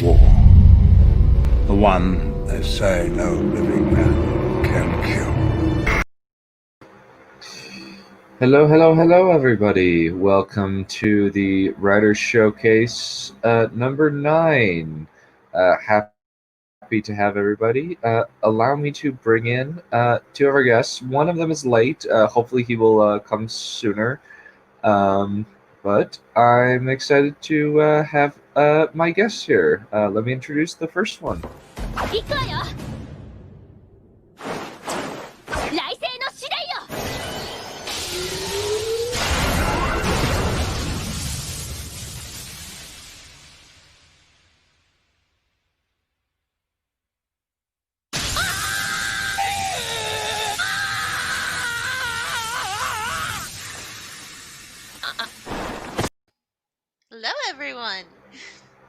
war. The one they say no living man can kill. Hello, everybody. Welcome to the Writers Showcase number 9. Happy to have everybody. Allow me to bring in two of our guests. One of them is late. Hopefully he will come sooner. But I'm excited to have my guests here. Let me introduce the first one. Hello, everyone.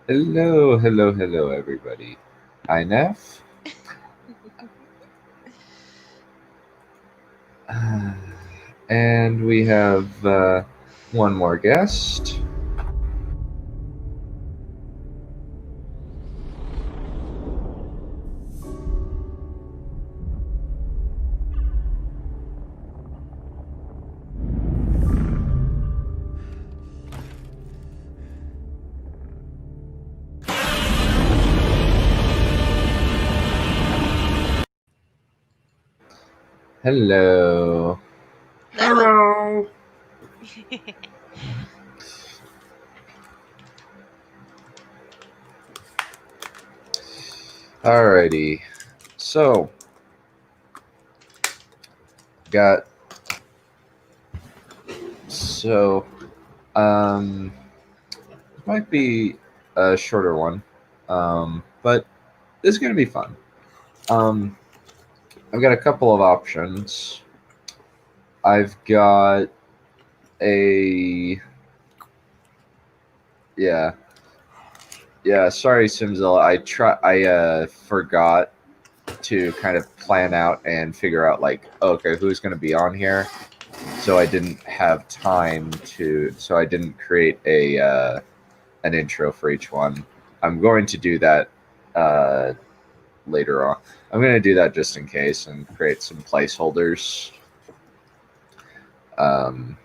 Hello, everybody. Hi, Neff. And we have one more guest. Hello. Hello. Alrighty. So, might be a shorter one, but this is going to be fun. I've got a couple of options. I've got a... Yeah, sorry, Simzilla. I forgot to kind of plan out and figure out, like, okay, who's going to be on here. So I didn't have time to... So I didn't create an intro for each one. I'm going to do that later on. I'm going to do that just in case and create some placeholders. I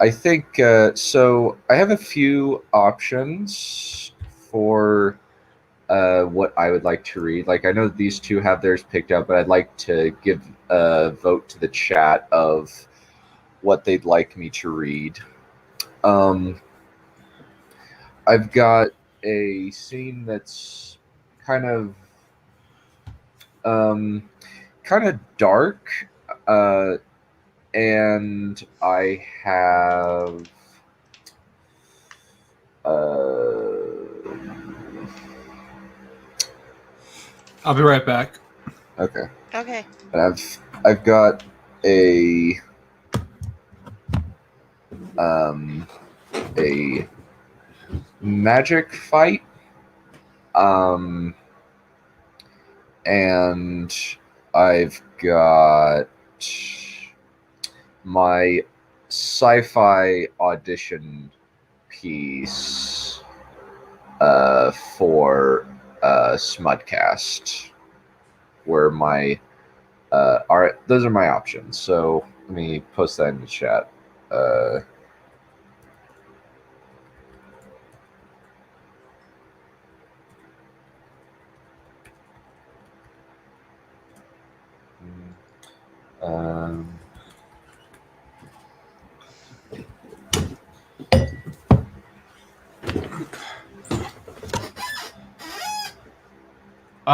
think so. I have a few options for what I would like to read. Like, I know these two have theirs picked out, but I'd like to give a vote to the chat of what they'd like me to read. I've got a scene that's kind of dark, and I have I'll be right back. Okay. Okay. And I've got a magic fight, and I've got my sci-fi audition piece for Smudcast, where my those are my options. So let me post that in the chat.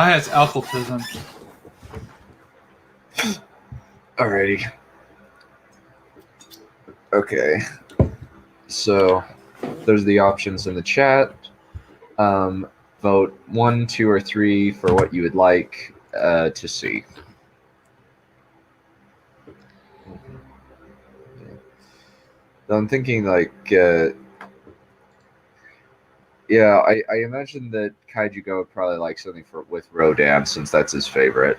It's alcoholism. Alrighty. Okay. So there's the options in the chat. Vote 1, 2, or 3 for what you would like to see. I'm thinking, like, I imagine that Kaiju Go would probably like something with Rodan, since that's his favorite.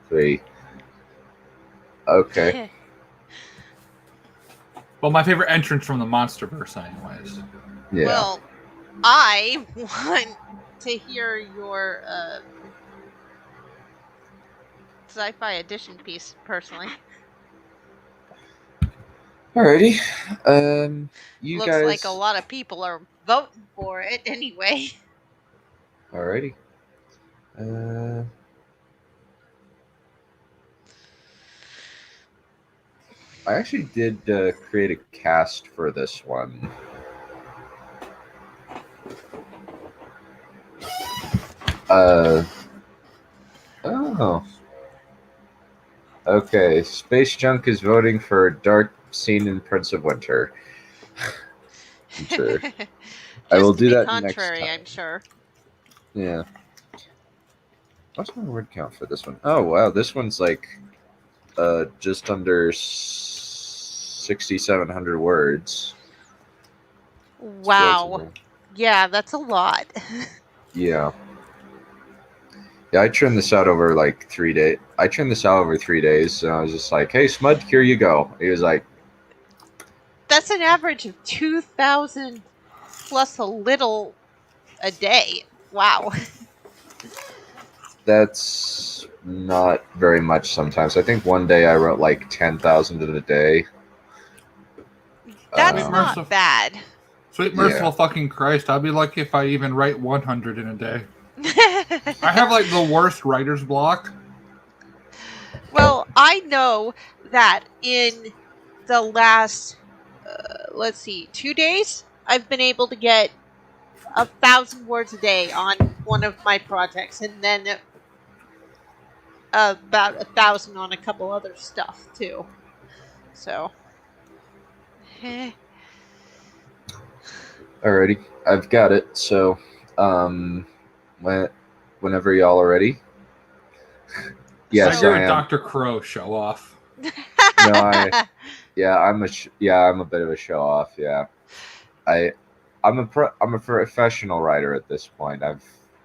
3. Okay. Well, my favorite entrance from the MonsterVerse, anyways. Yeah. Well, I want to hear your sci-fi edition piece, personally. Alrighty. You Looks guys. like a lot of people are voting for it anyway. Alrighty. I actually did create a cast for this one. Oh. Okay, Space Junk is voting for Dark Scene in Prince of Winter. I'm sure. I will Just to do be that next contrary, time. I'm sure. Yeah. What's my word count for this one? Oh, wow. This one's like just under 6,700 words. It's Wow. relatively- Yeah, that's a lot. Yeah. Yeah, I turned this out over like 3 days. I turned this out over 3 days, and I was just like, "Hey, Smud, here you go." He was like, That's an average of 2,000 plus a little a day. Wow. "That's not very much." Sometimes I think one day I wrote like 10,000 in a day. That's Um, not bad. Sweet merciful fucking Christ! I'd be lucky if I even write 100 in a day. I I have like the worst writer's block. Well, I know that in the last, let's see, 2 days, I've been able to get 1,000 words a day on one of my projects, and then about 1,000 on a couple other stuff too. So, Alrighty, I've got it. So, whenever y'all are ready. Yes, So- You're I a am. Dr. Crow show off. No, I'm a bit of a show off. Yeah, I'm a professional writer at this point.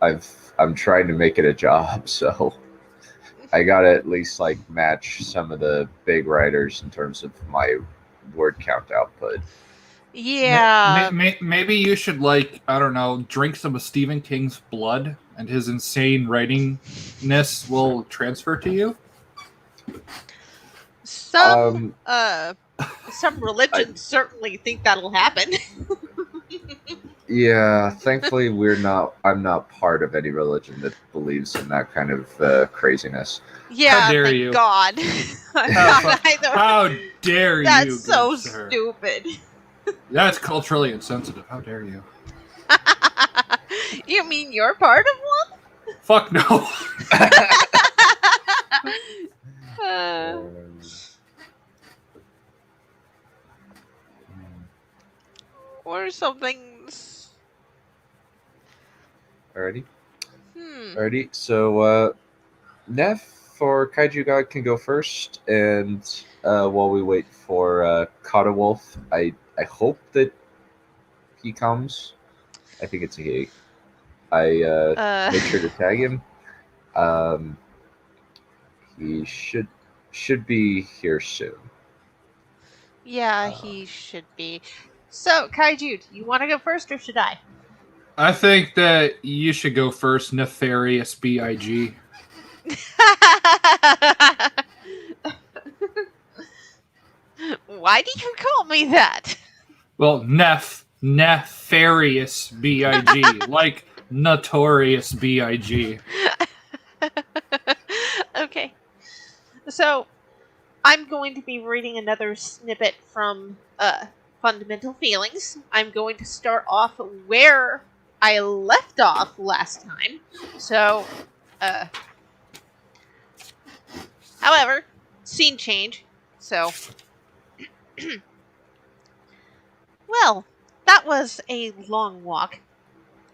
I'm trying to make it a job, so I gotta at least like match some of the big writers in terms of my word count output. yeah. Maybe you should, like, I don't know, drink some of Stephen King's blood, and his insane writingness will transfer to you. Some Um, religions certainly think that'll happen. Yeah, thankfully I'm not part of any religion that believes in that kind of craziness. Yeah, How dare thank you. God. I'm How, not either. how dare That's you, so good sir. stupid. That's culturally insensitive. How dare you? You mean you're part of Fuck no. one? Or something's. Alrighty. Hmm. Alrighty. So Neff or Kaiju God can go first, and while we wait for Kata Wolf, I hope that he comes. I think it's a he. I make sure to tag him. He should be here soon. Yeah, he should be. So, Kaiju, you want to go first or should I? I think that you should go first, Nefarious B.I.G. Why do you call me that? Well, Nefarious B.I.G. Like Notorious B.I.G. Okay. So, I'm going to be reading another snippet from Fundamental Feelings. I'm going to start off where I left off last time. So, however, scene change. So, well, that was a long walk.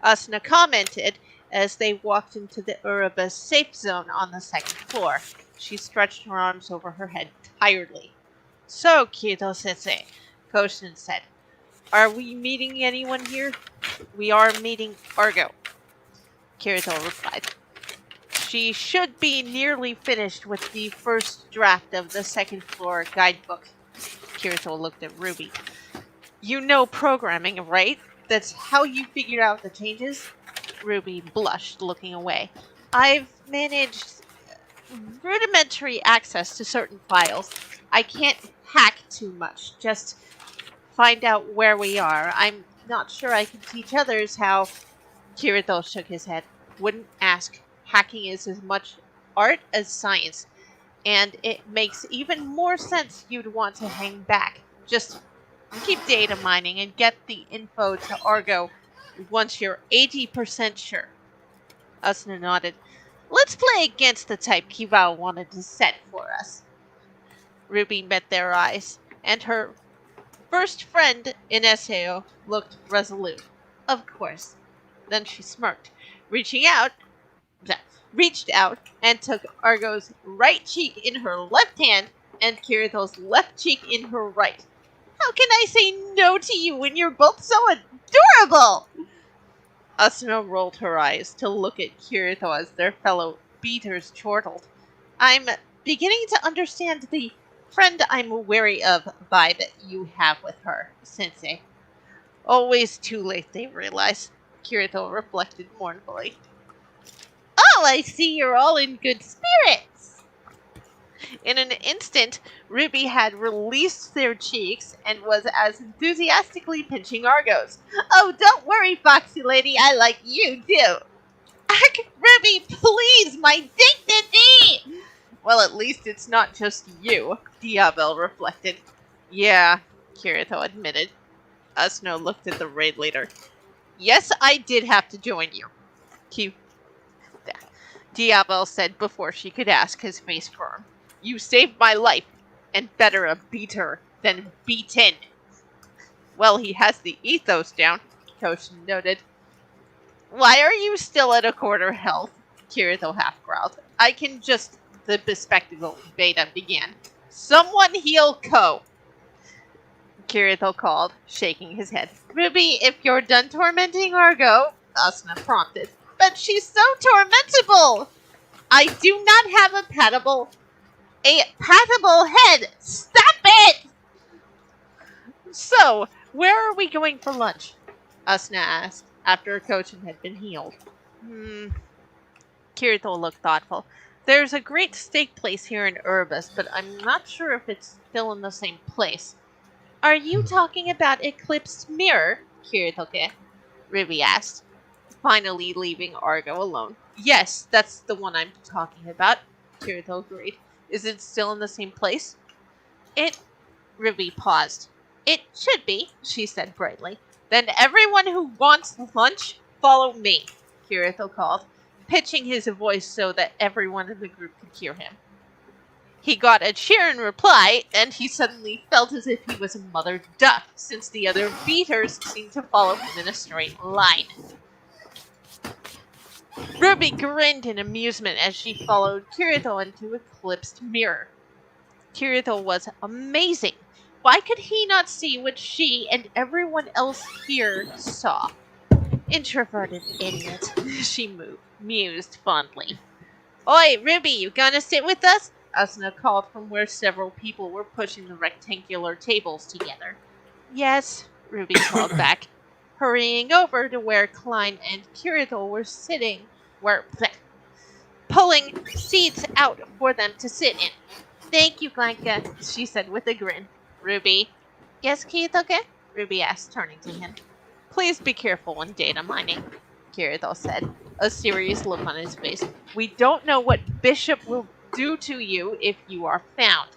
Asuna commented as they walked into the Uruba's safe zone on the second floor. She stretched her arms over her head tiredly. So, Kirito-sensei, Koshin said, are we meeting anyone here? We are meeting Argo, Kirito replied. She should be nearly finished with the first draft of the second floor guidebook. Kirito looked at Ruby. You know programming, right? That's how you figured out the changes? Ruby blushed, looking away. I've managed rudimentary access to certain files. I can't hack too much, just find out where we are. I'm not sure I can teach others how. Kirito shook his head. Wouldn't ask. Hacking is as much art as science, and it makes even more sense you'd want to hang back. Just keep data mining and get the info to Argo once you're 80% sure. Asuna nodded. Let's play against the type Kibao wanted to set for us. Ruby met their eyes, and her first friend in SAO looked resolute. Of course. Then she smirked, reached out and took Argo's right cheek in her left hand and Kirito's left cheek in her right. How can I say no to you when you're both so adorable? Asuna rolled her eyes to look at Kirito as their fellow beaters chortled. I'm beginning to understand the friend I'm wary of vibe you have with her, Sensei. Always too late, they realize. Kirito reflected mournfully. Oh, I see you're all in good spirits! In an instant, Ruby had released their cheeks and was as enthusiastically pinching Argo's. Oh, don't worry, Foxy Lady, I like you too. Ach, Ruby, please, my dignity! Well, at least it's not just you, Diabel reflected. Yeah, Kirito admitted. Asuna looked at the raid leader. Yes, I did have to join you. Diabel said before she could ask, his face firm. You saved my life, and better a beater than beaten. Well, he has the ethos down, Koshin noted. Why are you still at a quarter health? Kirito half growled. I can just... The bespectacled beta began. Someone heal Ko! Kirito called, shaking his head. Ruby, if you're done tormenting Argo, Asuna prompted. But she's so tormentable! I do not have a patable head! Stop it! So, where are we going for lunch? Asuna asked, after Kochin had been healed. Kirito looked thoughtful. There's a great steak place here in Urbis, but I'm not sure if it's still in the same place. Are you talking about Eclipsed Mirror? Kiritoke, Ruby asked, finally leaving Argo alone. Yes, that's the one I'm talking about, Kirito agreed. Is it still in the same place? Ruby paused. It should be, she said brightly. Then everyone who wants lunch, follow me, Kirito called, pitching his voice so that everyone in the group could hear him. He got a cheer in reply, and he suddenly felt as if he was a mother duck, since the other beaters seemed to follow him in a straight line. Ruby grinned in amusement as she followed Kirito into Eclipsed Mirror. Kirito was amazing. Why could he not see what she and everyone else here saw? Introverted idiot, she mused fondly. Oi, Ruby, you gonna sit with us? Asuna called from where several people were pushing the rectangular tables together. Yes, Ruby called back, hurrying over to where Klein and Kirito were sitting, pulling seats out for them to sit in. Thank you, Glanka, she said with a grin. Ruby. Yes, Kiritoke? Ruby asked, turning to him. Please be careful when data mining, Kirito said, a serious look on his face. We don't know what Bishop will do to you if you are found.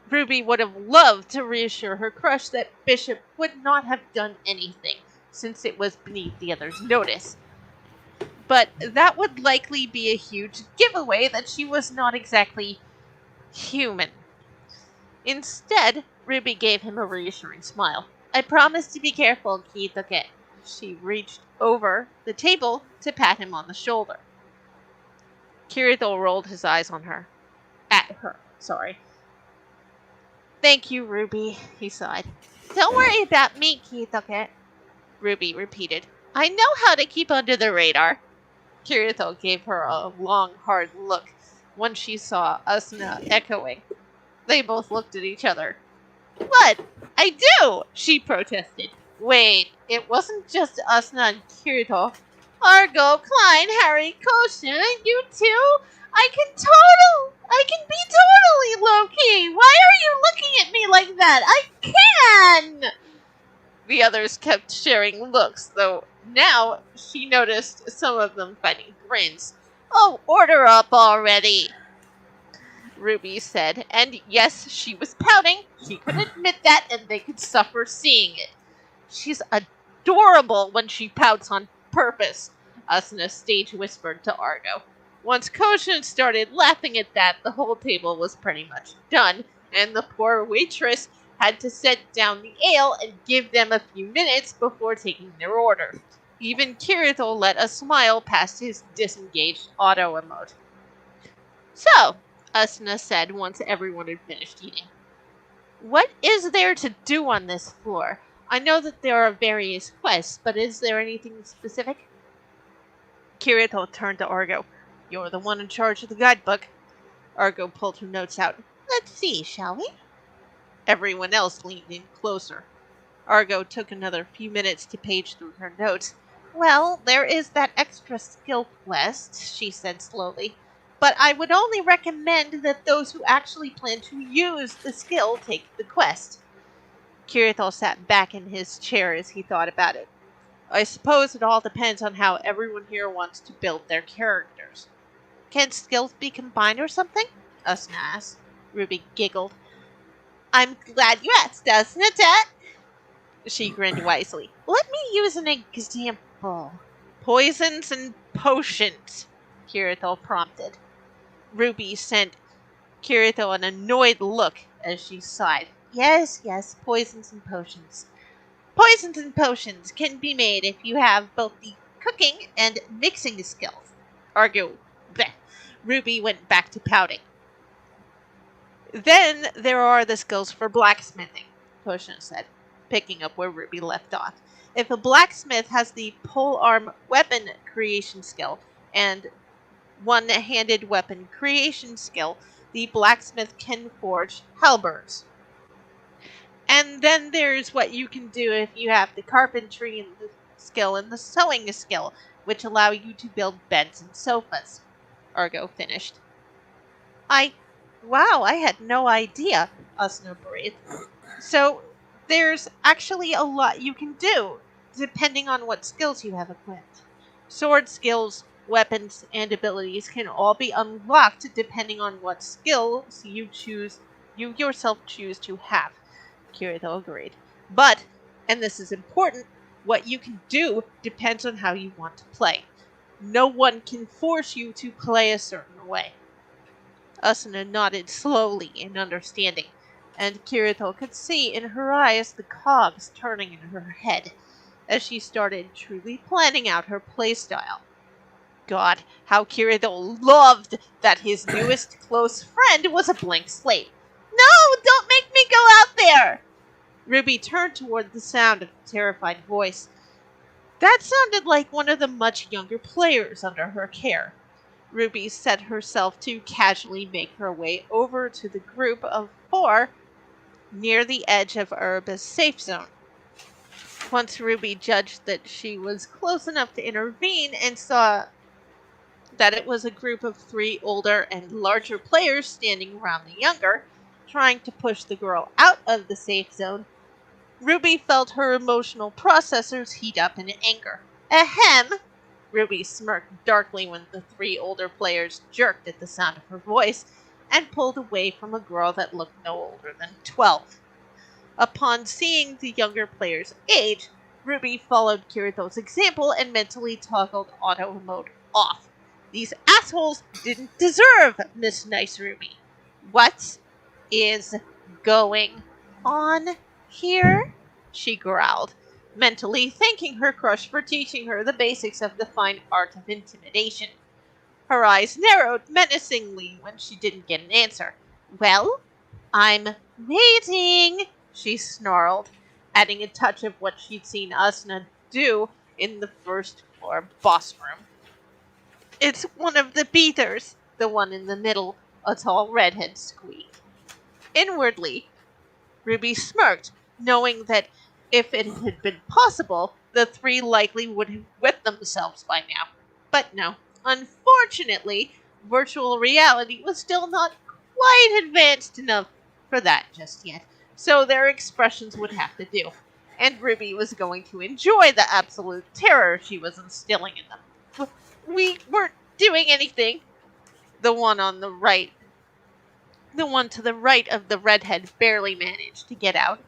Ruby would have loved to reassure her crush that Bishop would not have done anything, since it was beneath the other's notice. But that would likely be a huge giveaway that she was not exactly human. Instead, Ruby gave him a reassuring smile. I promise to be careful, Kiritoke. She reached over the table to pat him on the shoulder. Kirito rolled his eyes at her. Thank you, Ruby, he sighed. Don't worry about me, Kiritoke, Ruby repeated. I know how to keep under the radar. Kirito gave her a long, hard look when she saw Asuna echoing. They both looked at each other. What? I do, she protested. Wait, it wasn't just Asuna and Kirito. Argo, Klein, Harry, Koshin, you too? I can be totally low-key. Why are you looking at me like that? I can! The others kept sharing looks, though now she noticed some of them fighting grins. Oh, order up already, Ruby said, and yes, she was pouting. She could admit that, and they could suffer seeing it. She's adorable when she pouts on purpose, Asuna stage whispered to Argo. Once Koshin started laughing at that, the whole table was pretty much done, and the poor waitress had to set down the ale and give them a few minutes before taking their order. Even Kirito let a smile past his disengaged auto emote. So, Asuna said once everyone had finished eating, what is there to do on this floor? I know that there are various quests, but is there anything specific? Kirito turned to Argo. You're the one in charge of the guidebook. Argo pulled her notes out. Let's see, shall we? Everyone else leaned in closer. Argo took another few minutes to page through her notes. Well, there is that extra skill quest, she said slowly. But I would only recommend that those who actually plan to use the skill take the quest. Kirito sat back in his chair as he thought about it. I suppose it all depends on how everyone here wants to build their characters. Can skills be combined or something? Asuna asked. Ruby giggled. I'm glad you asked, Asuna. She grinned wisely. Let me use an example. Poisons and potions, Kirito prompted. Ruby sent Kirito an annoyed look as she sighed. Yes, poisons and potions. Poisons and potions can be made if you have both the cooking and mixing skills. Ruby went back to pouting. Then there are the skills for blacksmithing, Koshin said, picking up where Ruby left off. If a blacksmith has the polearm weapon creation skill and one-handed weapon creation skill, the blacksmith can forge halberds. And then there's what you can do if you have the carpentry and the skill and the sewing skill, which allow you to build beds and sofas. Argo finished. Wow, I had no idea, Asuna breathed. So, there's actually a lot you can do, depending on what skills you have equipped. Sword skills, weapons, and abilities can all be unlocked depending on what skills you yourself choose to have. Kirito agreed. But, and this is important, what you can do depends on how you want to play. No one can force you to play a certain way. Asuna nodded slowly in understanding, and Kirito could see in her eyes the cogs turning in her head as she started truly planning out her playstyle. God, how Kirito loved that his newest close friend was a blank slate. No, don't make me go out there! Ruby turned toward the sound of a terrified voice. That sounded like one of the much younger players under her care. Ruby set herself to casually make her way over to the group of 4 near the edge of Uruba's safe zone. Once Ruby judged that she was close enough to intervene and saw that it was a group of 3 older and larger players standing around the younger, trying to push the girl out of the safe zone, Ruby felt her emotional processors heat up in anger. Ahem! Ruby smirked darkly when the 3 older players jerked at the sound of her voice and pulled away from a girl that looked no older than 12. Upon seeing the younger player's age, Ruby followed Kirito's example and mentally toggled auto mode off. These assholes didn't deserve Miss Nice Ruby. What is going on here? She growled, mentally thanking her crush for teaching her the basics of the fine art of intimidation. Her eyes narrowed menacingly when she didn't get an answer. Well, I'm waiting, she snarled, adding a touch of what she'd seen Asuna do in the first floor boss room. It's one of the beaters, the one in the middle, a tall redhead squeaked. Inwardly, Ruby smirked, knowing that if it had been possible, the three likely would have wet themselves by now. But no. Unfortunately, virtual reality was still not quite advanced enough for that just yet, so their expressions would have to do. And Ruby was going to enjoy the absolute terror she was instilling in them. We weren't doing anything. The one on the right, the one to the right of the redhead barely managed to get out.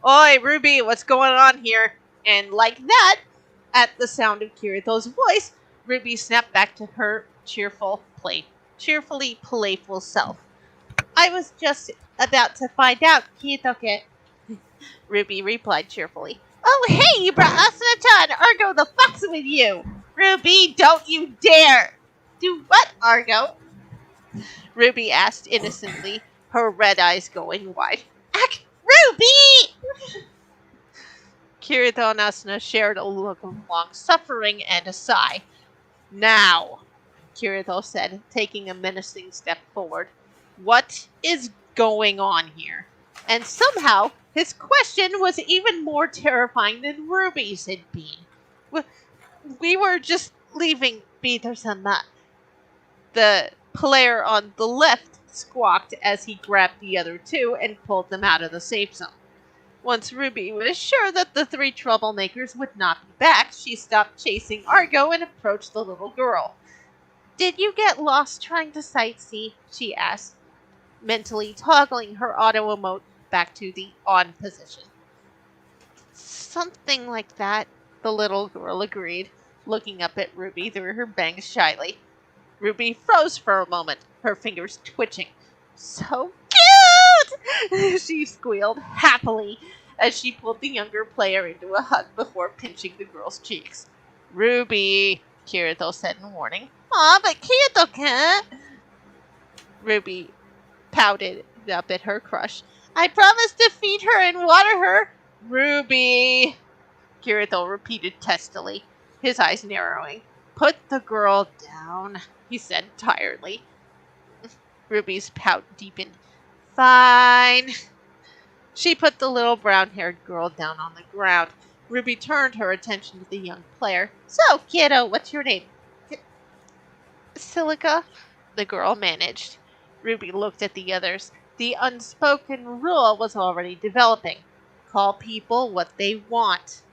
Oi, Ruby, what's going on here? And like that, at the sound of Kirito's voice, Ruby snapped back to her cheerfully playful self. I was just about to find out, Kirito. Ruby replied cheerfully. Oh, hey, you brought Asuna-chan, Argo the fox with you. Ruby, don't you dare. Do what, Argo? Ruby asked innocently, her red eyes going wide. Ruby! Kirito and Asuna shared a look of long suffering and a sigh. Now, Kirito said, taking a menacing step forward. What is going on here? And somehow, his question was even more terrifying than Ruby's had been. We were just leaving, Peter-sama. The player on the left squawked as he grabbed the other two and pulled them out of the safe zone. Once Ruby was sure that the three troublemakers would not be back, she stopped chasing Argo and approached the little girl. Did you get lost trying to sightsee? She asked, mentally toggling her auto emote back to the on position. Something like that, the little girl agreed, looking up at Ruby through her bangs shyly. Ruby froze for a moment, her fingers twitching. So cute! She squealed happily as she pulled the younger player into a hug before pinching the girl's cheeks. Ruby, Kirito said in warning. Aw, but Kirito can't. Ruby pouted up at her crush. I promised to feed her and water her. Ruby, Kirito repeated testily, his eyes narrowing. Put the girl down, he said tiredly. Ruby's pout deepened. Fine. She put the little brown-haired girl down on the ground. Ruby turned her attention to the young player. So, kiddo, what's your name? Silica, the girl managed. Ruby looked at the others. The unspoken rule was already developing. Call people what they want.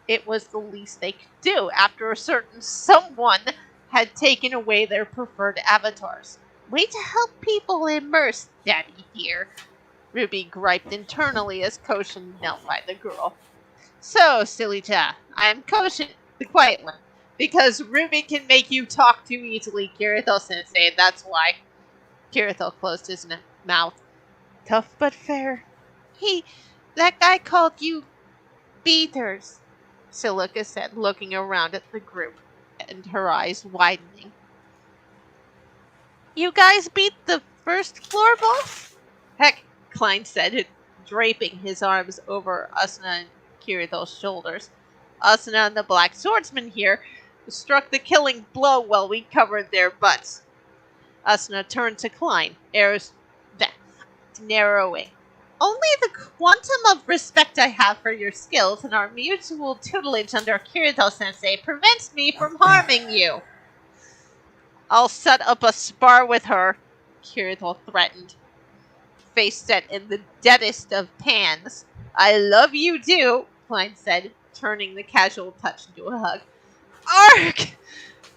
It was the least they could do after a certain someone had taken away their preferred avatars. Way to help people immerse, Daddy dear. Ruby griped internally as Koshin knelt by the girl. So, Silita, I am Koshin, the quiet one. Because Ruby can make you talk too easily, Kirito-sensei, that's why. Kirito closed his mouth. Tough but fair. That guy called you beaters, Silica said, looking around at the group, and her eyes widening. You guys beat the first floor boss? Heck, Klein said, draping his arms over Asuna and Kirito's shoulders. Asuna and the Black Swordsman here struck the killing blow while we covered their butts. Asuna turned to Klein, narrowing. Only the quantum of respect I have for your skills and our mutual tutelage under Kirito-sensei prevents me from harming you. I'll set up a spar with her, Kirito threatened, face set in the deadest of pans. I love you do, Klein said, turning the casual touch into a hug. Arg!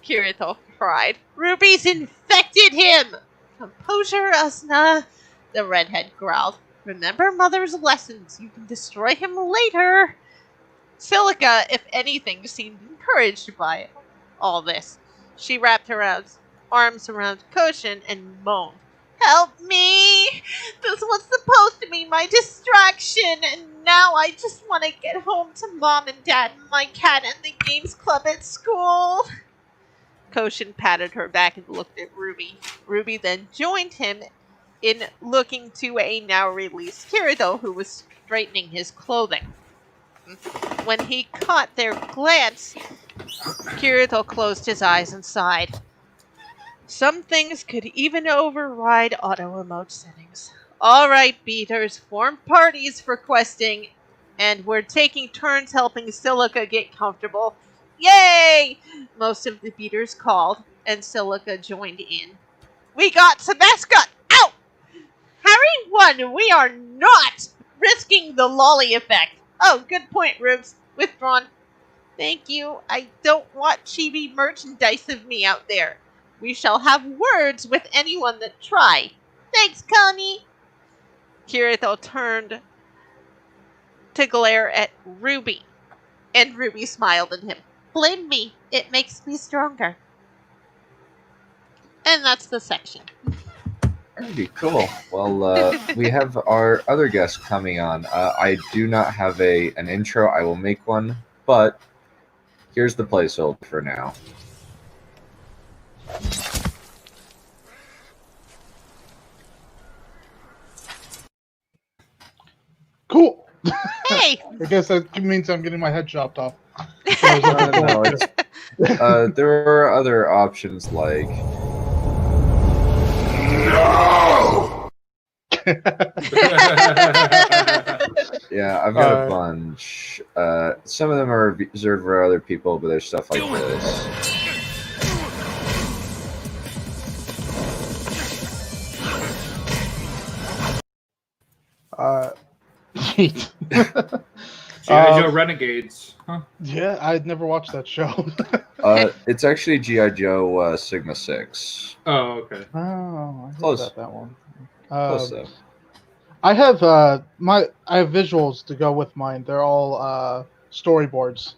Kirito cried. Ruby's infected him! Composure, Asuna, the redhead growled. Remember Mother's lessons. You can destroy him later. Silica, if anything, seemed encouraged by all this. She wrapped her arms around Koshin and moaned. Help me! This was supposed to be my distraction, and now I just want to get home to Mom and Dad and my cat and the games club at school. Koshin patted her back and looked at Ruby. Ruby then joined him in looking to a now-released Kirito who was straightening his clothing. When he caught their glance, Kirito closed his eyes and sighed. Some things could even override auto-emote settings. All right, beaters, form parties for questing, and we're taking turns helping Silica get comfortable. Yay! Most of the beaters called, and Silica joined in. We got some mascot! Ow! Harry won! We are not risking the lolly effect. Oh, good point, Rubes. Withdrawn. Thank you. I don't want chibi merchandise of me out there. We shall have words with anyone that try. Thanks, Connie. Kirito turned to glare at Ruby, and Ruby smiled at him. Blame me. It makes me stronger. And that's the section. Pretty cool. Well, we have our other guest coming on. I do not have an intro. I will make one, but here's the placeholder for now. Cool. Hey! I guess that means I'm getting my head chopped off. No, there are other options like yeah, I've got a bunch. Some of them are reserved for other people, but there's stuff like this. G.I. Joe Renegades. Huh? Yeah, I'd never watched that show. It's actually G.I. Joe Sigma 6. Oh, okay. Oh, I Close. got that one. Close though. I have I have visuals to go with mine. They're all storyboards,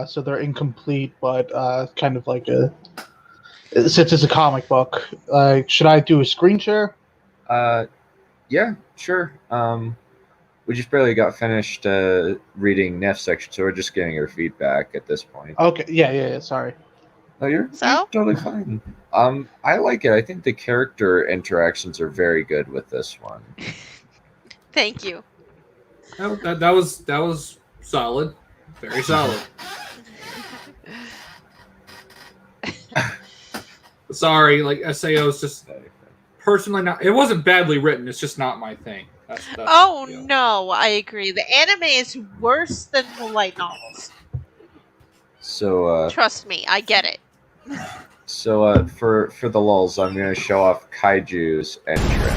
so they're incomplete, but kind of like since it's a comic book. Should I do a screen share? Yeah, sure. We just barely got finished reading Neff's section, so we're just getting her feedback at this point. Okay, yeah. Sorry. No, you're totally fine. I like it. I think the character interactions are very good with this one. Thank you. That was solid. Very solid. Sorry, like SAO is just personally not. It wasn't badly written. It's just not my thing. That's No, I agree. The anime is worse than the light novels. So trust me, I get it. So for the lulz, I'm gonna show off Kaiju's entrance.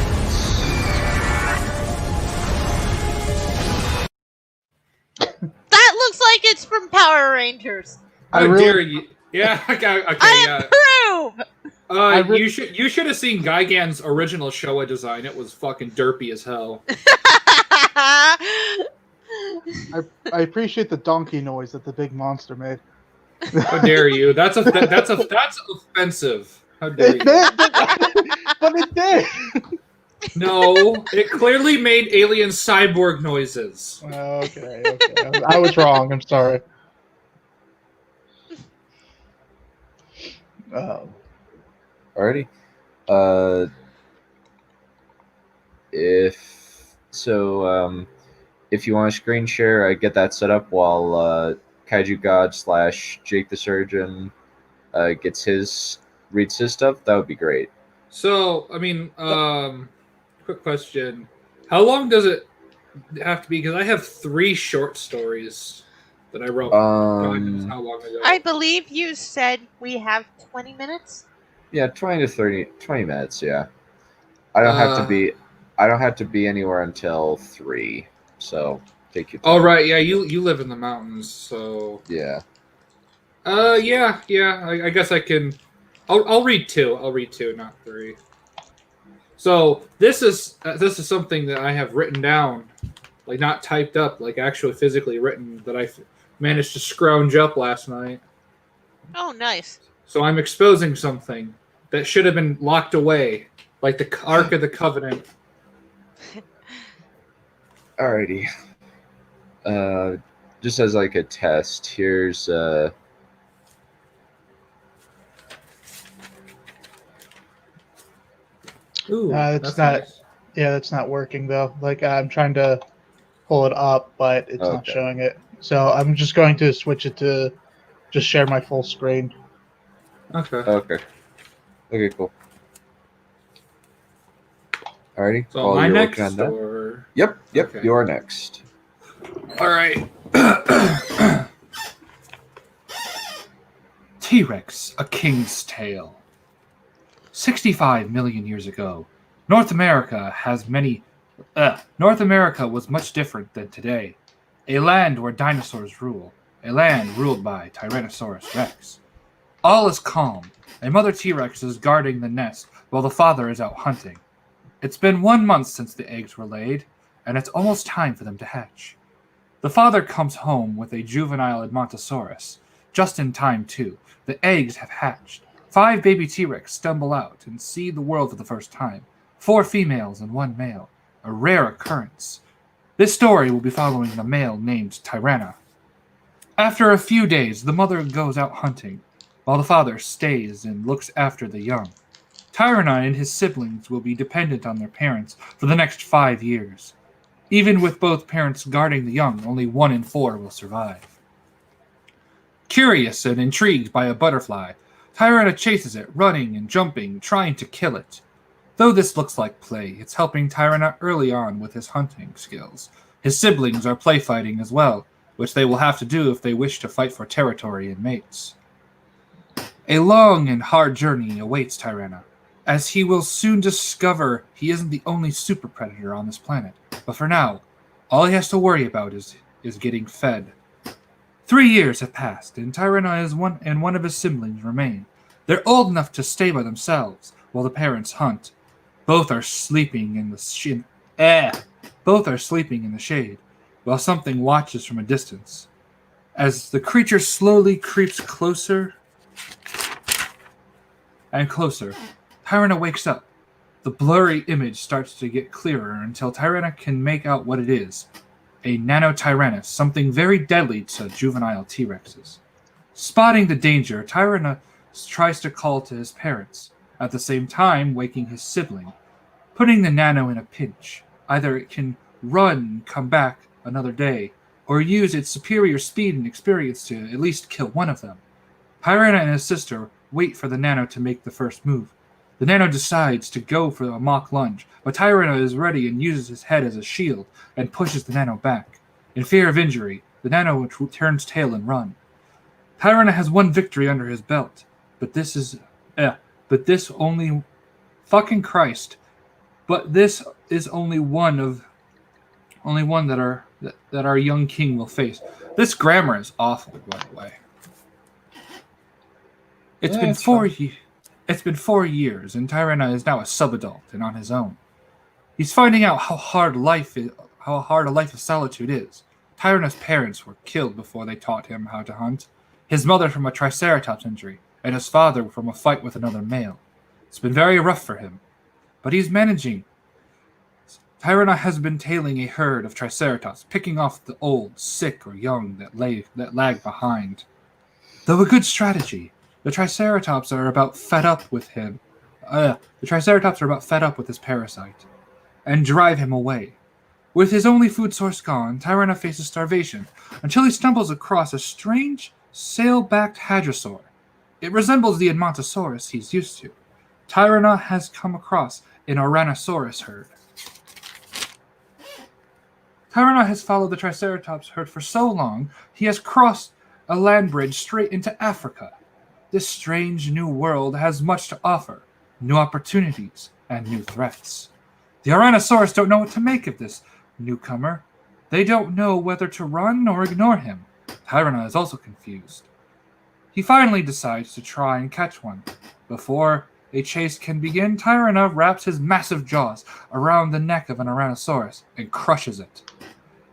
That looks like it's from Power Rangers. How dare you? Yeah, okay. I approve. You should have seen Gigan's original Showa design. It was fucking derpy as hell. I appreciate the donkey noise that the big monster made. How dare you? That's offensive. How dare you? But it did. No, it clearly made alien cyborg noises. Okay. I was wrong. I'm sorry. Alrighty. If you want to screen share, I get that set up while Kaiju God / Jake the Surgeon reads his stuff. That would be great. So, I mean, quick question: how long does it have to be? Because I have 3 short stories that I wrote. How long ago? I believe you said we have 20 minutes. Yeah, 20 minutes. Yeah, I don't have to be anywhere until 3. So take your time. Oh right, yeah, you live in the mountains, so yeah. Yeah. I guess I can. I'll read 2. I'll read 2, not 3. So this is something that I have written down, like not typed up, like actually physically written, that I managed to scrounge up last night. Oh, nice. So I'm exposing something that should have been locked away, like the Ark of the Covenant. Alrighty. Just as like a test, here's Ooh, it's that's not. nice. Yeah, that's not working though. Like I'm trying to pull it up, but it's not showing it. So I'm just going to switch it to just share my full screen. Okay. Okay, cool. Alrighty. So While am I you're next, working on that. or Yep. Okay. You are next. all right? T-Rex, A King's Tale. 65 million years ago, North America North America was much different than today. A land where dinosaurs rule. A land ruled by Tyrannosaurus Rex. All is calm. A mother T-Rex is guarding the nest while the father is out hunting. It's been 1 month since the eggs were laid, and it's almost time for them to hatch. The father comes home with a juvenile Edmontosaurus. Just in time, too. The eggs have hatched. 5 baby T-Rex stumble out and see the world for the first time. 4 females and 1 male. A rare occurrence. This story will be following the male named Tyranna. After a few days, the mother goes out hunting, while the father stays and looks after the young. Tyranna and his siblings will be dependent on their parents for the next 5 years. Even with both parents guarding the young, only 1 in 4 will survive. Curious and intrigued by a butterfly, Tyranna chases it, running and jumping, trying to kill it. Though this looks like play, it's helping Tyranna early on with his hunting skills. His siblings are play fighting as well, which they will have to do if they wish to fight for territory and mates. A long and hard journey awaits Tyranna, as he will soon discover he isn't the only super predator on this planet. But for now, all he has to worry about is getting fed. 3 years have passed, and Tyranna and one of his siblings remain. They're old enough to stay by themselves while the parents hunt. Both are sleeping in the shade, while something watches from a distance. As the creature slowly creeps closer and closer, Tyranna wakes up. The blurry image starts to get clearer until Tyranna can make out what it is. A Nanotyrannus, something very deadly to juvenile T-Rexes. Spotting the danger, Tyranna tries to call to his parents, at the same time waking his sibling, putting the Nano in a pinch. Either it can run and come back another day, or use its superior speed and experience to at least kill one of them. Tyranna and his sister wait for the Nano to make the first move. The Nano decides to go for a mock lunge, but Tyranna is ready and uses his head as a shield and pushes the Nano back. In fear of injury, the Nano turns tail and runs. Tyranna has 1 victory under his belt, but this is only one that our young king will face. This grammar is awful, by the way. It's been 4 years, and Tyranna is now a sub-adult and on his own. He's finding out how hard a life of solitude is. Tyranna's parents were killed before they taught him how to hunt. His mother from a Triceratops injury, and his father from a fight with another male. It's been very rough for him, but he's managing. Tyranna has been tailing a herd of Triceratops, picking off the old, sick, or young that lag behind. Though a good strategy, the Triceratops are about fed up with him. The Triceratops are about fed up with his parasite, and drive him away. With his only food source gone, Tyranna faces starvation, until he stumbles across a strange, sail-backed hadrosaur. It resembles the Edmontosaurus he's used to. Tyranna has come across an Ouranosaurus herd. Tyranna has followed the Triceratops herd for so long, he has crossed a land bridge straight into Africa. This strange new world has much to offer, new opportunities and new threats. The Ouranosaurus don't know what to make of this newcomer. They don't know whether to run or ignore him. Tyranna is also confused. He finally decides to try and catch one. Before a chase can begin, Tyranna wraps his massive jaws around the neck of an Ouranosaurus and crushes it.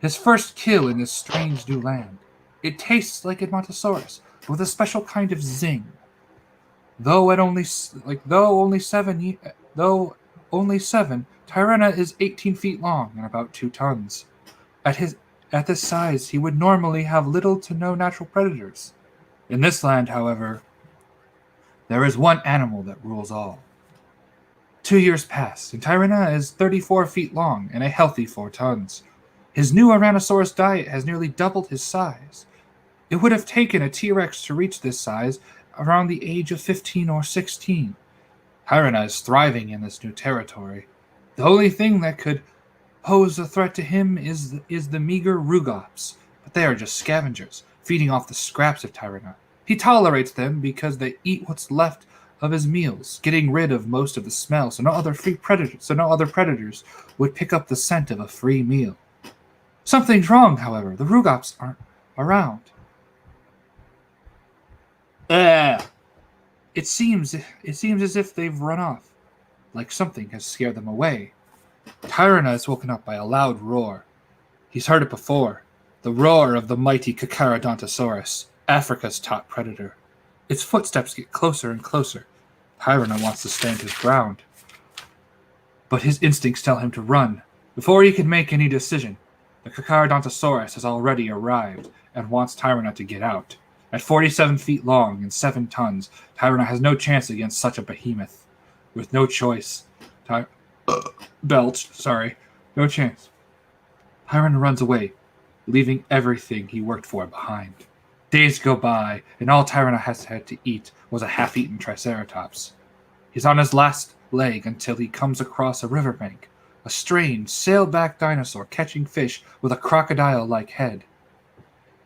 His first kill in this strange new land. It tastes like Edmontosaurus, with a special kind of zing. Though only 7, Tyranna is 18 feet long and about 2 tons. At this size, he would normally have little to no natural predators. In this land, however, there is one animal that rules all. 2 years pass, and Tyranna is 34 feet long and a healthy 4 tons. His new Ouranosaurus diet has nearly doubled his size. It would have taken a T-Rex to reach this size around the age of 15 or 16. Tyranna is thriving in this new territory. The only thing that could pose a threat to him is the meager Rugops, but they are just scavengers, feeding off the scraps of Tyrana. He tolerates them because they eat what's left of his meals, getting rid of most of the smell, so no other predators would pick up the scent of a free meal. Something's wrong, however. The Rugops aren't around. It seems as if they've run off, like something has scared them away. Tyrana is woken up by a loud roar. He's heard it before. The roar of the mighty Carcharodontosaurus, Africa's top predator. Its footsteps get closer and closer. Tyrana wants to stand his ground, but his instincts tell him to run. Before he can make any decision, the Carcharodontosaurus has already arrived and wants Tyrana to get out. At 47 feet long and 7 tons, Tyrana has no chance against such a behemoth. With no choice, no chance. Tyrana runs away, leaving everything he worked for behind. Days go by, and all Tyrana has had to eat was a half-eaten Triceratops. He's on his last leg until he comes across a riverbank, a strange, sailback dinosaur catching fish with a crocodile-like head.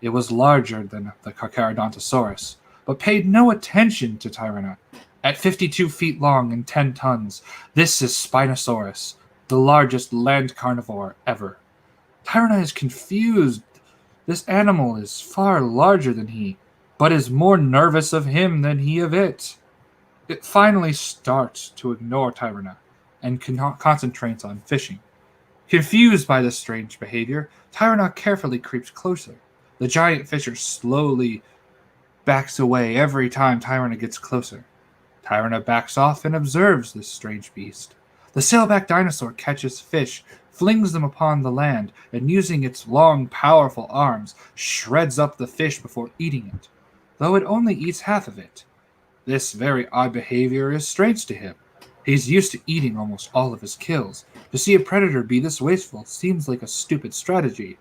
It was larger than the Carcharodontosaurus, but paid no attention to Tyrana. At 52 feet long and 10 tons, this is Spinosaurus, the largest land carnivore ever. Tyrana is confused. This animal is far larger than he, but is more nervous of him than he of it. It finally starts to ignore Tyrana and concentrates on fishing. Confused by this strange behavior, Tyrana carefully creeps closer. The giant fisher slowly backs away every time Tyrana gets closer. Tyrana backs off and observes this strange beast. The sailback dinosaur catches fish, flings them upon the land, and using its long, powerful arms, shreds up the fish before eating it, though it only eats half of it. This very odd behavior is strange to him. He's used to eating almost all of his kills. To see a predator be this wasteful seems like a stupid strategy.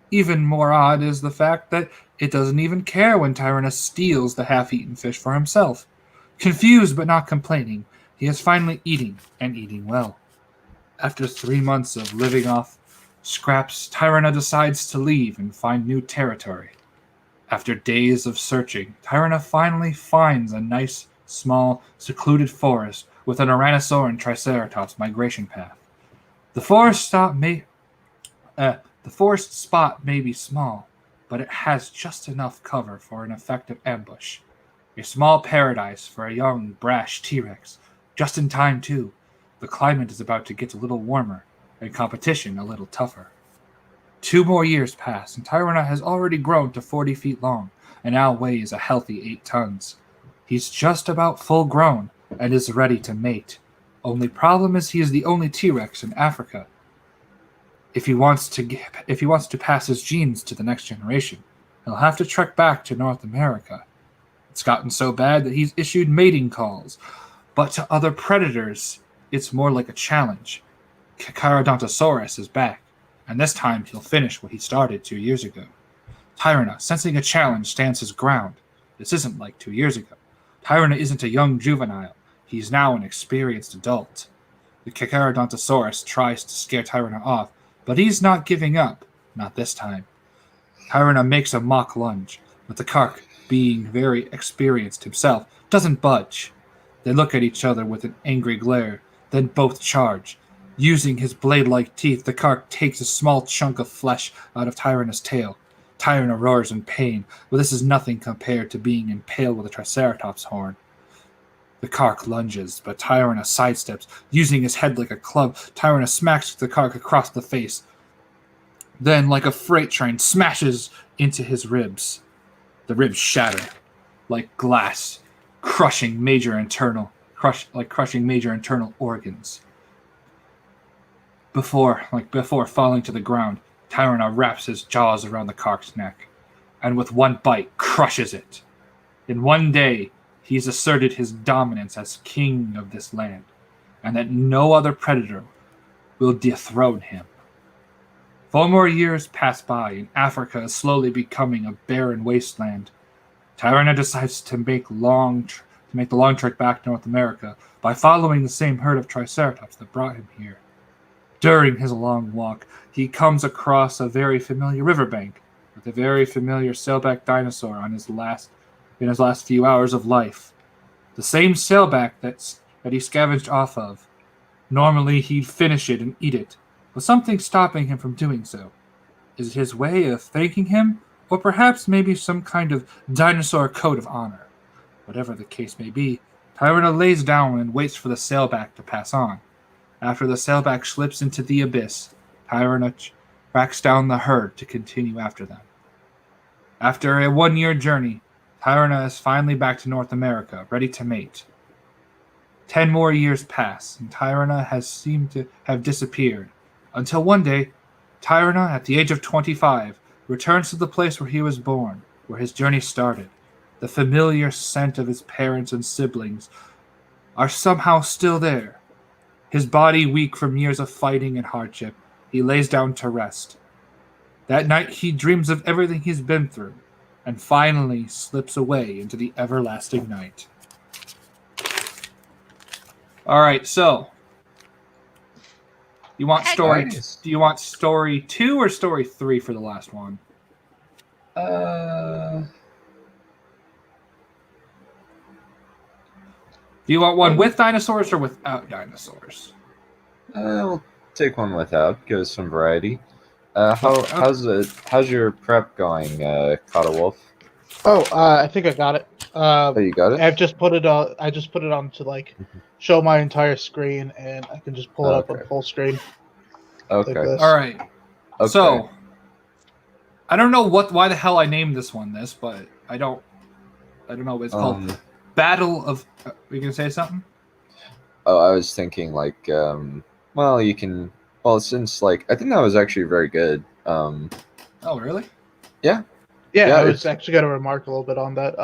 Even more odd is the fact that it doesn't even care when Tyrana steals the half-eaten fish for himself. Confused but not complaining, he is finally eating, and eating well. After 3 months of living off scraps, Tyrana decides to leave and find new territory. After days of searching, Tyrana finally finds a nice, small, secluded forest with an Tyrannosaur and Triceratops migration path. The forest spot may be small, but it has just enough cover for an effective ambush. A small paradise for a young, brash T-Rex. Just in time, too. The climate is about to get a little warmer, and competition a little tougher. 2 more years pass, and Tyrana has already grown to 40 feet long, and now weighs a healthy 8 tons. He's just about full grown, and is ready to mate. Only problem is he is the only T-Rex in Africa. If he wants to pass his genes to the next generation, he'll have to trek back to North America. It's gotten so bad that he's issued mating calls, but to other predators, it's more like a challenge. Carcharodontosaurus is back, and this time he'll finish what he started 2 years ago. Tyrana, sensing a challenge, stands his ground. This isn't like 2 years ago. Tyrana isn't a young juvenile. He's now an experienced adult. The Carcharodontosaurus tries to scare Tyrana off, but he's not giving up. Not this time. Tyrana makes a mock lunge, but the Carch, being very experienced himself, doesn't budge. They look at each other with an angry glare, then both charge. Using his blade-like teeth, the Carch takes a small chunk of flesh out of Tyrana's tail. Tyrana roars in pain, but this is nothing compared to being impaled with a Triceratops horn. The Carch lunges, but Tyrana sidesteps. Using his head like a club, Tyrana smacks the Carch across the face. Then, like a freight train, smashes into his ribs. The ribs shatter, like glass, crushing major internal organs. Before falling to the ground, Tyrana wraps his jaws around the Carch's neck, and with one bite crushes it. In one day, he's asserted his dominance as king of this land, and that no other predator will dethrone him. 4 more years pass by, and Africa is slowly becoming a barren wasteland. Tyrana decides to to make the long trek back to North America by following the same herd of Triceratops that brought him here. During his long walk, he comes across a very familiar riverbank with a very familiar sailback dinosaur in his last few hours of life. The same sailback that he scavenged off of. Normally, he'd finish it and eat it, but something's stopping him from doing so. Is it his way of thanking him, or perhaps maybe some kind of dinosaur code of honor? Whatever the case may be, Tyrana lays down and waits for the sailback to pass on. After the sailback slips into the abyss, Tyrana tracks down the herd to continue after them. After a 1-year journey, Tyrana is finally back to North America, ready to mate. 10 more years pass, and Tyrana has seemed to have disappeared, until one day, Tyrana, at the age of 25, returns to the place where he was born, where his journey started. The familiar scent of his parents and siblings are somehow still there. His body weak from years of fighting and hardship, he lays down to rest. That night he dreams of everything he's been through, and finally slips away into the everlasting night. Alright, so you want story Nice. do you want story 2 or story 3 for the last one? Do you want one with dinosaurs or without dinosaurs? We'll take one without. Give us some variety. How's your prep going, Caught a Wolf? I think I got it. Oh, you got it? I just put it on to like show my entire screen, and I can just pull it up on Okay. full screen. Okay. Like this. All right. Okay. So I don't know why the hell I named this one this, but I don't know what it's called. Battle of. Were you gonna say something? Oh, I was thinking like, well, you can. Well, since like I think that was actually very good. Oh, really? Yeah, Yeah, I was actually going to remark a little bit on that.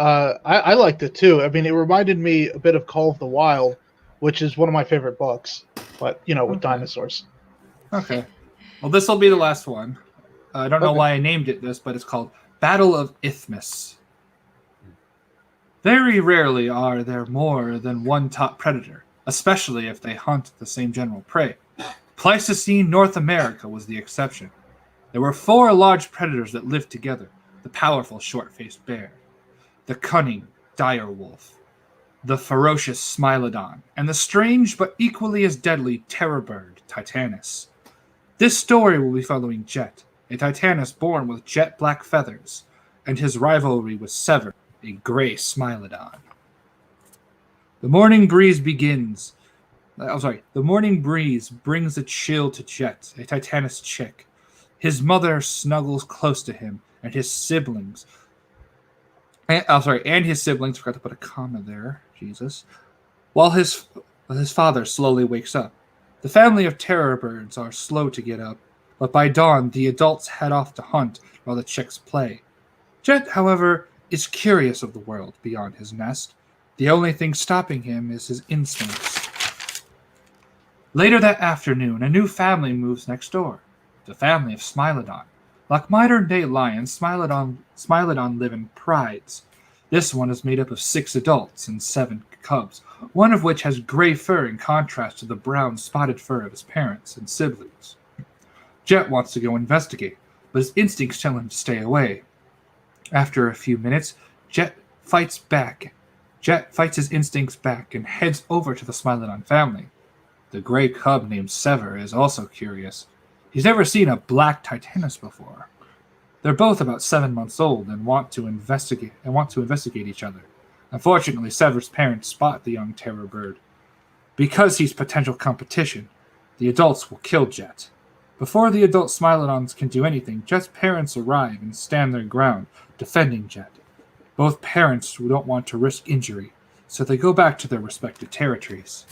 I liked it too. I mean, it reminded me a bit of Call of the Wild, which is one of my favorite books, but with Okay. dinosaurs. Okay. Well, this will be the last one. I don't know Okay. why I named it this, but it's called Battle of Isthmus. Very rarely are there more than one top predator, especially if they hunt the same general prey. Pleistocene North America was the exception. There were 4 large predators that lived together: the powerful short-faced bear, the cunning dire wolf, the ferocious Smilodon, and the strange but equally as deadly terror bird, Titanus. This story will be following Jet, a Titanus born with jet black feathers, and his rivalry with Sever, a gray Smilodon. The morning breeze brings a chill to Jet, a Titanus chick. His mother snuggles close to him, and his siblings. And his siblings, forgot to put a comma there, Jesus. While his father slowly wakes up. The family of terror birds are slow to get up, but by dawn the adults head off to hunt while the chicks play. Jet, however, is curious of the world beyond his nest. The only thing stopping him is his instincts. Later that afternoon, a new family moves next door. The family of Smilodon. Like modern-day lions, Smilodon live in prides. This one is made up of 6 adults and 7 cubs, one of which has gray fur in contrast to the brown spotted fur of his parents and siblings. Jet wants to go investigate, but his instincts tell him to stay away. After a few minutes, Jet fights his instincts back and heads over to the Smilodon family. The gray cub named Sever is also curious. He's never seen a black Titanus before. They're both about 7 months old and want to investigate each other. Unfortunately, Sever's parents spot the young terror bird. Because he's potential competition, the adults will kill Jet. Before the adult Smilodons can do anything, Jet's parents arrive and stand their ground, defending Jet. Both parents don't want to risk injury, so they go back to their respective territories.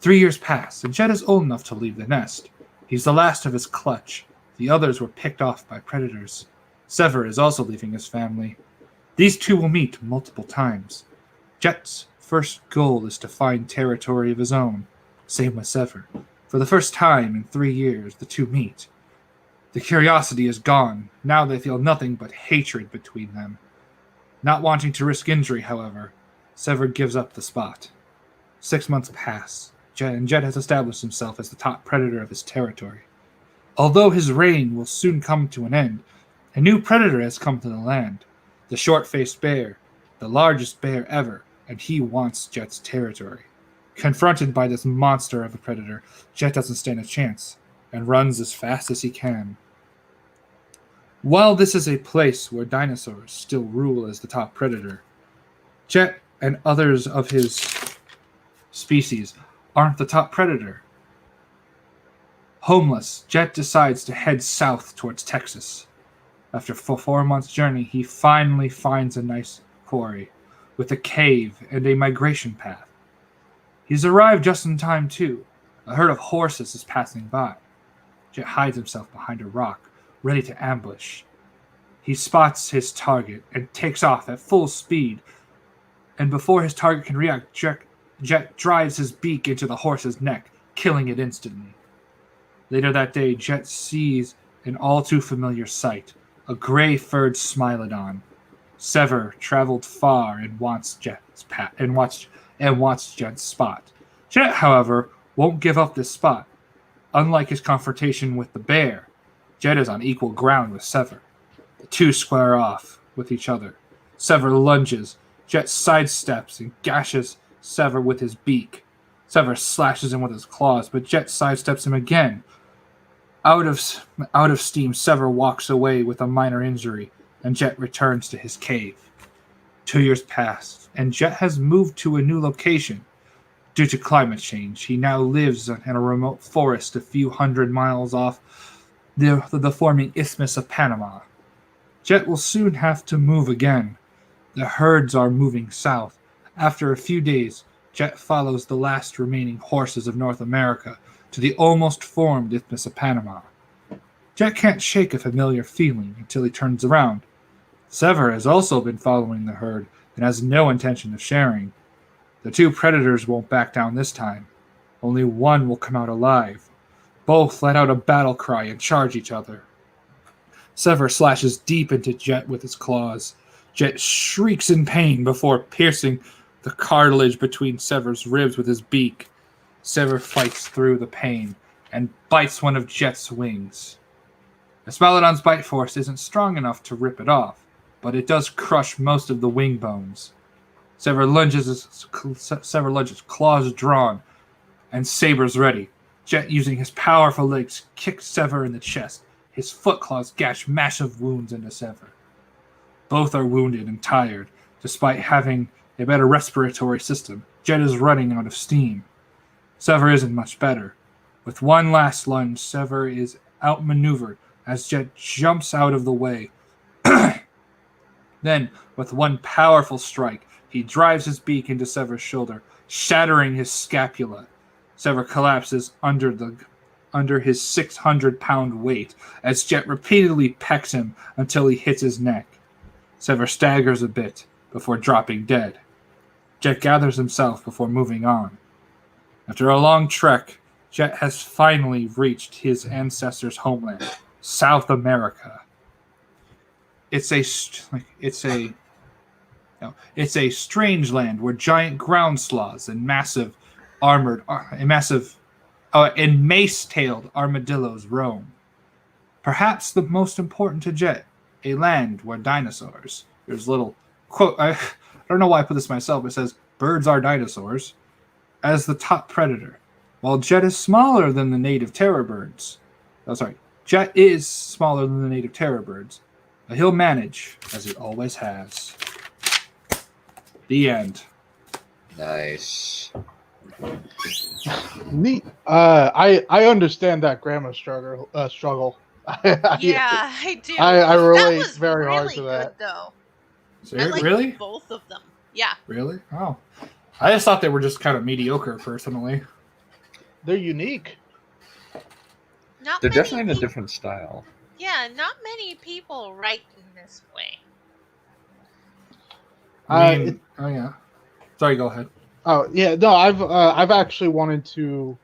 3 years pass, and Jet is old enough to leave the nest. He's the last of his clutch. The others were picked off by predators. Sever is also leaving his family. These two will meet multiple times. Jet's first goal is to find territory of his own. Same with Sever. For the first time in 3 years, the two meet. The curiosity is gone. Now they feel nothing but hatred between them. Not wanting to risk injury, however, Sever gives up the spot. 6 months pass, and Jet has established himself as the top predator of his territory. Although his reign will soon come to an end, a new predator has come to the land, the short-faced bear, the largest bear ever, and he wants Jet's territory. Confronted by this monster of a predator, Jet doesn't stand a chance, and runs as fast as he can. While this is a place where dinosaurs still rule as the top predator, Jet and others of his species aren't the top predator. Homeless, Jet decides to head south towards Texas. After a 4 months' journey, he finally finds a nice quarry with a cave and a migration path. He's arrived just in time, too. A herd of horses is passing by. Jet hides himself behind a rock, ready to ambush. He spots his target and takes off at full speed. And before his target can react, Jet drives his beak into the horse's neck, killing it instantly. Later that day, Jet sees an all-too-familiar sight, a gray-furred Smilodon. Sever traveled far and wants Jet's spot. Jet, however, won't give up this spot. Unlike his confrontation with the bear, Jet is on equal ground with Sever. The two square off with each other. Sever lunges. Jet sidesteps and gashes Sever with his beak. Sever slashes him with his claws, but Jet sidesteps him again. Out of steam, Sever walks away with a minor injury, and Jet returns to his cave. 2 years pass, and Jet has moved to a new location. Due to climate change, he now lives in a remote forest a few hundred miles off the forming Isthmus of Panama. Jet will soon have to move again. The herds are moving south. After a few days, Jet follows the last remaining horses of North America to the almost formed Isthmus of Panama. Jet can't shake a familiar feeling until he turns around. Sever has also been following the herd and has no intention of sharing. The two predators won't back down this time. Only one will come out alive. Both let out a battle cry and charge each other. Sever slashes deep into Jet with his claws. Jet shrieks in pain before piercing the cartilage between Sever's ribs with his beak. Sever fights through the pain and bites one of Jet's wings. The Smilodon's bite force isn't strong enough to rip it off, but it does crush most of the wing bones. Sever lunges, claws drawn, and sabers ready. Jet, using his powerful legs, kicks Sever in the chest. His foot claws gash massive wounds into Sever. Both are wounded and tired. Despite having a better respiratory system, Jet is running out of steam. Sever isn't much better. With one last lunge, Sever is outmaneuvered as Jet jumps out of the way. Then, with one powerful strike, he drives his beak into Sever's shoulder, shattering his scapula. Sever collapses under his 600-pound weight as Jet repeatedly pecks him until he hits his neck. Sever staggers a bit before dropping dead. Jet gathers himself before moving on. After a long trek, Jet has finally reached his ancestors' homeland, South America. It's a strange land where giant ground sloths and mace-tailed armadillos roam. Perhaps the most important to Jet, a land where dinosaurs. There's a little quote. I don't know why I put this myself. It says, "Birds are dinosaurs," as the top predator. While Jet is smaller than the native terror birds. Jet is smaller than the native terror birds. But he'll manage, as he always has. The end. Nice. Neat. I understand that grammar struggle. Yeah, I do. I relate that was very really hard to that. Good, though. So, I like really? both of them. Yeah. Really? Oh. I just thought they were just kind of mediocre, personally. They're unique. Not They're many definitely in a peop- different style. Yeah, not many people write in this way. Oh, yeah. Sorry, go ahead. Oh yeah, no, I've actually wanted to.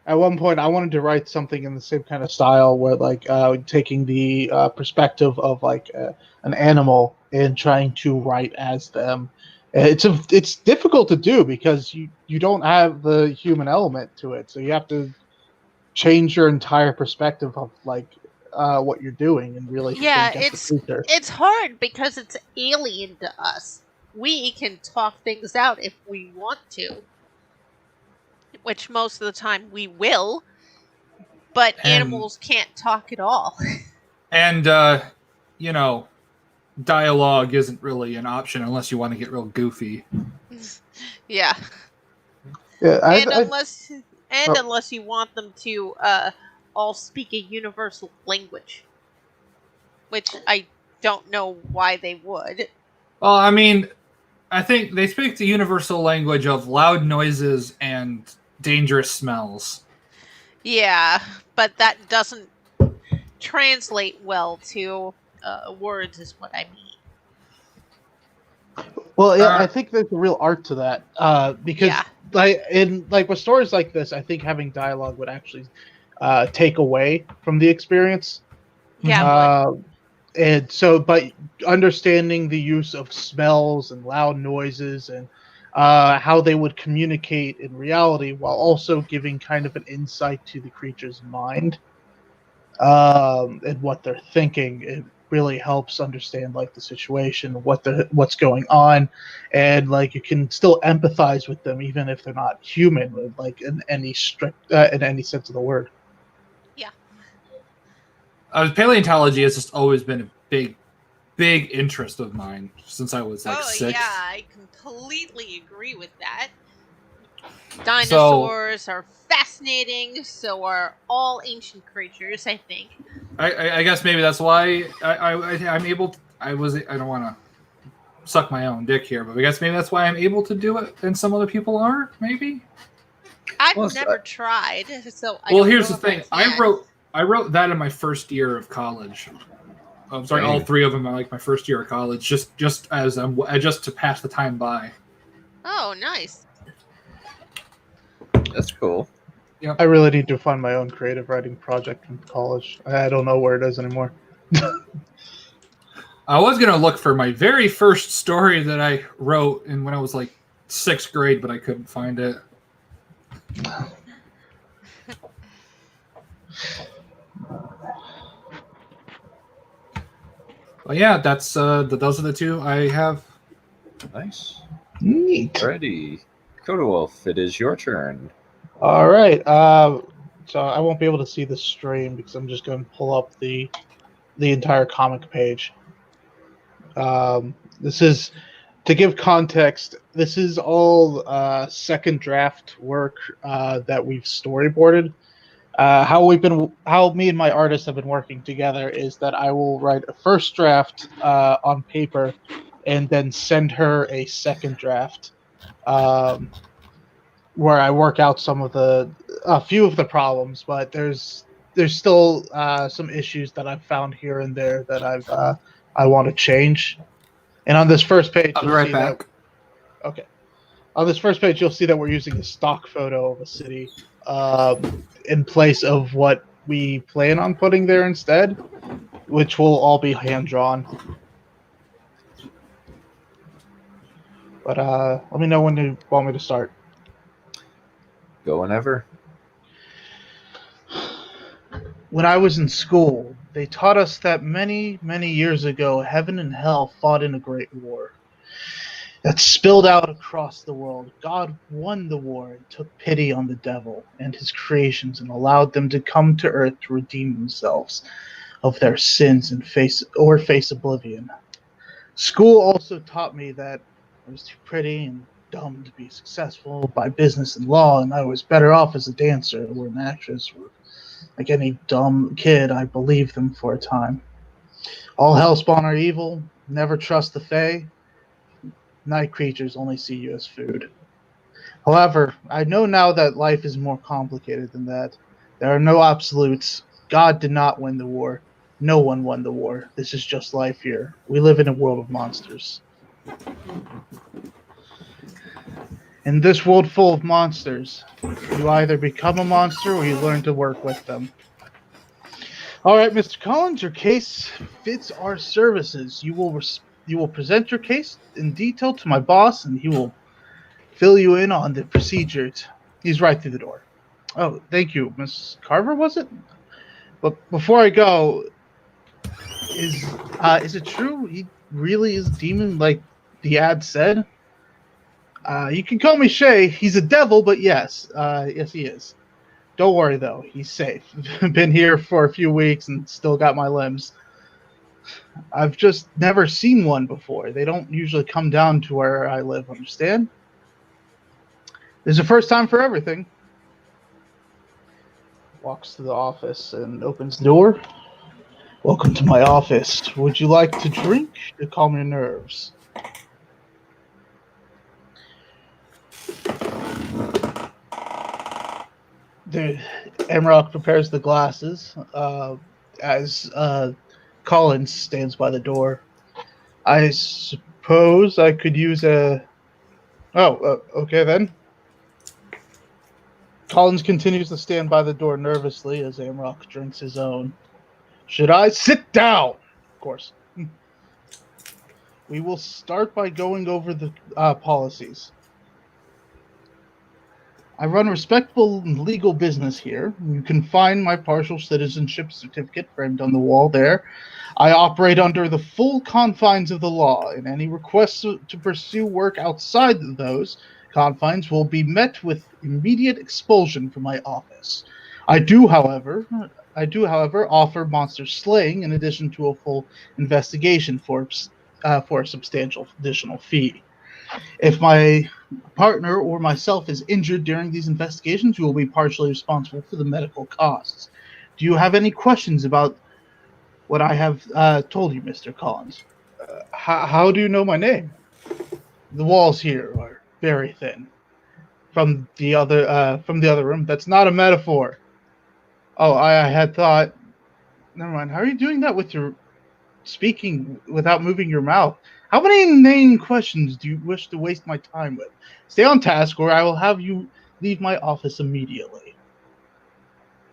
At one point, I wanted to write something in the same kind of style, where like taking the perspective of like an animal and trying to write as them, It's difficult to do because you don't have the human element to it, so you have to change your entire perspective of like what you're doing and really Yeah, think as a creature. it's hard because it's alien to us. We can talk things out if we want to, which most of the time we will, but And animals can't talk at all. and you know, dialogue isn't really an option unless you want to get real goofy. Yeah. Yeah, And I oh. unless you want them to all speak a universal language, which I don't know why they would. Well, I mean, I think they speak the universal language of loud noises and dangerous smells. Yeah, but that doesn't translate well to words, is what I mean. Well, yeah, I think there's a real art to that because, Yeah. like with stories like this, I think having dialogue would actually take away from the experience. Yeah, And so, but understanding the use of smells and loud noises and how they would communicate in reality, while also giving kind of an insight to the creature's mind and what they're thinking, it really helps understand like the situation, what's going on, and like you can still empathize with them even if they're not human, like in any strict in any sense of the word. yeah. Paleontology has just always been a big interest of mine since I was like Oh, 6. yeah, I completely agree with that. Dinosaurs are fascinating, so are all ancient creatures, I think. I guess maybe that's why I'm able to, I don't want to suck my own dick here, but I guess maybe that's why I'm able to do it and some other people aren't, maybe. I've never tried, so I well, don't here's know the thing. if I I wrote that in my first year of college. I'm sorry, all 3 of them are like my first year of college, just to pass the time by. Oh, nice. That's cool. Yep. I really need to find my own creative writing project from college. I don't know where it is anymore. I was gonna look for my very first story that I wrote when I was like 6th grade, but I couldn't find it. Well, yeah, that's those are the 2 I have. Nice. Neat. Alrighty. Codewolf, it is your turn. All right. So I won't be able to see the stream because I'm just going to pull up the entire comic page. This is to give context. This is all second draft work that we've storyboarded. How me and my artist have been working together is that I will write a first draft on paper and then send her a second draft. Where I work out a few of the problems, but there's still some issues that I've found here and there that I want to change. And on this first page, I'll be right back. Okay. On this first page, you'll see that we're using a stock photo of a city in place of what we plan on putting there instead, which will all be hand drawn. But let me know when you want me to start. Go whenever. When I was in school, they taught us that many, many years ago, heaven and hell fought in a great war that spilled out across the world. God won the war and took pity on the devil and his creations and allowed them to come to earth to redeem themselves of their sins and face oblivion. School also taught me that I was too pretty and dumb to be successful by business and law, and I was better off as a dancer or an actress, or like any dumb kid. I believed them for a time. All hellspawn are evil. Never trust the Fae. Night creatures only see you as food. However, I know now that life is more complicated than that. There are no absolutes. God did not win the war. No one won the war. This is just life here. We live in a world of monsters. In this world full of monsters, you either become a monster or you learn to work with them. All right, Mr. Collins, your case fits our services. You will you will present your case in detail to my boss, and he will fill you in on the procedures. He's right through the door. Oh, thank you, Miss Carver, was it? But before I go, is it true he really is a demon like the ad said? You can call me Shay. He's a devil, but yes, yes he is. Don't worry though, he's safe. Been here for a few weeks and still got my limbs. I've just never seen one before. They don't usually come down to where I live, understand? There's a first time for everything. Walks to the office and opens the door. Welcome to my office. Would you like to drink to calm your nerves? Emrock prepares the glasses as Collins stands by the door. I suppose I could use a... Oh, okay then. Collins continues to stand by the door nervously as Amrock drinks his own. Should I sit down? Of course. We will start by going over the policies. I run respectable legal business here. You can find my partial citizenship certificate framed on the wall there. I operate under the full confines of the law, and any requests to pursue work outside of those confines will be met with immediate expulsion from my office. I do, however, offer monster slaying in addition to a full investigation for a substantial additional fee. If my partner or myself is injured during these investigations, you will be partially responsible for the medical costs. Do you have any questions about what I have told you, Mr. Collins? How do you know my name? The walls here are very thin. From the other room. That's not a metaphor. Oh, I had thought. Never mind. How are you doing that with your speaking without moving your mouth? How many inane questions do you wish to waste my time with? Stay on task, or I will have you leave my office immediately.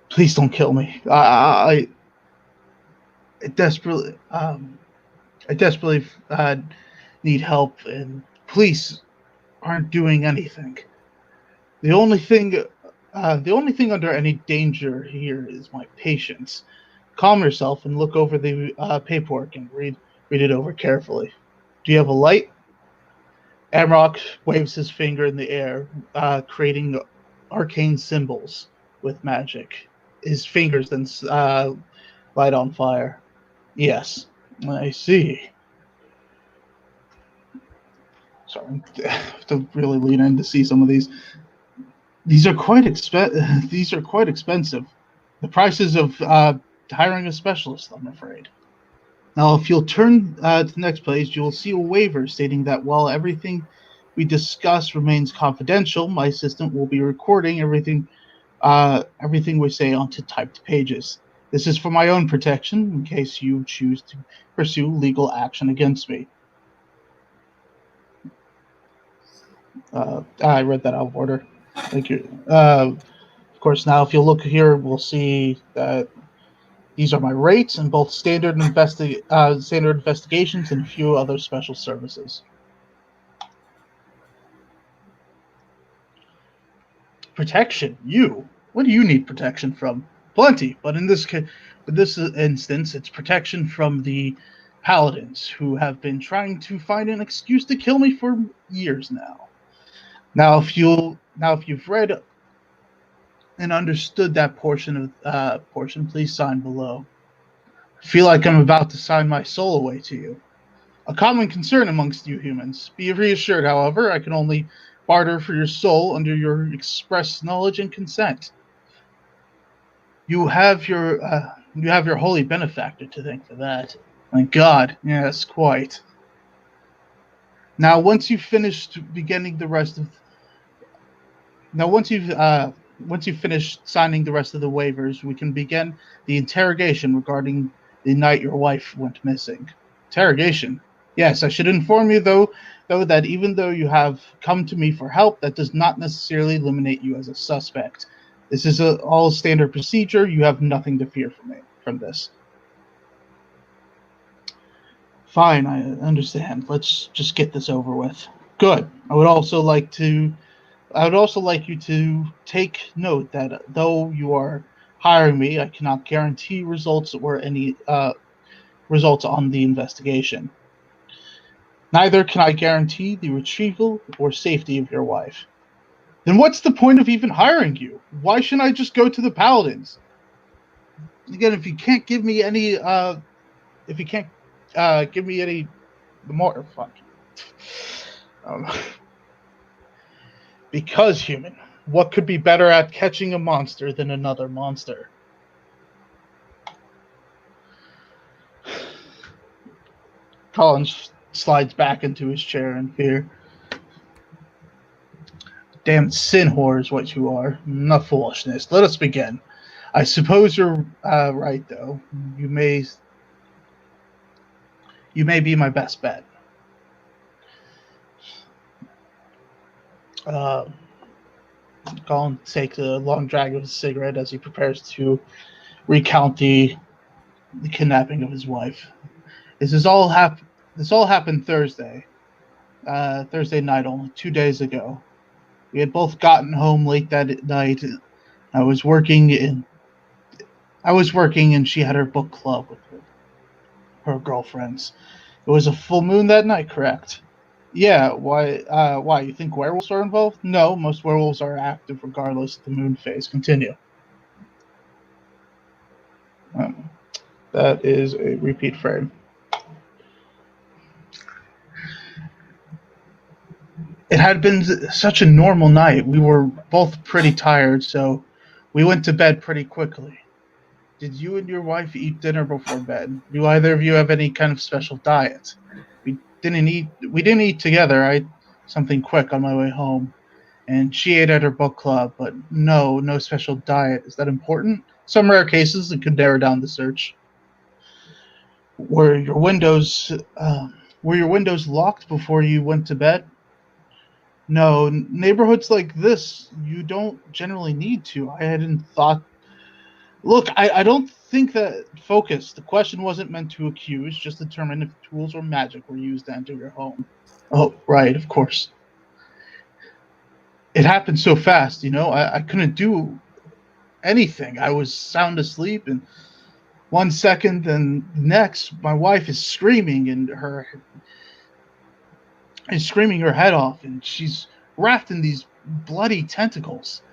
Please don't kill me. I desperately, need help, and police aren't doing anything. The only thing under any danger here is my patience. Calm yourself and look over the paperwork and read it over carefully. Do you have a light? Amrock waves his finger in the air, creating arcane symbols with magic. His fingers then light on fire. Yes, I see. Sorry, I have to really lean in to see some of these. These are quite expensive. The prices of hiring a specialist, I'm afraid. Now, if you'll turn to the next page, you'll see a waiver stating that while everything we discuss remains confidential, my assistant will be recording everything we say onto typed pages. This is for my own protection, in case you choose to pursue legal action against me. I read that out of order. Thank you. Of course, now if you look here, we'll see that these are my rates in both standard investigations and a few other special services. Protection? You? What do you need protection from? Plenty, but in this instance, it's protection from the paladins who have been trying to find an excuse to kill me for years now. Now, if you've read and understood that portion, please sign below. I feel like I'm about to sign my soul away to you. A common concern amongst you humans. Be reassured, however, I can only barter for your soul under your express knowledge and consent. You have your holy benefactor to thank for that. Thank God. Yes, quite. Now, once you've finished signing the rest of the waivers, we can begin the interrogation regarding the night your wife went missing. Interrogation? Yes, I should inform you, though that even though you have come to me for help, that does not necessarily eliminate you as a suspect. This is all standard procedure. You have nothing to fear from this. Fine, I understand. Let's just get this over with. Good. I would also like you to take note that though you are hiring me, I cannot guarantee results or any results on the investigation. Neither can I guarantee the retrieval or safety of your wife. Then what's the point of even hiring you? Why shouldn't I just go to the Paladins? Again, if you can't give me any more fuck. Um, because human, what could be better at catching a monster than another monster? Collins slides back into his chair in fear. Damn sin whore is what you are. Enough foolishness. Let us begin. I suppose you're right, though. You may be my best bet. Colin takes a long drag of his cigarette as he prepares to recount the kidnapping of his wife. This all happened Thursday. Thursday night, only 2 days ago. We had both gotten home late that night. I was working, and she had her book club with her girlfriends. It was a full moon that night, correct? Yeah. Why? Why? You think werewolves are involved? No, most werewolves are active regardless of the moon phase. Continue. That is a repeat frame. It had been such a normal night. We were both pretty tired, so we went to bed pretty quickly. Did you and your wife eat dinner before bed? Do either of you have any kind of special diet? We didn't eat together. I ate something quick on my way home. And she ate at her book club, but no special diet. Is that important? Some rare cases it could narrow down the search. Were your windows locked before you went to bed? No, neighborhoods like this, you don't generally need to. I hadn't thought. Look, I don't think that. Focus. The question wasn't meant to accuse, just determine if tools or magic were used to enter your home. Oh, right, of course. It happened so fast, I couldn't do anything. I was sound asleep, and 1 second, and next, my wife is screaming her head off, and she's wrapped in these bloody tentacles.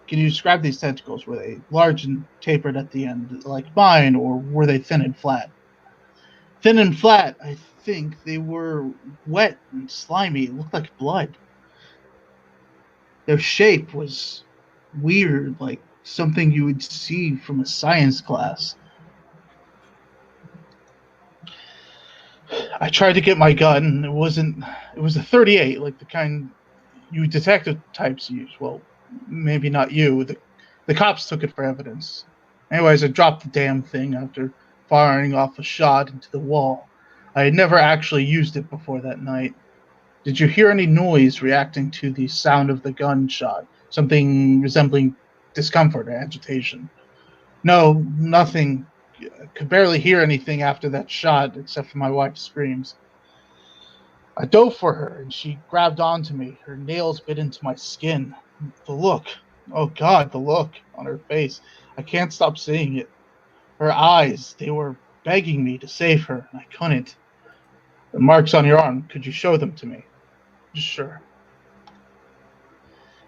Can you describe these tentacles? Were they large and tapered at the end, like mine, or were they thin and flat? Thin and flat. I think they were wet and slimy. It looked like blood. Their shape was weird, like something you would see from a science class. I tried to get my gun, and it was a 38, like the kind you detective types use. Well, maybe not you. The cops took it for evidence. Anyways, I dropped the damn thing after firing off a shot into the wall. I had never actually used it before that night. Did you hear any noise reacting to the sound of the gunshot? Something resembling discomfort or agitation? No, nothing. I could barely hear anything after that shot, except for my wife's screams. I dove for her, and she grabbed onto me. Her nails bit into my skin. The look. Oh, God, the look on her face. I can't stop seeing it. Her eyes, they were begging me to save her, and I couldn't. The marks on your arm, could you show them to me? Sure.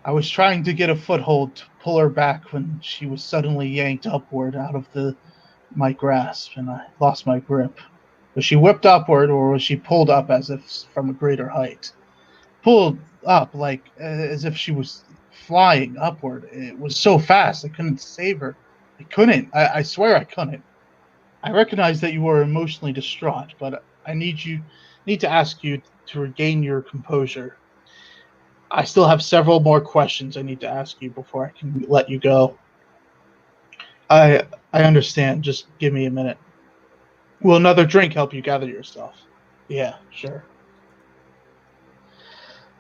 I was trying to get a foothold to pull her back when she was suddenly yanked upward out of my grasp, and I lost my grip. Was she whipped upward, or was she pulled up as if from a greater height? Pulled up, like as if she was flying upward. It was so fast, I couldn't save her. I couldn't. I swear I couldn't. I recognize that you are emotionally distraught, but I need to ask you to regain your composure. I still have several more questions I need to ask you before I can let you go. I understand. Just give me a minute. Will another drink help you gather yourself? Yeah, sure.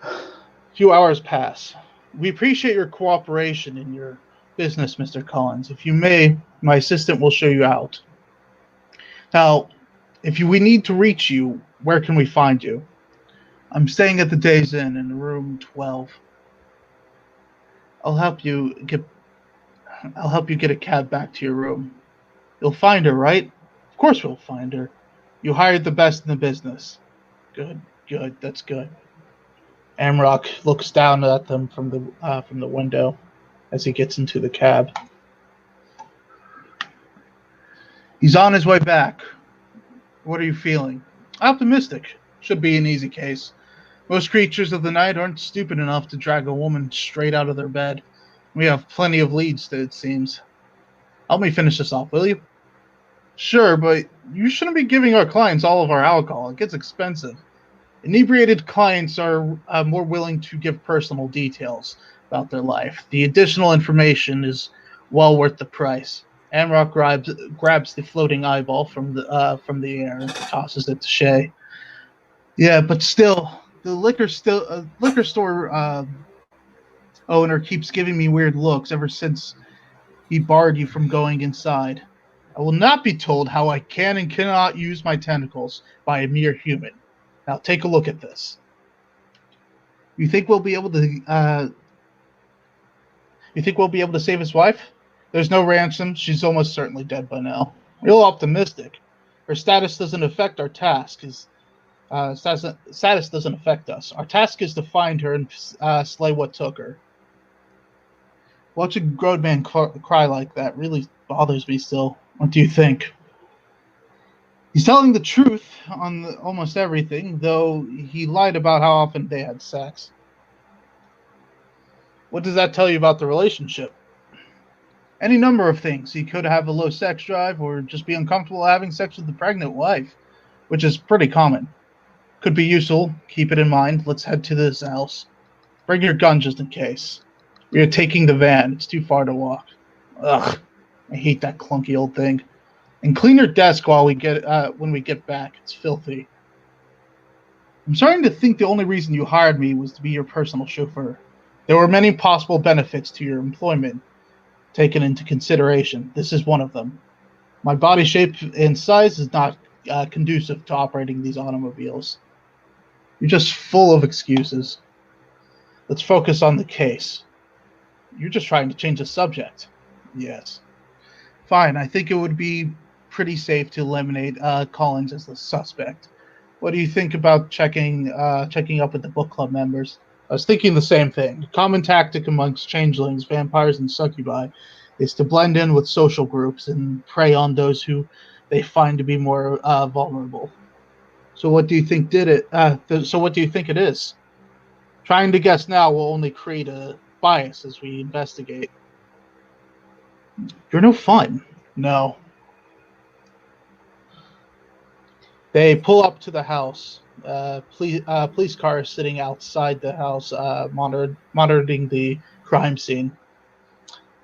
A few hours pass. We appreciate your cooperation in your business, Mr. Collins. If you may, my assistant will show you out. Now, we need to reach you, where can we find you? I'm staying at the Days Inn in room 12. I'll help you get a cab back to your room. You'll find her, right? Of course we'll find her. You hired the best in the business. Good, good, that's good. Amrock looks down at them from the window as he gets into the cab. He's on his way back. What are you feeling? Optimistic. Should be an easy case. Most creatures of the night aren't stupid enough to drag a woman straight out of their bed. We have plenty of leads, it seems. Help me finish this off, will you? Sure, but you shouldn't be giving our clients all of our alcohol. It gets expensive. Inebriated clients are more willing to give personal details about their life. The additional information is well worth the price. Amrock grabs the floating eyeball from the air and tosses it to Shay. Yeah, but still, the liquor store owner keeps giving me weird looks ever since he barred you from going inside. I will not be told how I can and cannot use my tentacles by a mere human. Now take a look at this. You think we'll be able to? You think we'll be able to save his wife? There's no ransom. She's almost certainly dead by now. Real optimistic. Her status doesn't affect our task. Status doesn't affect us. Our task is to find her and slay what took her. Watching a grown man cry like that really bothers me still. What do you think? He's telling the truth on almost everything, though he lied about how often they had sex. What does that tell you about the relationship? Any number of things. He could have a low sex drive or just be uncomfortable having sex with the pregnant wife, which is pretty common. Could be useful. Keep it in mind. Let's head to this house. Bring your gun just in case. We are taking the van. It's too far to walk. Ugh, I hate that clunky old thing. And clean your desk while when we get back. It's filthy. I'm starting to think the only reason you hired me was to be your personal chauffeur. There were many possible benefits to your employment taken into consideration. This is one of them. My body shape and size is not conducive to operating these automobiles. You're just full of excuses. Let's focus on the case. You're just trying to change the subject. Yes. Fine, I think it would be pretty safe to eliminate Collins as the suspect. What do you think about checking up with the book club members? I was thinking the same thing. A common tactic amongst changelings, vampires, and succubi is to blend in with social groups and prey on those who they find to be more vulnerable. So what do you think did it? So what do you think it is? Trying to guess now will only create a bias as we investigate. You're no fun. No. They pull up to the house. Police car is sitting outside the house, monitoring the crime scene.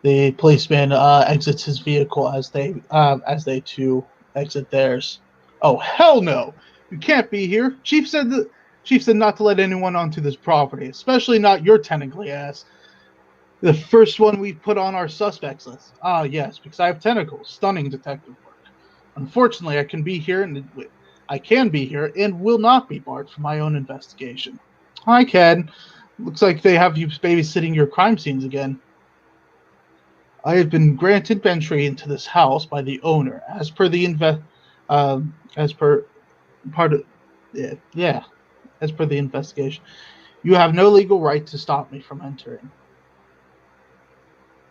The policeman exits his vehicle as they too exit theirs. Oh hell no! You can't be here. Chief said not to let anyone onto this property, especially not your tentacly ass. The first one we put on our suspects list. Ah yes, because I have tentacles. Stunning detective work. Unfortunately, I can be here and will not be barred from my own investigation. Hi, Ken. Looks like they have you babysitting your crime scenes again. I have been granted entry into this house by the owner, as per the investigation. You have no legal right to stop me from entering.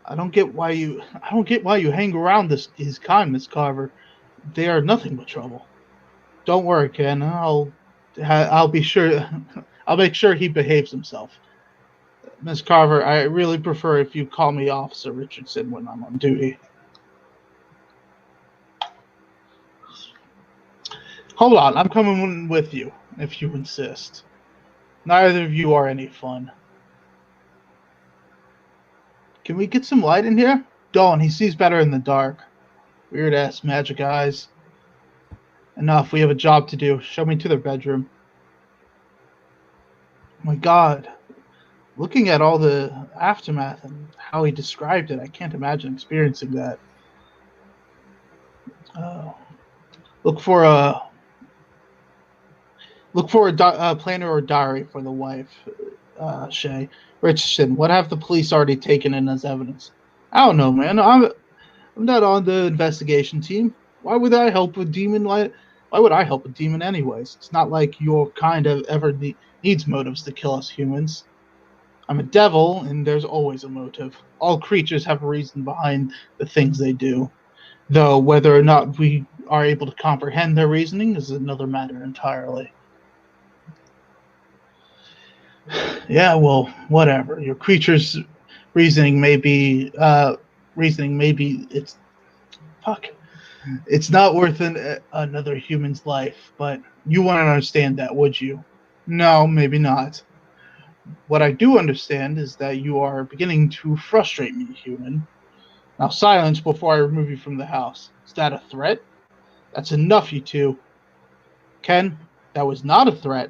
I don't get why you hang around his kind, Miss Carver. They are nothing but trouble. Don't worry, Ken. I'll be sure. I'll make sure he behaves himself. Miss Carver, I really prefer if you call me Officer Richardson when I'm on duty. Hold on, I'm coming with you, if you insist. Neither of you are any fun. Can we get some light in here? Dawn, he sees better in the dark. Weird-ass magic eyes. Enough, we have a job to do. Show me to their bedroom. Oh my God. Looking at all the aftermath and how he described it, I can't imagine experiencing that. Look for a Look for a planner or diary for the wife, Shay. Richardson, what have the police already taken in as evidence? I don't know, man. I'm not on the investigation team. Why would I help a demon? Why would I help a demon anyways? It's not like your kind of ever needs motives to kill us humans. I'm a devil, and there's always a motive. All creatures have a reason behind the things they do. Though whether or not we are able to comprehend their reasoning is another matter entirely. Yeah, well, whatever. Your creature's reasoning may be it's fuck. It's not worth another human's life, but you wouldn't understand that, would you? No, maybe not. What I do understand is that you are beginning to frustrate me, human. Now silence before I remove you from the house. Is that a threat? That's enough, you two. Ken, that was not a threat.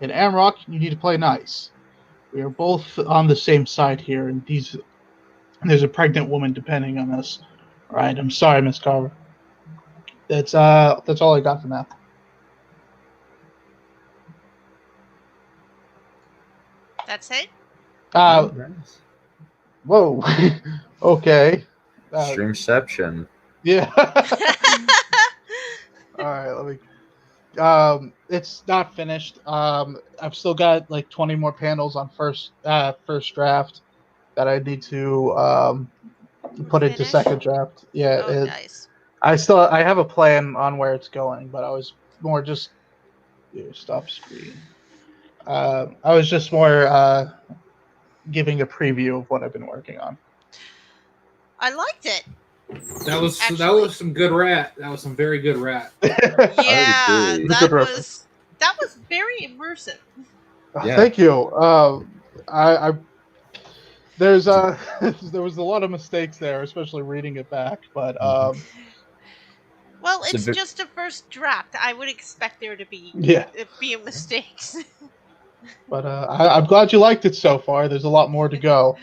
In Amrock, you need to play nice. We are both on the same side here, and there's a pregnant woman depending on us. All right, I'm sorry, Miss Carver. That's all I got for now. That's it? Nice. Whoa. Okay. Streamception. Yeah. All right, let me. It's not finished. I've still got like 20 more panels on first draft that I need to put into Finish? second draft. Yeah. Oh, nice. I have a plan on where it's going, but I was more just stop screen. I was just more giving a preview of what I've been working on. I liked it. That was Actually. some good rat. That was some very good rat. Yeah, agree. that was very immersive. Yeah. Thank you. I there's there was a lot of mistakes there, especially reading it back. But Well, it's So just a first draft. I would expect there to be yeah. mistakes. But I'm glad you liked it so far. There's a lot more to go.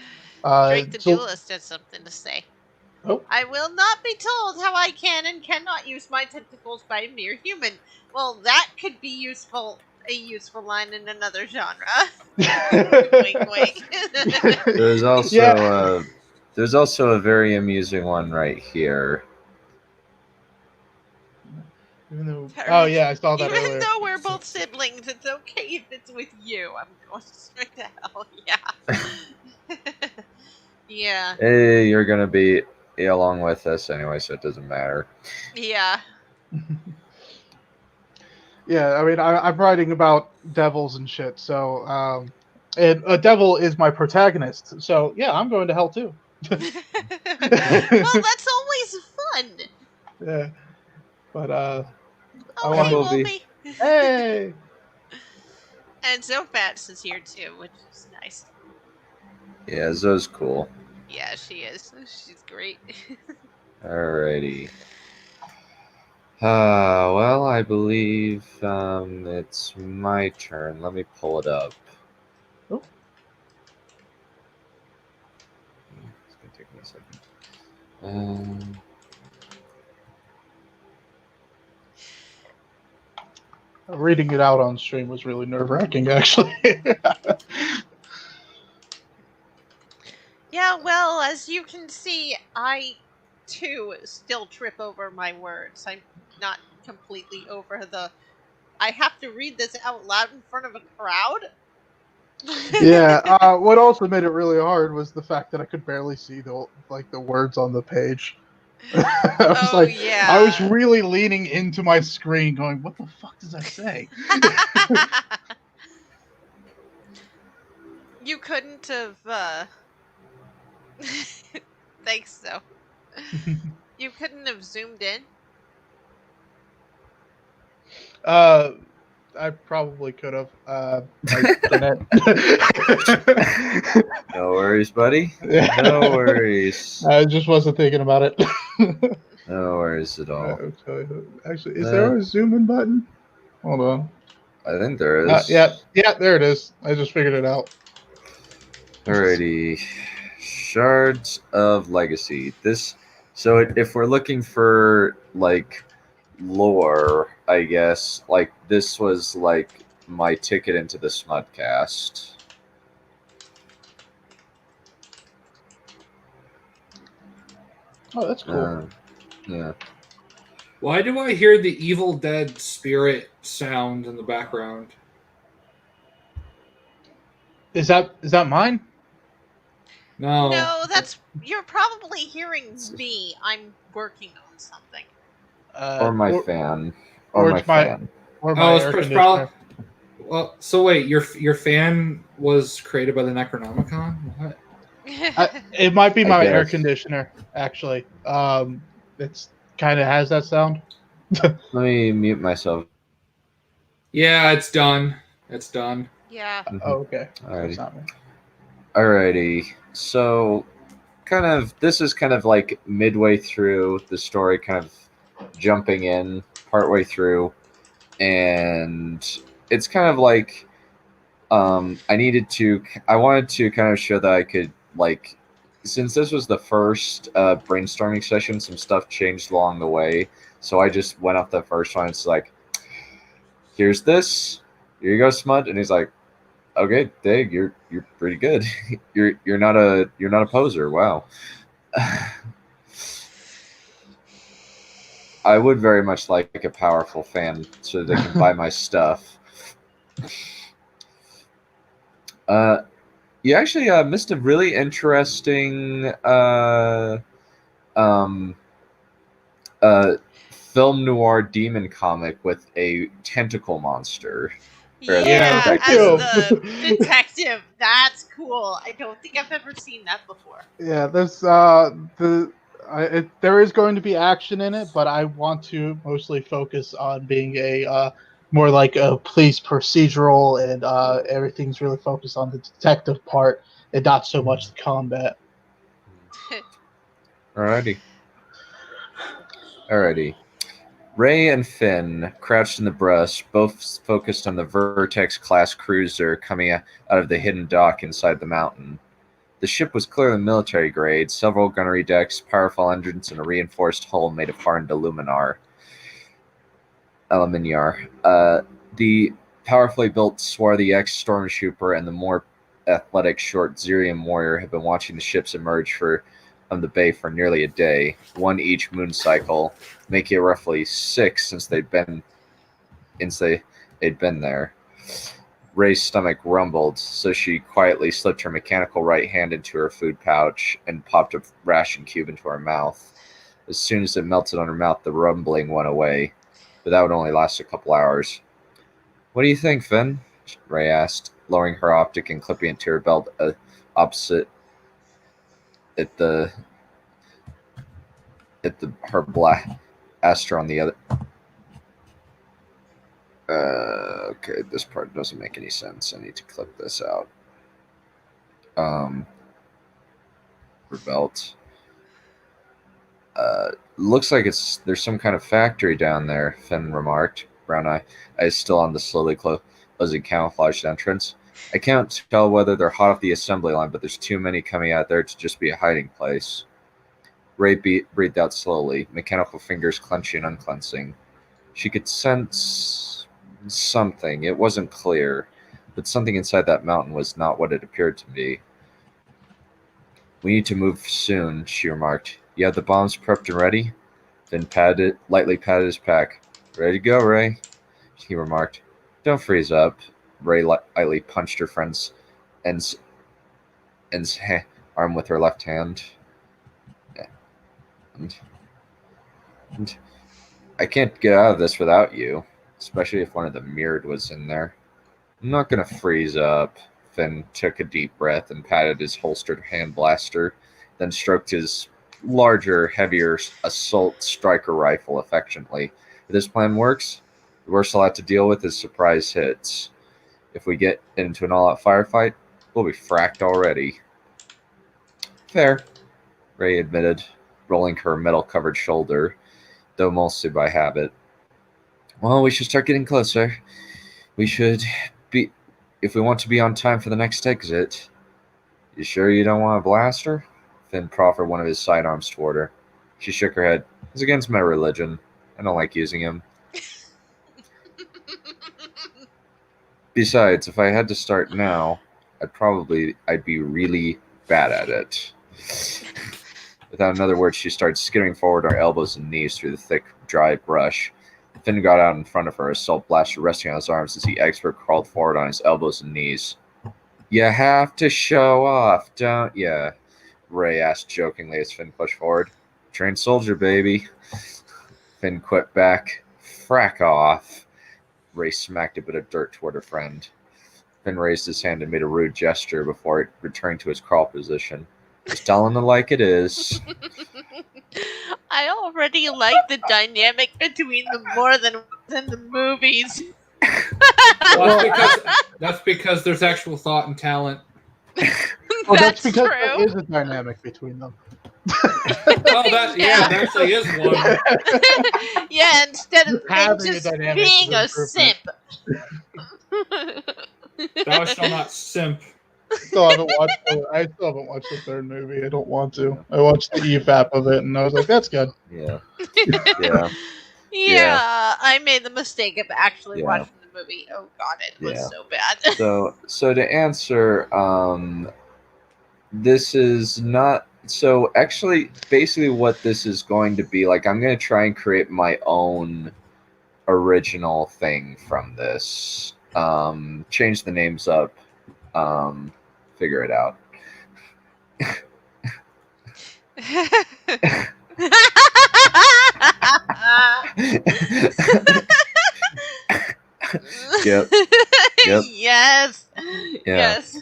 Drake the Duelist has something to say. Oh. I will not be told how I can and cannot use my tentacles by a mere human. Well, that could be a useful line in another genre. Wink, wink. There's also Yeah. there's also a very amusing one right here. Oh yeah, I saw that Even earlier. though we're both siblings, it's okay if it's with you. I'm going straight to hell. Yeah. Yeah. Hey, you're gonna be along with us anyway, so it doesn't matter. Yeah. Yeah, I mean, I'm writing about devils and shit, so and a devil is my protagonist. So yeah, I'm going to hell too. Well, that's always fun. Yeah, but Oh, I hey, wanna- Wolfie. hey. And Zofats is here too, which is nice. Yeah, Zoe's cool. Yeah, she is. She's great. Alrighty. Well, I believe it's my turn. Let me pull it up. Oh. It's gonna take me a second. Reading it out on stream was really nerve-wracking, actually. Yeah, well, as you can see, I too still trip over my words. I'm not completely over I have to read this out loud in front of a crowd? Yeah. What also made it really hard was the fact that I could barely see the words on the page. I was really leaning into my screen, going, "What the fuck does that say?" You couldn't have. Thanks, though. You couldn't have zoomed in. I probably could have. No worries, buddy. No worries. I just wasn't thinking about it. No worries at all. Actually, is there a zoom in button? Hold on. I think there is. Yeah, there it is. I just figured it out. Alrighty. Shards of Legacy. So if we're looking for like lore, I guess like this was like my ticket into the Smudcast. Oh, that's cool. Yeah. Why do I hear the Evil Dead spirit sound in the background? Is that mine? No. No, you're probably hearing me. I'm working on something. Or my fan. or Or my it's my- fan. Or my air it's conditioner. probably. Well, so wait, your fan was created by the Necronomicon? What? It might be I my air guess. conditioner, actually. It's kind of has that sound. Let me mute myself. Yeah, it's done. It's done. Yeah. Oh, okay. Alrighty. That's not me. Alrighty. So, this is kind of like midway through the story, kind of jumping in partway through, and it's kind of like I wanted to kind of show that I could, like, since this was the first brainstorming session, some stuff changed along the way. So I just went off the first one. It's like, here's this. Here you go, Smut. And he's like, okay, Dig, you're pretty good. you're not a poser. Wow. I would very much like a powerful fan so they can buy my stuff. You actually missed a really interesting film noir demon comic with a tentacle monster. Yeah, thank as you. the detective. That's cool. I don't think I've ever seen that before. Yeah, there is going to be action in it, but I want to mostly focus on being a more like a police procedural, and everything's really focused on the detective part and not so much the combat. Alrighty. Ray and Finn, crouched in the brush, both focused on the Vertex-class cruiser coming out of the hidden dock inside the mountain. The ship was clearly military grade, several gunnery decks, powerful engines, and a reinforced hull made of hardened aluminium. The powerfully built swarthy ex-stormtrooper and the more athletic short Xerium warrior had been watching the ships emerge from the bay for nearly a day, one each moon cycle, making it roughly 6 since they'd been there. Ray's stomach rumbled, so she quietly slipped her mechanical right hand into her food pouch and popped a ration cube into her mouth. As soon as it melted on her mouth, the rumbling went away, but that would only last a couple hours. What do you think, Finn? Ray asked, lowering her optic and clipping it to her belt opposite her black aster on the other. Okay, this part doesn't make any sense. I need to clip this out. Her belt. Looks like there's some kind of factory down there, Finn remarked, brown eyes still on the slowly closing camouflaged entrance. I can't tell whether they're hot off the assembly line, but there's too many coming out there to just be a hiding place. Ray breathed out slowly, mechanical fingers clenching and unclenching. She could sense something. It wasn't clear, but something inside that mountain was not what it appeared to be. We need to move soon, she remarked. You have the bombs prepped and ready? Then lightly patted his pack. Ready to go, Ray, he remarked. Don't freeze up. Ray lightly punched her friend's arm with her left hand. And I can't get out of this without you, especially if one of the mirrored was in there. I'm not going to freeze up. Finn took a deep breath and patted his holstered hand blaster, then stroked his larger, heavier assault striker rifle affectionately. If this plan works, the worst I'll have to deal with is surprise hits. If we get into an all-out firefight, we'll be fracked already. Fair, Ray admitted, rolling her metal-covered shoulder, though mostly by habit. Well, we should start getting closer. We should be, if we want to be on time for the next exit. You sure you don't want a blaster? Finn proffered one of his sidearms toward her. She shook her head. It's against my religion. I don't like using them. Besides, if I had to start now, I'd be really bad at it. Without another word, she started skittering forward her elbows and knees through the thick, dry brush. Finn got out in front of her, assault blaster resting on his arms as the expert crawled forward on his elbows and knees. You have to show off, don't ya? Ray asked jokingly as Finn pushed forward. Trained soldier, baby. Finn quit back. Frack off. Ray smacked a bit of dirt toward her friend. Finn raised his hand and made a rude gesture before returning to his crawl position. Just telling it like it is. I already like the dynamic between them more than in the movies. Well, that's because there's actual thought and talent. Well, that's because true. there is a dynamic between them. Oh, there actually is one. Yeah, instead of Having a just dynamic being a is simp. Thou shalt not simp. I still haven't watched the third movie. I don't want to. I watched the EFAP of it, and I was like, "That's good." Yeah. Yeah. Yeah, I made the mistake of actually Yeah. watching the movie. Oh god, it was Yeah. so bad. So to answer, this is not. So actually, basically, what this is going to be like, I'm going to try and create my own original thing from this. Change the names up. Figure it out. Yep. Yep. Yes. Yeah. Yes.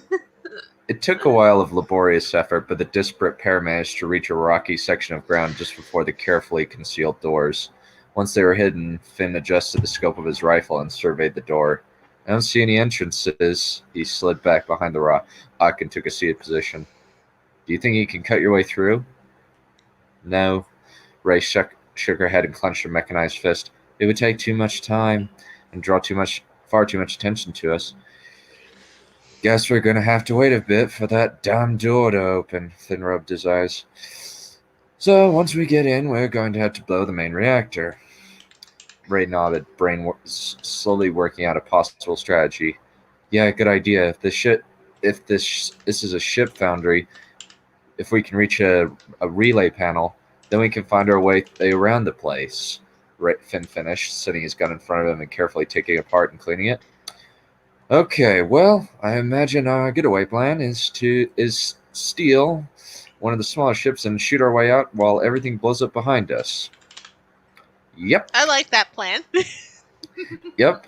It took a while of laborious effort, but the disparate pair managed to reach a rocky section of ground just before the carefully concealed doors. Once they were hidden, Finn adjusted the scope of his rifle and surveyed the door. I don't see any entrances. He slid back behind the rock and took a seated position. Do you think you can cut your way through? No. Ray shook her head and clenched her mechanized fist. It would take too much time and draw far too much attention to us. Guess we're gonna have to wait a bit for that damn door to open. Finn rubbed his eyes. So once we get in, we're going to have to blow the main reactor. Ray nodded, brain slowly working out a possible strategy. Yeah, good idea. If this is a ship foundry, if we can reach a relay panel, then we can find our way around the place. Finn finished, setting his gun in front of him and carefully taking it apart and cleaning it. Okay, well, I imagine our getaway plan is steal one of the smaller ships and shoot our way out while everything blows up behind us. Yep. I like that plan. Yep.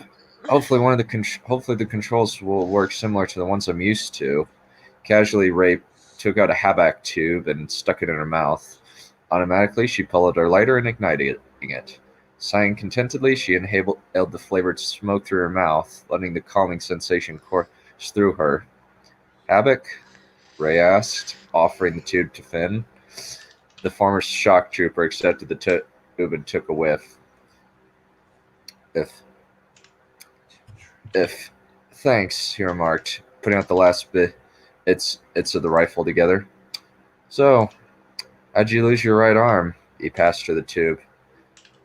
Hopefully the controls will work similar to the ones I'm used to. Casually, Ray took out a Habak tube and stuck it in her mouth. Automatically, she pulled her lighter and ignited it. Sighing contentedly, she inhaled the flavored smoke through her mouth, letting the calming sensation course through her. Habak? Ray asked, offering the tube to Finn. The former shock trooper accepted the tube and took a whiff. If thanks, he remarked, putting out the last bits of the rifle together. So, how'd you lose your right arm? He passed her the tube.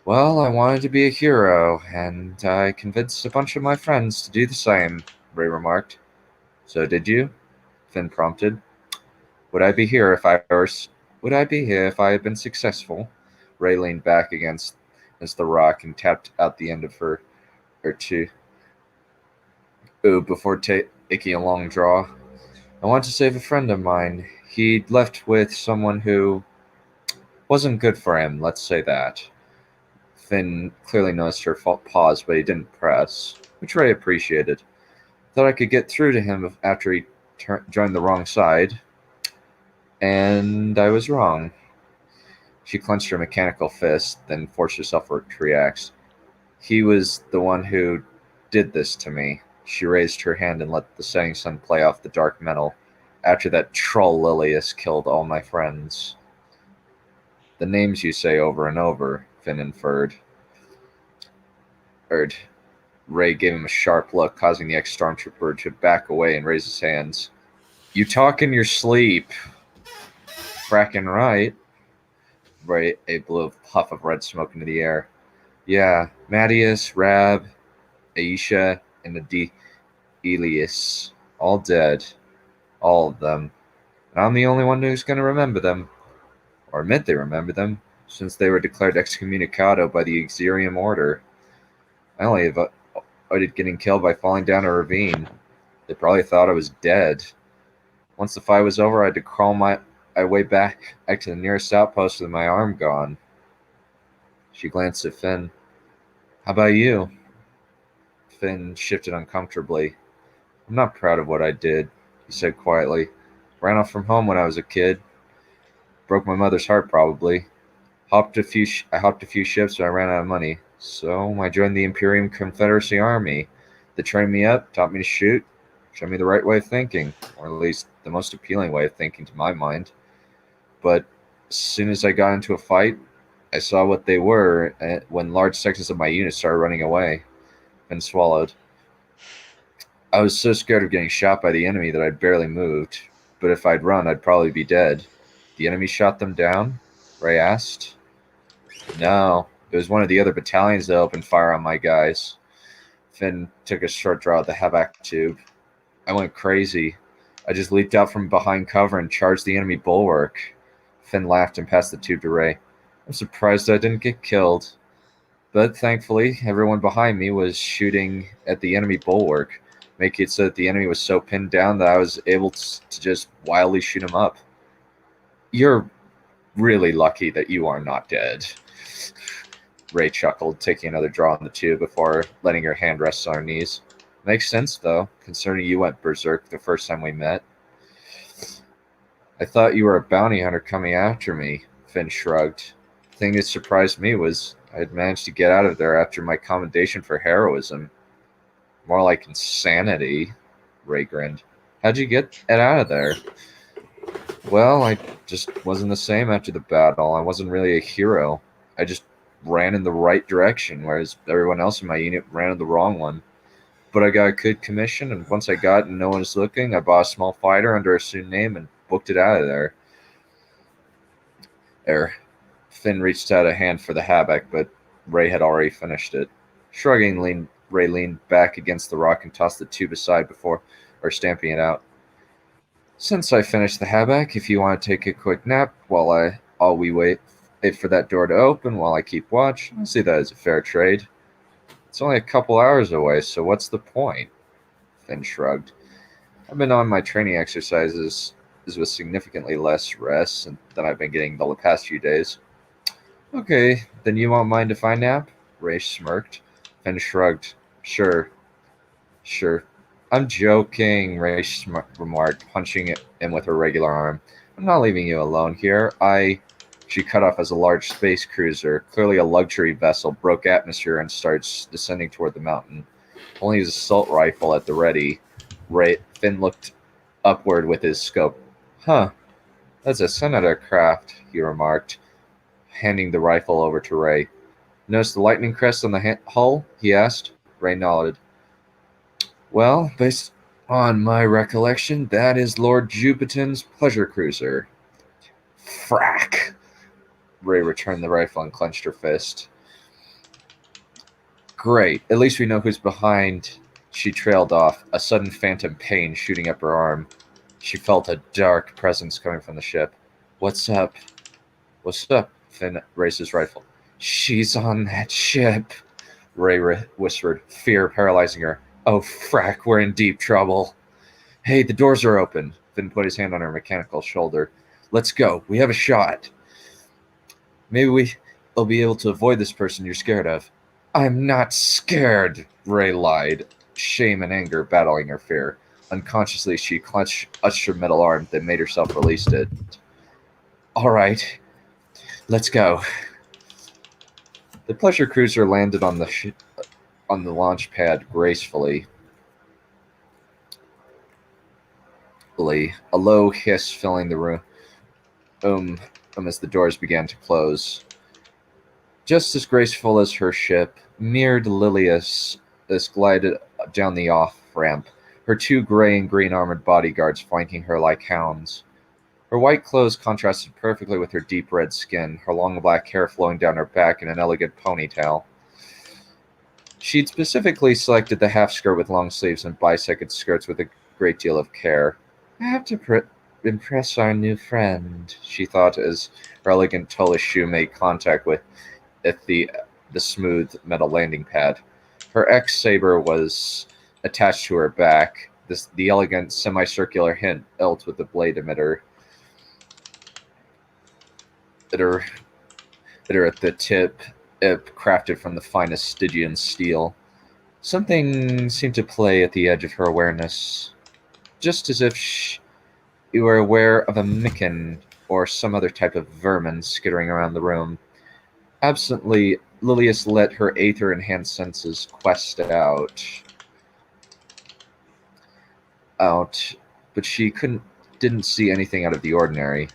Well, I wanted to be a hero, and I convinced a bunch of my friends to do the same, Ray remarked. So did you? Finn prompted. Would I be here if I had been successful? Ray leaned back against the rock and tapped out the end of her tube before taking a long draw. I want to save a friend of mine. He'd left with someone who wasn't good for him, let's say that. Finn clearly noticed her pause, but he didn't press, which Ray appreciated. Thought I could get through to him after he joined the wrong side, and I was wrong. She clenched her mechanical fist, then forced herself to react. He was the one who did this to me. She raised her hand and let the setting sun play off the dark metal. After that troll Lilius killed all my friends. The names you say over and over, Finn inferred. Ray gave him a sharp look, causing the ex-stormtrooper to back away and raise his hands. You talk in your sleep. Frackin' right. Ray blew a puff of red smoke into the air. Yeah, Mattias, Rab, Aisha, and Elias. All dead. All of them. And I'm the only one who's going to remember them. Or admit they remember them, since they were declared excommunicado by the Exerium Order. I only avoided getting killed by falling down a ravine. They probably thought I was dead. Once the fight was over, I had to crawl my way back to the nearest outpost with my arm gone. She glanced at Finn. How about you? Finn shifted uncomfortably. I'm not proud of what I did, he said quietly. Ran off from home when I was a kid. Broke my mother's heart, probably. I hopped a few ships when I ran out of money. So I joined the Imperium Confederacy Army. They trained me up, taught me to shoot, showed me the right way of thinking, or at least the most appealing way of thinking to my mind. But as soon as I got into a fight, I saw what they were when large sections of my unit started running away. And swallowed. I was so scared of getting shot by the enemy that I barely moved. But if I'd run, I'd probably be dead. The enemy shot them down? Ray asked. No, it was one of the other battalions that opened fire on my guys. Finn took a short draw at the havac tube. I went crazy. I just leaped out from behind cover and charged the enemy bulwark. Finn laughed and passed the tube to Ray. I'm surprised I didn't get killed. But thankfully, everyone behind me was shooting at the enemy bulwark, making it so that the enemy was so pinned down that I was able to just wildly shoot him up. You're really lucky that you are not dead. Ray chuckled, taking another draw on the tube before letting her hand rest on her knees. Makes sense, though, considering you went berserk the first time we met. I thought you were a bounty hunter coming after me, Finn shrugged. The thing that surprised me was I had managed to get out of there after my commendation for heroism. More like insanity, Ray grinned. How'd you get out of there? Well, I just wasn't the same after the battle. I wasn't really a hero. I just ran in the right direction, whereas everyone else in my unit ran in the wrong one. But I got a good commission, and once I got and no one was looking, I bought a small fighter under a assumed name and booked it out of there. Finn reached out a hand for the havoc, but Ray had already finished it. Shrugging, Ray leaned back against the rock and tossed the tube aside before stamping it out. Since I finished the havoc, if you want to take a quick nap while we wait for that door to open while I keep watch, I see that as a fair trade. It's only a couple hours away, so what's the point? Finn shrugged. I've been on my training exercises with significantly less rest than I've been getting the past few days. Okay, then you won't mind if I nap? Ray smirked. Finn shrugged. Sure. I'm joking, Ray remarked, punching him with her regular arm. I'm not leaving you alone here. She cut off as a large space cruiser, clearly a luxury vessel, broke atmosphere and starts descending toward the mountain. Only his assault rifle at the ready. Finn looked upward with his scope. Huh, that's a senator craft, he remarked, handing the rifle over to Ray. Notice the lightning crest on the hull? He asked. Ray nodded. Well, based on my recollection, that is Lord Jupiton's pleasure cruiser. Frack! Ray returned the rifle and clenched her fist. Great, at least we know who's behind. She trailed off, a sudden phantom pain shooting up her arm. She felt a dark presence coming from the ship. What's up? What's up? Finn raised his rifle. She's on that ship, Ray whispered, fear paralyzing her. Oh, frack, we're in deep trouble. Hey, the doors are open. Finn put his hand on her mechanical shoulder. Let's go. We have a shot. Maybe we'll be able to avoid this person you're scared of. I'm not scared, Ray lied, shame and anger battling her fear. Unconsciously, she clutched her metal arm, then made herself release it. All right, let's go. The pleasure cruiser landed on the launch pad gracefully. A low hiss filling the room as the doors began to close. Just as graceful as her ship, mirrored Lilius glided down the off-ramp, her two gray and green armored bodyguards flanking her like hounds. Her white clothes contrasted perfectly with her deep red skin, her long black hair flowing down her back in an elegant ponytail. She'd specifically selected the half skirt with long sleeves and bisected skirts with a great deal of care. I have to impress our new friend, she thought as her elegant toe shoe made contact with the smooth metal landing pad. Her X-saber was attached to her back, the elegant semicircular hilt with the blade emitter at the tip, crafted from the finest Stygian steel. Something seemed to play at the edge of her awareness, just as if you were aware of a Micken or some other type of vermin skittering around the room. Absently, Lilius let her aether-enhanced senses quest out, but she didn't see anything out of the ordinary.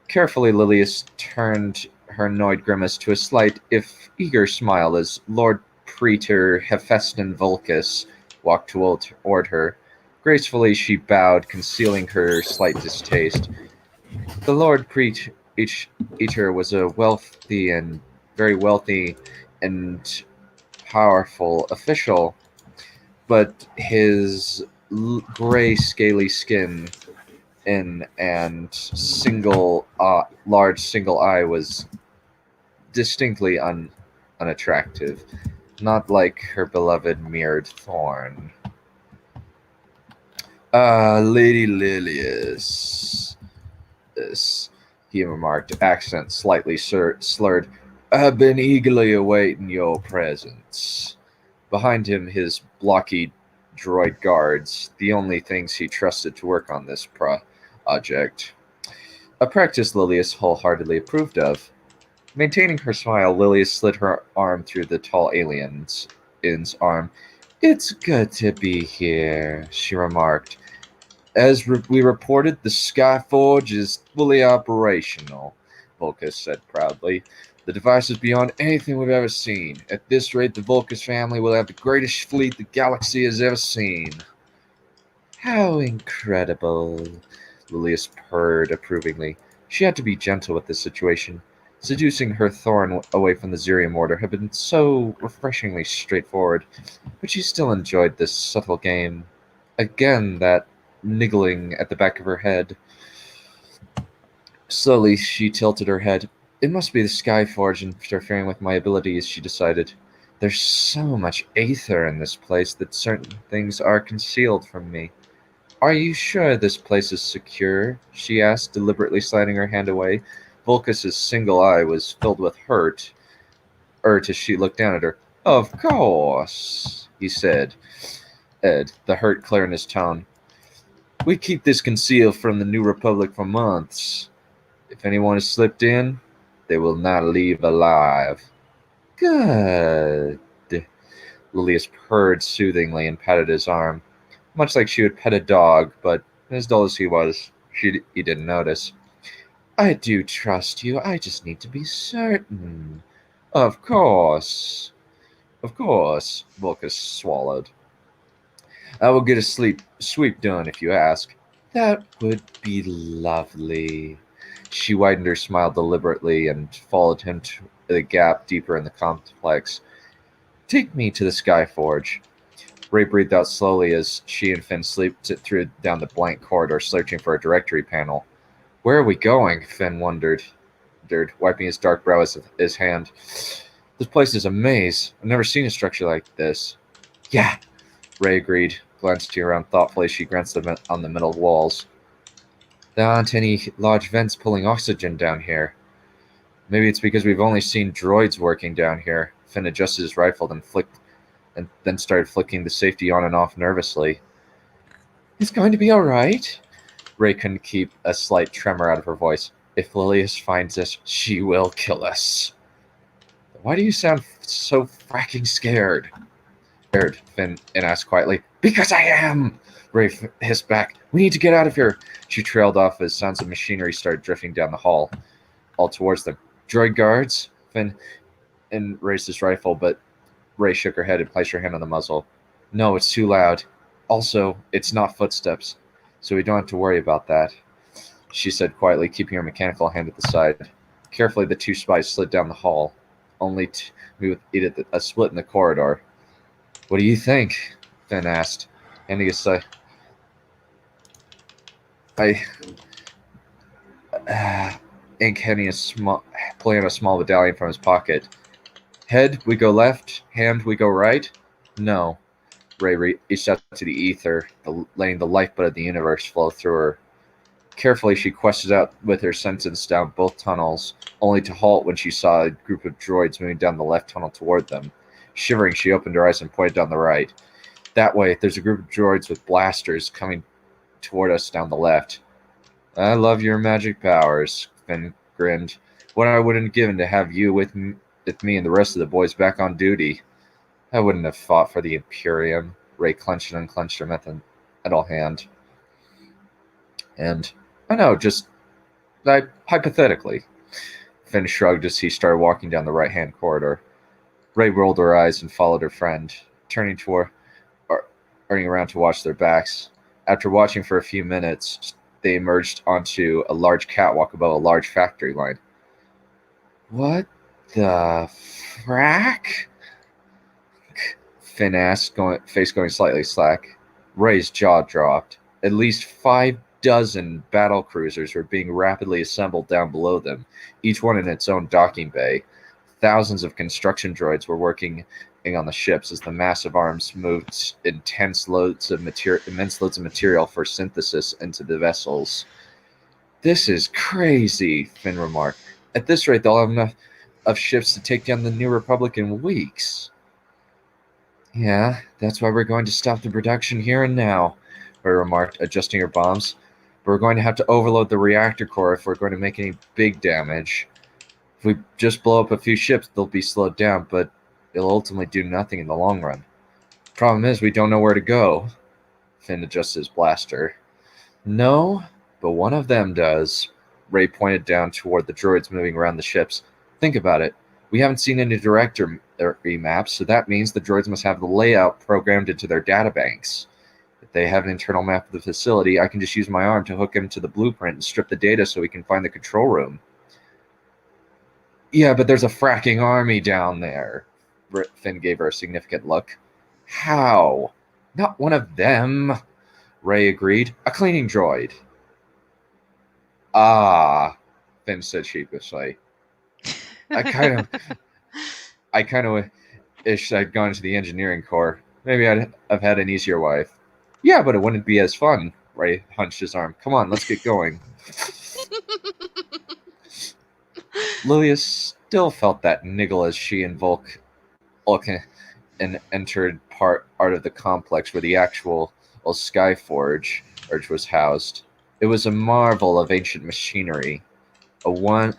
Carefully, Lilius turned her annoyed grimace to a slight, if eager, smile as Lord Praetor Hephaestion Vulcus walked toward her. Gracefully, she bowed, concealing her slight distaste. The Lord Praetor was a very wealthy and powerful official, but his gray, scaly skin and large single eye was distinctly unattractive, not like her beloved mirrored thorn. Lady Lilius, he remarked, accent slightly slurred. I have been eagerly awaiting your presence. Behind him, his blocky droid guards, the only things he trusted to work on this project. A practice Lilius wholeheartedly approved of. Maintaining her smile, Lilius slid her arm through the tall alien's arm. It's good to be here, she remarked. As we reported, the Skyforge is fully operational, Vulcus said proudly. The device is beyond anything we've ever seen. At this rate, the Vulcus family will have the greatest fleet the galaxy has ever seen. How incredible, Lilius purred approvingly. She had to be gentle with this situation. Seducing her thorn away from the Zirium Order had been so refreshingly straightforward, but she still enjoyed this subtle game. Again, that niggling at the back of her head. Slowly, she tilted her head. It must be the Skyforge interfering with my abilities, she decided. There's so much aether in this place that certain things are concealed from me. Are you sure this place is secure? She asked, deliberately sliding her hand away. Vulcus's single eye was filled with hurt as she looked down at her. Of course, he said, the hurt clear in his tone. We keep this concealed from the New Republic for months. If anyone has slipped in, they will not leave alive. Good. Lilius purred soothingly and patted his arm, much like she would pet a dog, but as dull as he was, he didn't notice. I do trust you. I just need to be certain. Of course. Of course, Vulcus swallowed. I will get a sweep done if you ask. That would be lovely. She widened her smile deliberately and followed him to the gap deeper in the complex. Take me to the Skyforge. Ray breathed out slowly as she and Finn slipped down the blank corridor, searching for a directory panel. Where are we going? Finn wondered, wiping his dark brow with his hand. This place is a maze. I've never seen a structure like this. Yeah, Ray agreed. Glancing around thoughtfully, she glanced on the metal walls. There aren't any large vents pulling oxygen down here. Maybe it's because we've only seen droids working down here. Finn adjusted his rifle and then started flicking the safety on and off nervously. It's going to be all right. Ray couldn't keep a slight tremor out of her voice. If Lilius finds us, she will kill us. Why do you sound so fracking scared? Finn asked quietly. Because I am! Ray hissed back. We need to get out of here. She trailed off as sounds of machinery started drifting down the hall, all towards them. Droid guards? Finn raised his rifle, but Ray shook her head and placed her hand on the muzzle. No, it's too loud. Also, it's not footsteps, so we don't have to worry about that, she said quietly, keeping her mechanical hand at the side. Carefully, the two spies slid down the hall, only to meet with a split in the corridor. What do you think? Finn asked. And he said, Ink handing pulling out a small medallion from his pocket. Head, we go left. Hand, we go right. No. Ray reached out to the ether, letting the lifeblood of the universe flow through her. Carefully, she quested out with her sentence down both tunnels, only to halt when she saw a group of droids moving down the left tunnel toward them. Shivering, she opened her eyes and pointed down the right. That way, there's a group of droids with blasters coming toward us down the left. I love your magic powers, Finn grinned. What I wouldn't have given to have you with me and the rest of the boys back on duty. I wouldn't have fought for the Perion. Ray clenched and unclenched her metal hand. And, I know, just hypothetically. Finn shrugged as he started walking down the right-hand corridor. Ray rolled her eyes and followed her friend, turning around to watch their backs. After watching for a few minutes, they emerged onto a large catwalk above a large factory line. What the frack? Finn asked, face going slightly slack. Ray's jaw dropped. At least 5 dozen battle cruisers were being rapidly assembled down below them, each one in its own docking bay. Thousands of construction droids were working on the ships as the massive arms moved immense loads of material for synthesis into the vessels. This is crazy, Finn remarked. At this rate, they'll have enough of ships to take down the New Republic in weeks. Yeah, that's why we're going to stop the production here and now, Ray remarked, adjusting her bombs. But we're going to have to overload the reactor core if we're going to make any big damage. If we just blow up a few ships, they'll be slowed down, but it'll ultimately do nothing in the long run. Problem is, we don't know where to go. Finn adjusted his blaster. No, but one of them does. Ray pointed down toward the droids moving around the ships. Think about it. We haven't seen any directory maps, so that means the droids must have the layout programmed into their databanks. If they have an internal map of the facility, I can just use my arm to hook him to the blueprint and strip the data so we can find the control room. Yeah, but there's a fracking army down there. Finn gave her a significant look. How? Not one of them, Ray agreed. A cleaning droid. Ah, Finn said sheepishly. I kind of wish I'd gone to the engineering corps. Maybe I'd have had an easier life. Yeah, but it wouldn't be as fun. Ray hunched his arm. Come on, let's get going. Lilia still felt that niggle as she and Vulcan entered part of the complex where the actual Skyforge was housed. It was a marvel of ancient machinery, a one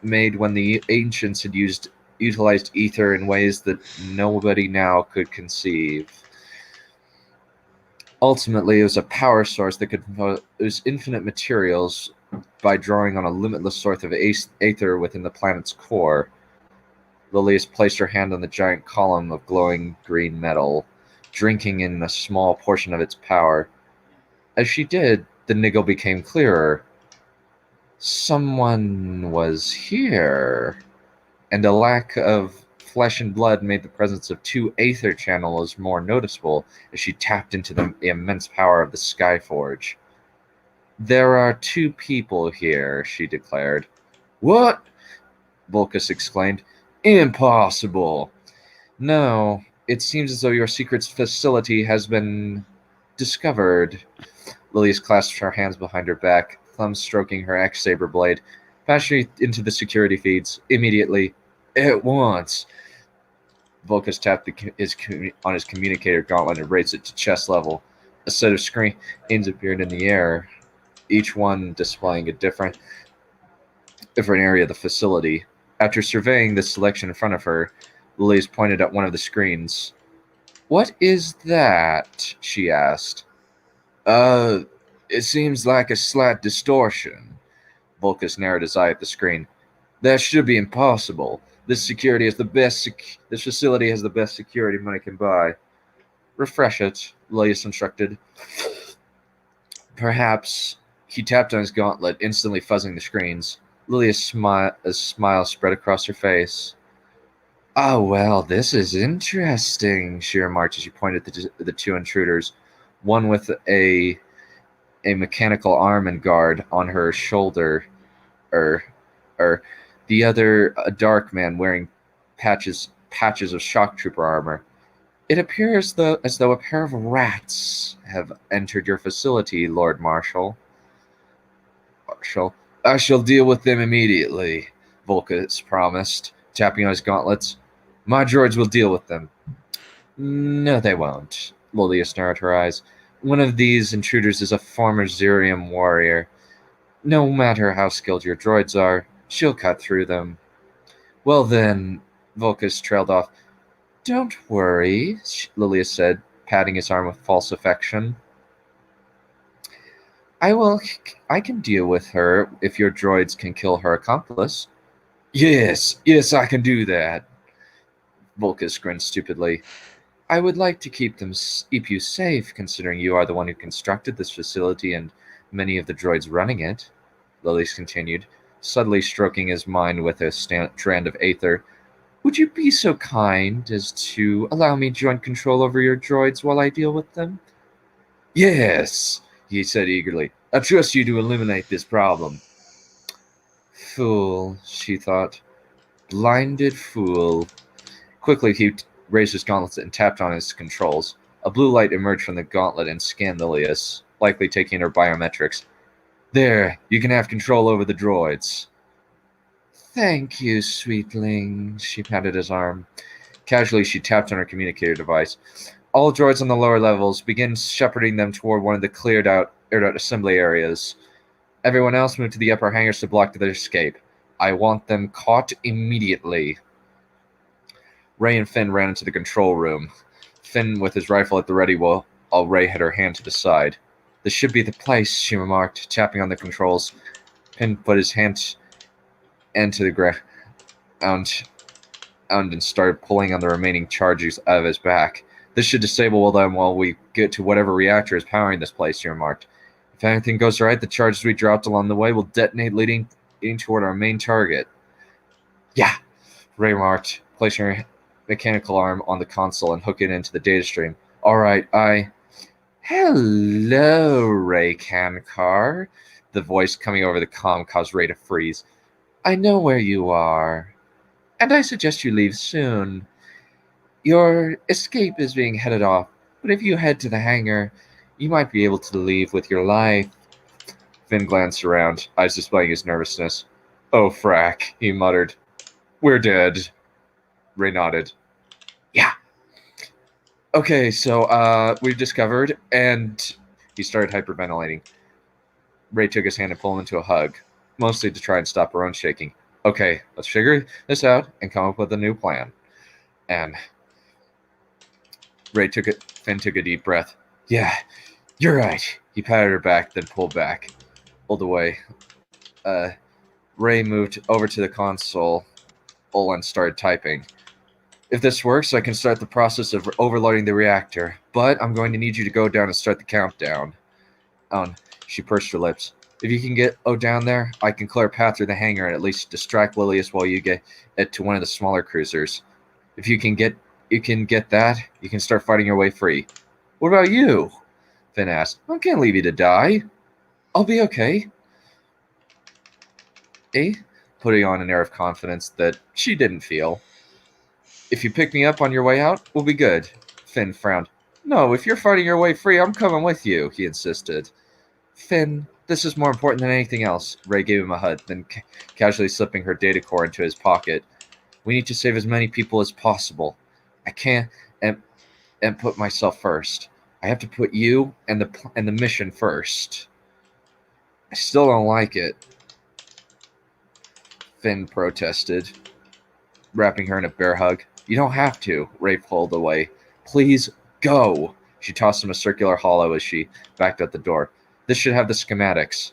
made when the ancients had utilized ether in ways that nobody now could conceive. Ultimately, it was a power source that could produce infinite materials by drawing on a limitless source of aether within the planet's core. Lilius placed her hand on the giant column of glowing green metal, drinking in a small portion of its power. As she did, the niggle became clearer. Someone was here, and a lack of flesh and blood made the presence of 2 aether channels more noticeable as she tapped into the immense power of the Skyforge. There are 2 people here, she declared. What? Vulcus exclaimed. Impossible. No, it seems as though your secret facility has been discovered. Lilius clasped her hands behind her back, thumbs stroking her X-saber blade. Pass me into the security feeds. Immediately. At once. Vulcus tapped on his communicator gauntlet and raised it to chest level. A set of screens appeared in the air, each one displaying a different area of the facility. After surveying the selection in front of her, Lilius pointed at one of the screens. What is that? She asked. It seems like a slight distortion. Vulcus narrowed his eye at the screen. That should be impossible. This facility has the best security money can buy. Refresh it, Lilius instructed. Perhaps. He tapped on his gauntlet, instantly fuzzing the screens. Lilia's smile spread across her face. Oh, well, this is interesting, she remarked as she pointed to the two intruders, one with a mechanical arm and guard on her shoulder, er, the other a dark man wearing patches of shock trooper armor. It appears as though a pair of rats have entered your facility, Lord Marshal. I shall deal with them immediately, Volkus promised, tapping on his gauntlets. My droids will deal with them. No, they won't, Lilius narrowed her eyes. One of these intruders is a former Zurium warrior. No matter how skilled your droids are, she'll cut through them. Well then, Volkus trailed off. Don't worry, Lilius said, patting his arm with false affection. I can deal with her if your droids can kill her accomplice. Yes, I can do that. Volkus grinned stupidly. I would like to keep you safe, considering you are the one who constructed this facility and many of the droids running it, Lilius continued, subtly stroking his mind with a strand of aether. Would you be so kind as to allow me joint control over your droids while I deal with them? Yes, he said eagerly. I trust you to eliminate this problem. Fool, she thought. Blinded fool. Quickly, he raised his gauntlets and tapped on his controls. A blue light emerged from the gauntlet and scanned Lilius, likely taking her biometrics. There, you can have control over the droids. Thank you, sweetling, she patted his arm. Casually, she tapped on her communicator device. All droids on the lower levels, begin shepherding them toward one of the cleared out assembly areas. Everyone else move to the upper hangars to block their escape. I want them caught immediately. Ray and Finn ran into the control room. Finn with his rifle at the ready while Ray had her hand to the side. This should be the place, she remarked, tapping on the controls. Finn put his hand into the ground and started pulling on the remaining charges out of his back. This should disable them while we get to whatever reactor is powering this place, he remarked. If anything goes right, the charges we dropped along the way will detonate leading toward our main target. Yeah, Ray remarked, placing her mechanical arm on the console and hooking it into the data stream. All right, Hello, Ray Kankar. The voice coming over the comm caused Ray to freeze. I know where you are, and I suggest you leave soon. Your escape is being headed off, but if you head to the hangar, you might be able to leave with your life. Finn glanced around, eyes displaying his nervousness. Oh, frack, he muttered. We're dead. Ray nodded. Yeah. Okay, so, we've discovered, and he started hyperventilating. Ray took his hand and pulled him into a hug, mostly to try and stop her own shaking. Okay, let's figure this out and come up with a new plan. And Finn took a deep breath. Yeah, you're right. He patted her back, then pulled away. Ray moved over to the console and started typing. If this works, I can start the process of overloading the reactor, but I'm going to need you to go down and start the countdown. She pursed her lips. If you can get down there, I can clear a path through the hangar and at least distract Lilius while you get it to one of the smaller cruisers. If you can get that, you can start fighting your way free. What about you? Finn asked. I can't leave you to die. I'll be okay. Putting on an air of confidence that she didn't feel. If you pick me up on your way out, we'll be good. Finn frowned. No, if you're fighting your way free, I'm coming with you, he insisted. Finn, this is more important than anything else. Ray gave him a hug, then casually slipping her data core into his pocket. We need to save as many people as possible. I can't and put myself first. I have to put you and the mission first. I still don't like it. Finn protested, wrapping her in a bear hug. You don't have to. Ray pulled away. Please go. She tossed him a circular hollow as she backed out the door. This should have the schematics.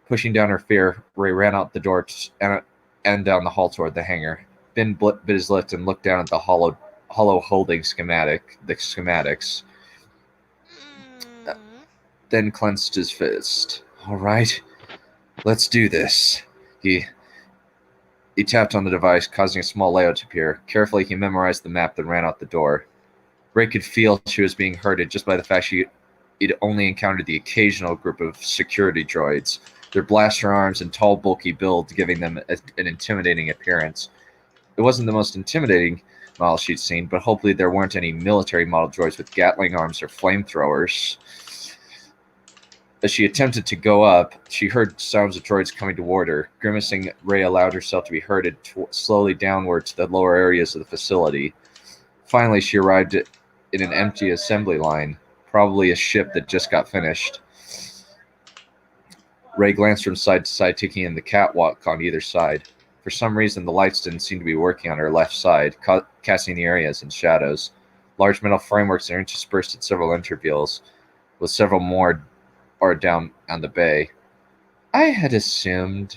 Pushing down her fear, Ray ran out the door and down the hall toward the hangar. Finn bit his lip and looked down at the hollow holding the schematics. Then clenched his fist. All right, let's do this. He tapped on the device, causing a small layout to appear. Carefully, he memorized the map, then ran out the door. Ray could feel she was being herded just by the fact he'd only encountered the occasional group of security droids, their blaster arms and tall, bulky build giving them an intimidating appearance. It wasn't the most intimidating model she'd seen, but hopefully there weren't any military model droids with Gatling arms or flamethrowers. As she attempted to go up, she heard sounds of droids coming toward her. Grimacing, Ray allowed herself to be herded slowly downward to the lower areas of the facility. Finally, she arrived in an empty assembly line, probably a ship that just got finished. Ray glanced from side to side, taking in the catwalk on either side. For some reason, the lights didn't seem to be working on her left side, casting the areas in shadows. Large metal frameworks are interspersed at several intervals, with several more or down on the bay. I had assumed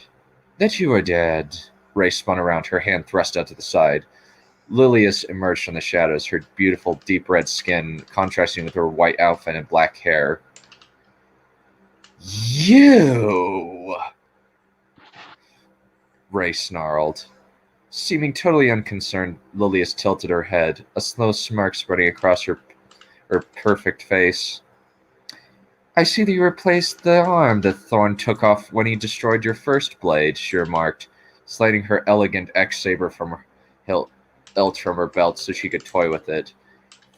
that you were dead. Ray spun around, her hand thrust out to the side. Lilius emerged from the shadows, her beautiful deep red skin contrasting with her white outfit and black hair. You! Ray snarled. Seeming totally unconcerned, Lilius tilted her head, a slow smirk spreading across her perfect face. I see that you replaced the arm that Thorn took off when he destroyed your first blade, she remarked, sliding her elegant X-saber from her hilt from her belt so she could toy with it.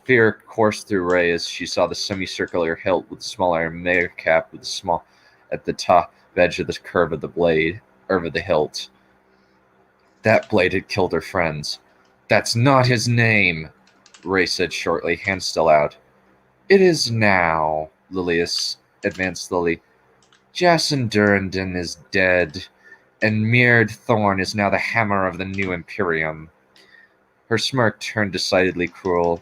Fear coursed through Ray as she saw the semicircular hilt with the small iron mega cap with the small at the top edge of the curve of the blade, or of the hilt. That blade had killed her friends. That's not his name, Ray said shortly, hand still out. It is now, Lilius advanced slowly. Jason Durandon is dead, and Mird Thorn is now the hammer of the new Imperium. Her smirk turned decidedly cruel.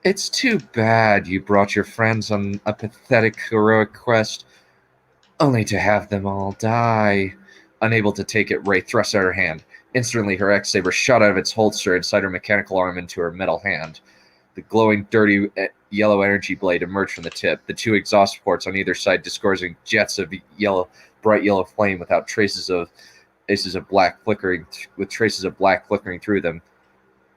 It's too bad you brought your friends on a pathetic heroic quest, only to have them all die. Unable to take it, Ray thrust out her hand. Instantly, her X-saber shot out of its holster inside her mechanical arm into her metal hand. The glowing, dirty, yellow energy blade emerged from the tip, the two exhaust ports on either side discoursing jets of bright yellow flame without traces of black flickering through them.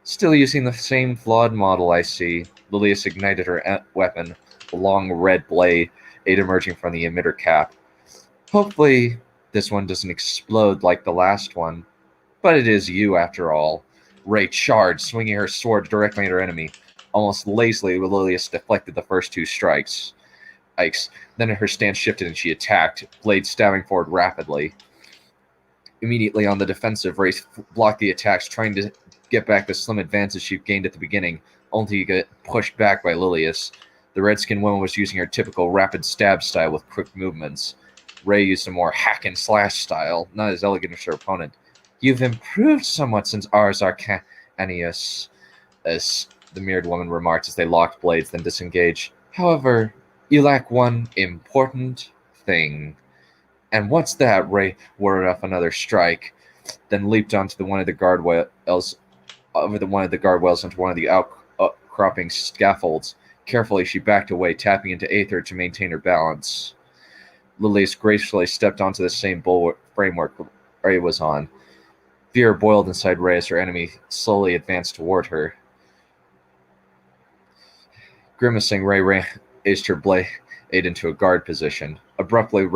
Still using the same flawed model, I see. Lilius ignited her weapon, a long red blade emerging from the emitter cap. Hopefully, this one doesn't explode like the last one. But it is you, after all. Ray charged, swinging her sword directly at her enemy. Almost lazily, Lilius deflected the first two strikes. Then her stance shifted and she attacked, blade stabbing forward rapidly. Immediately on the defensive, Ray blocked the attacks, trying to get back the slim advances she gained at the beginning, only to get pushed back by Lilius. The red-skinned woman was using her typical rapid stab style with quick movements. Ray used a more hack-and-slash style, not as elegant as her opponent. You've improved somewhat since Ars Arcanius, as the mirrored woman remarked as they locked blades, then disengaged. However, you lack one important thing. And what's that? Ray warded off another strike, then leaped onto one of the guardrails onto one of the outcropping scaffolds. Carefully, she backed away, tapping into Aether to maintain her balance. Lilius gracefully stepped onto the same framework Ray was on. Fear boiled inside Ray as her enemy slowly advanced toward her. Grimacing, Ray raised her blade into a guard position. Abruptly,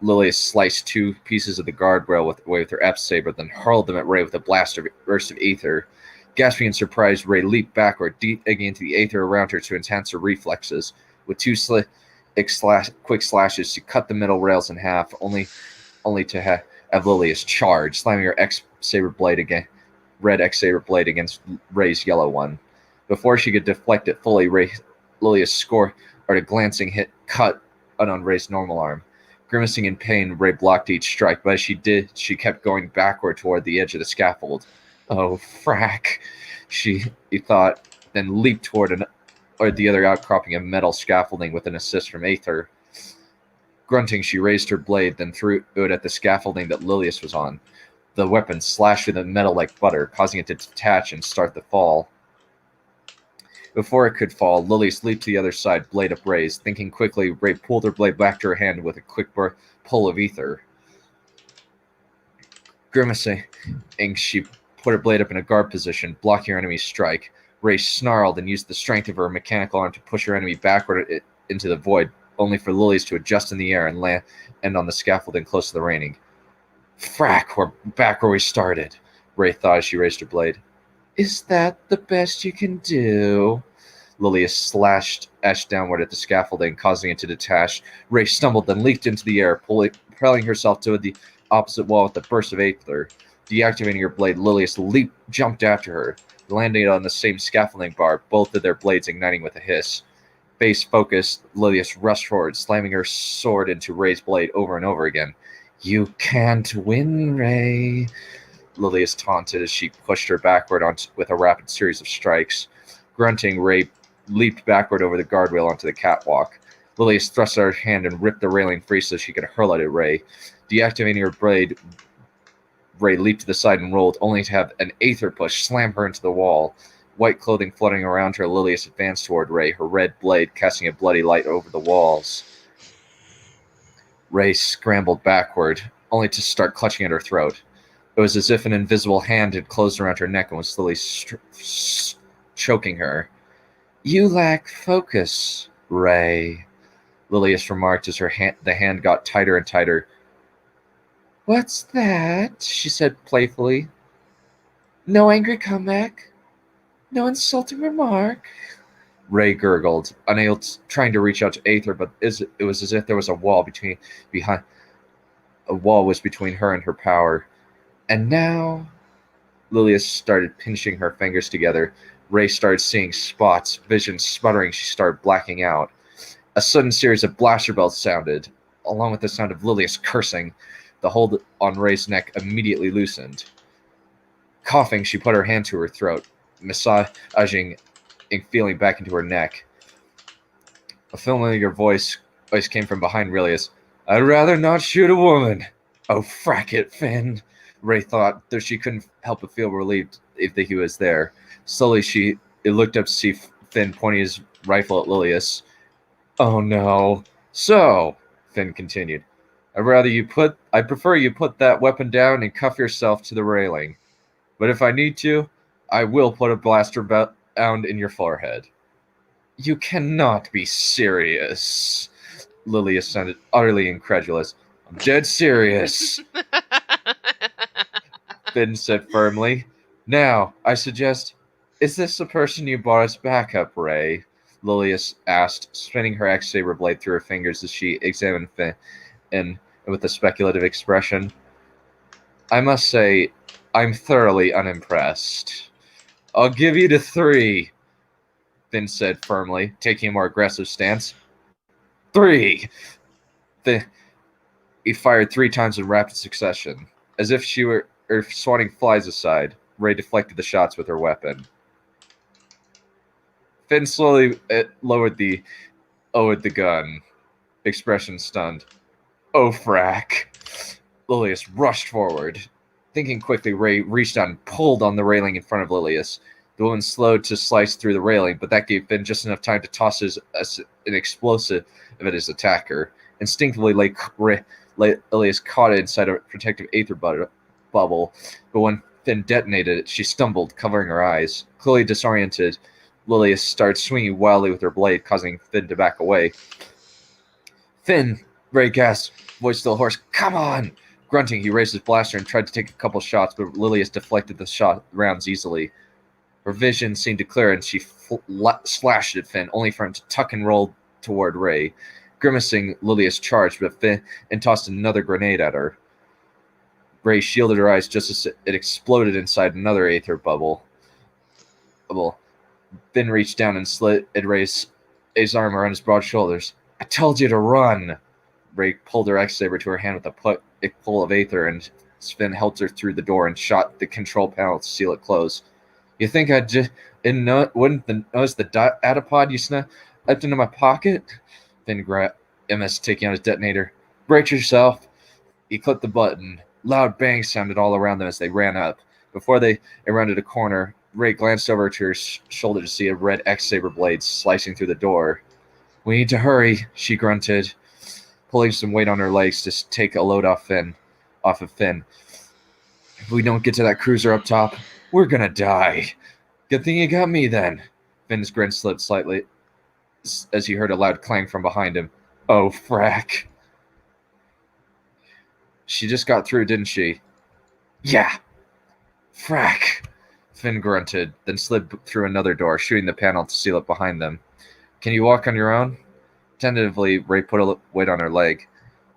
Lilius sliced two pieces of the guardrail with her F-saber, then hurled them at Ray with a burst of Aether. Gasping in surprise, Ray leaped backward, digging into the Aether around her to enhance her reflexes. With two quick slashes, she cut the metal rails in half, only to have Lilius charge, slamming her red X-saber blade against Ray's yellow one. Before she could deflect it fully, Lilius scored a glancing cut on Ray's normal arm. Grimacing in pain, Ray blocked each strike, but as she did, she kept going backward toward the edge of the scaffold. Oh, frack, he thought, then leaped toward the other outcropping of metal scaffolding with an assist from Aether. Grunting, she raised her blade, then threw it at the scaffolding that Lilius was on. The weapon slashed through the metal like butter, causing it to detach and start the fall. Before it could fall, Lilius leaped to the other side, blade upraised. Thinking quickly, Ray pulled her blade back to her hand with a quick pull of Aether. Grimacing, she put her blade up in a guard position, blocking her enemy's strike. Ray snarled and used the strength of her mechanical arm to push her enemy backward into the void, only for Lilius to adjust in the air and land on the scaffolding close to the railing. Frack, we're back where we started, Ray thought as she raised her blade. Is that the best you can do? Lilius slashed Ash downward at the scaffolding, causing it to detach. Ray stumbled, then leaped into the air, propelling herself to the opposite wall with a burst of aether. Deactivating her blade, Lilius jumped after her, landing on the same scaffolding bar, both of their blades igniting with a hiss. Face focused, Lilius rushed forward, slamming her sword into Ray's blade over and over again. You can't win, Ray, Lilius taunted as she pushed her backward with a rapid series of strikes. Grunting, Ray leaped backward over the guardrail onto the catwalk. Lilius thrust out her hand and ripped the railing free so she could hurl it at Ray. Deactivating her blade, Ray leaped to the side and rolled, only to have an aether push slam her into the wall. White clothing fluttering around her, Lilius advanced toward Ray, her red blade casting a bloody light over the walls. Ray scrambled backward, only to start clutching at her throat. It was as if an invisible hand had closed around her neck and was slowly choking her. You lack focus, Ray, Lilius remarked as the hand got tighter and tighter. What's that? She said playfully. No angry comeback? No insulting remark? Ray gurgled, trying to reach out to Aether, but it was as if there was a wall between her and her power. And now, Lilius started pinching her fingers together. Ray started seeing spots, vision sputtering. She started blacking out. A sudden series of blaster bells sounded, along with the sound of Lilius cursing. The hold on Ray's neck immediately loosened. Coughing, she put her hand to her throat, massaging and feeling back into her neck. A familiar voice came from behind Lilius. I'd rather not shoot a woman. Oh, frack it, Finn. Ray thought, though she couldn't help but feel relieved if he was there. Slowly, she looked up to see Finn pointing his rifle at Lilius. Oh no. So, Finn continued, I prefer you put that weapon down and cuff yourself to the railing. But if I need to, I will put a blaster bound in your forehead. You cannot be serious. Lilius sounded utterly incredulous. I'm dead serious. Finn said firmly. Now, I suggest, is this the person you brought as backup, Ray? Lilius asked, spinning her X-Saber blade through her fingers as she examined Finn and with a speculative expression. I must say, I'm thoroughly unimpressed. I'll give you to 3, Finn said firmly, taking a more aggressive stance. 3! He fired 3 times in rapid succession. As if she were swatting flies aside, Ray deflected the shots with her weapon. Finn slowly lowered the gun, expression stunned. Oh, frack. Lilius rushed forward. Thinking quickly, Ray reached out and pulled on the railing in front of Lilius. The woman slowed to slice through the railing, but that gave Finn just enough time to toss an explosive at his attacker. Instinctively, Lilius caught it inside a protective aether bubble, but when Finn detonated it, she stumbled, covering her eyes. Clearly disoriented, Lilius started swinging wildly with her blade, causing Finn to back away. Finn! Ray gasped, voice still hoarse. Come on! Grunting, he raised his blaster and tried to take a couple shots, but Lilius deflected the rounds easily. Her vision seemed to clear, and she slashed at Finn, only for him to tuck and roll toward Ray. Grimacing, Lilius charged, but Finn tossed another grenade at her. Ray shielded her eyes just as it exploded inside another aether bubble. Finn reached down and slid Ray's arm around his broad shoulders. I told you to run! Ray pulled her X-Saber to her hand with a pull of aether, and Finn helped her through the door and shot the control panel to seal it closed. You think I wouldn't notice the datapod you snuck into my pocket? Finn grabbed MS, taking out his detonator. Brace yourself. He clicked the button. Loud bangs sounded all around them as they ran up. Before they rounded a corner, Ray glanced over to her shoulder to see a red X-Saber blade slicing through the door. We need to hurry, she grunted, pulling some weight on her legs to take a load off of Finn. If we don't get to that cruiser up top, we're gonna die. Good thing you got me then. Finn's grin slipped slightly as he heard a loud clang from behind him. Oh, frack. She just got through, didn't she? Yeah. Frack. Finn grunted, then slid through another door, shooting the panel to seal it behind them. Can you walk on your own? Tentatively, Ray put a weight on her leg,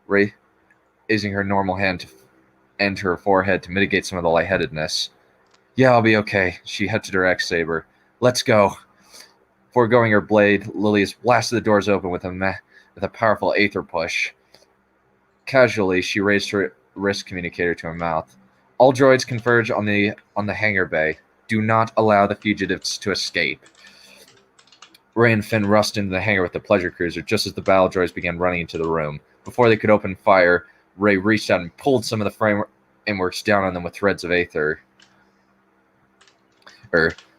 raising her normal hand to her forehead to mitigate some of the lightheadedness. Yeah, I'll be okay. She hefted her X-Saber. Let's go. Before going her blade, Lilius blasted the doors open with a powerful aether push. Casually, she raised her wrist communicator to her mouth. All droids converge on the hangar bay. Do not allow the fugitives to escape. Ray and Finn rushed into the hangar with the pleasure cruiser just as the battle droids began running into the room. Before they could open fire, Ray reached out and pulled some of the frameworks down on them with threads of aether.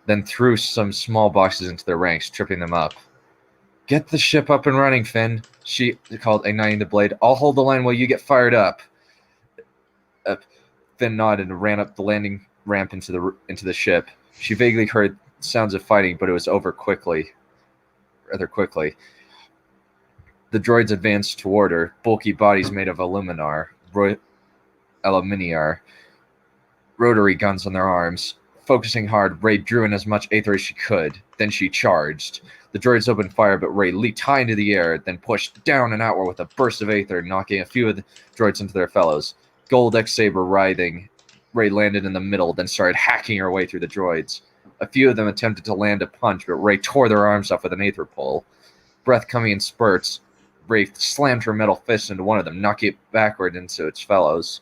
Then threw some small boxes into their ranks, tripping them up. Get the ship up and running, Finn, she called, igniting the blade. I'll hold the line while you get fired up. Finn nodded and ran up the landing ramp into the ship. She vaguely heard sounds of fighting, but it was over rather quickly. The droids advanced toward her, bulky bodies made of aluminiar, rotary guns on their arms. Focusing hard, Ray drew in as much aether as she could. Then she charged. The droids opened fire, but Ray leaped high into the air, then pushed down and outward with a burst of aether, knocking a few of the droids into their fellows. Gold X-Saber writhing, Ray landed in the middle, then started hacking her way through the droids. A few of them attempted to land a punch, but Ray tore their arms off with an aether pull. Breath coming in spurts, Ray slammed her metal fist into one of them, knocking it backward into its fellows.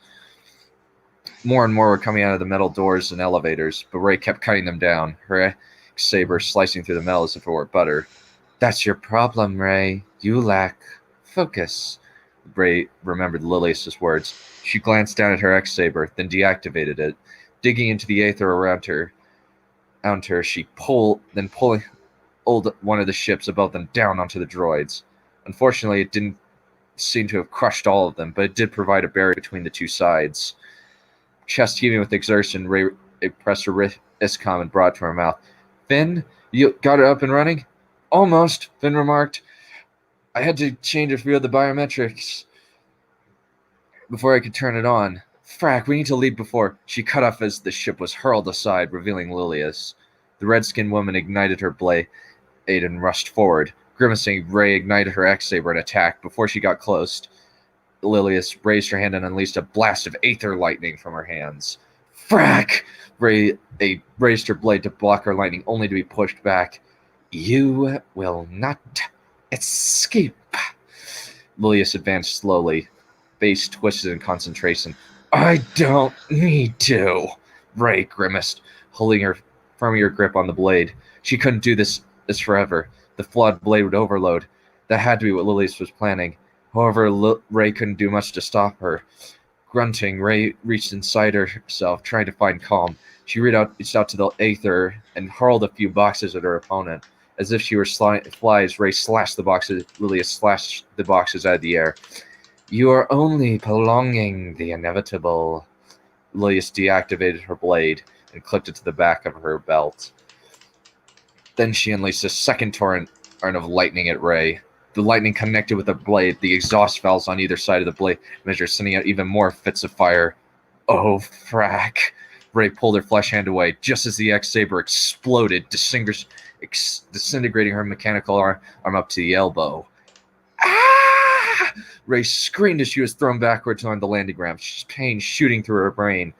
More and more were coming out of the metal doors and elevators, but Ray kept cutting them down, her X-Saber slicing through the metal as if it were butter. That's your problem, Ray. You lack focus. Ray remembered Lilius's words. She glanced down at her X-Saber, then deactivated it. Digging into the aether around her, she pulled one of the ships above them down onto the droids. Unfortunately, it didn't seem to have crushed all of them, but it did provide a barrier between the two sides. Chest heaving with exertion, Ray pressed her ISCOM and brought it to her mouth. Finn, you got it up and running? Almost, Finn remarked. I had to change a few of the biometrics before I could turn it on. Frack, we need to leave before. She cut off as the ship was hurled aside, revealing Lilius. The red-skinned woman ignited her blade and rushed forward. Grimacing, Ray ignited her X-Saber and attacked. Before she got close, Lilius raised her hand and unleashed a blast of aether lightning from her hands. Frack! Ray raised her blade to block her lightning, only to be pushed back. You will not escape. Lilius advanced slowly, face twisted in concentration. I don't need to, Ray grimaced, holding her firmer grip on the blade. She couldn't do this forever. The flawed blade would overload. That had to be what Lilius was planning. However, Ray couldn't do much to stop her. Grunting, Ray reached inside herself, trying to find calm. She reached out to the aether and hurled a few boxes at her opponent. As if she were flies, Ray slashed the boxes. Lilius slashed the boxes out of the air. You are only prolonging the inevitable. Lilius deactivated her blade and clipped it to the back of her belt. Then she unleashed a second torrent of lightning at Ray. The lightning connected with the blade. The exhaust valves on either side of the blade measure, sending out even more fits of fire. Oh, frack. Ray pulled her flesh hand away just as the X-Saber exploded, disintegrating her mechanical arm up to the elbow. Ah! Ray screamed as she was thrown backwards on the landing ramp, pain shooting through her brain.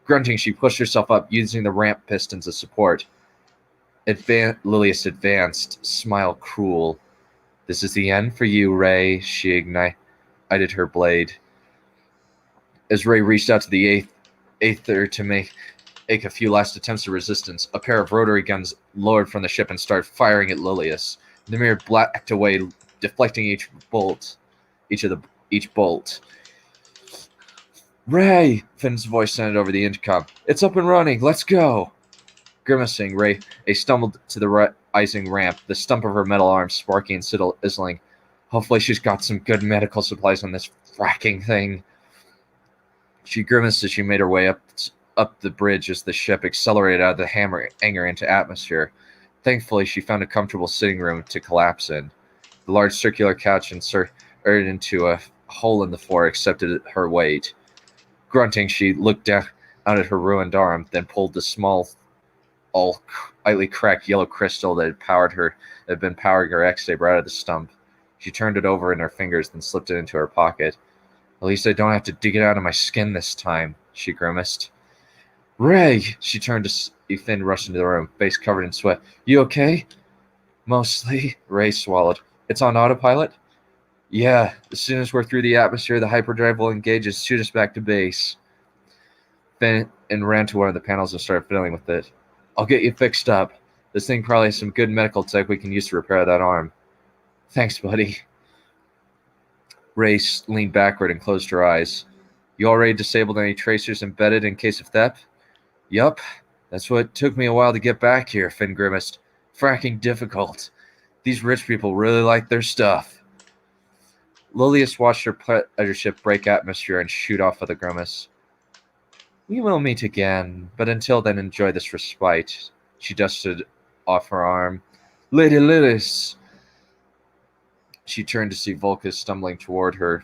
Grunting, she pushed herself up, using the ramp pistons as support. Lilius advanced, smile cruel. This is the end for you, Ray. She ignited her blade. As Ray reached out to the aether to make a few last attempts of resistance, a pair of rotary guns lowered from the ship and started firing at Lilius. The mirror blacked away, deflecting each bolt. Ray! Finn's voice sounded over the intercom. It's up and running. Let's go! Grimacing, Ray stumbled to the rising ramp, the stump of her metal arm sparking and sizzling. Hopefully she's got some good medical supplies on this fracking thing. She grimaced as she made her way up up the bridge as the ship accelerated out of the hangar into atmosphere. Thankfully, she found a comfortable sitting room to collapse in. The large circular couch inserted into a hole in the floor accepted her weight. Grunting, she looked down at her ruined arm, then pulled the small, slightly cracked yellow crystal that had been powering her X-saber out of the stump. She turned it over in her fingers, then slipped it into her pocket. At least I don't have to dig it out of my skin this time, she grimaced. Ray! She turned to Ethan, rushed into the room, face covered in sweat. You okay? Mostly, Ray swallowed. It's on autopilot? Yeah, as soon as we're through the atmosphere, the hyperdrive will engage and shoot us back to base. Ben ran to one of the panels and started fiddling with it. I'll get you fixed up. This thing probably has some good medical tech we can use to repair that arm. Thanks, buddy. Ray leaned backward and closed her eyes. You already disabled any tracers embedded in case of theft? Yup. That's what took me a while to get back here, Finn grimaced. Fracking difficult. These rich people really like their stuff. Lilius watched her pleasure ship break atmosphere and shoot off with a grimace. We will meet again, but until then enjoy this respite. She dusted off her arm. Lady Lilius! She turned to see Vulcus stumbling toward her.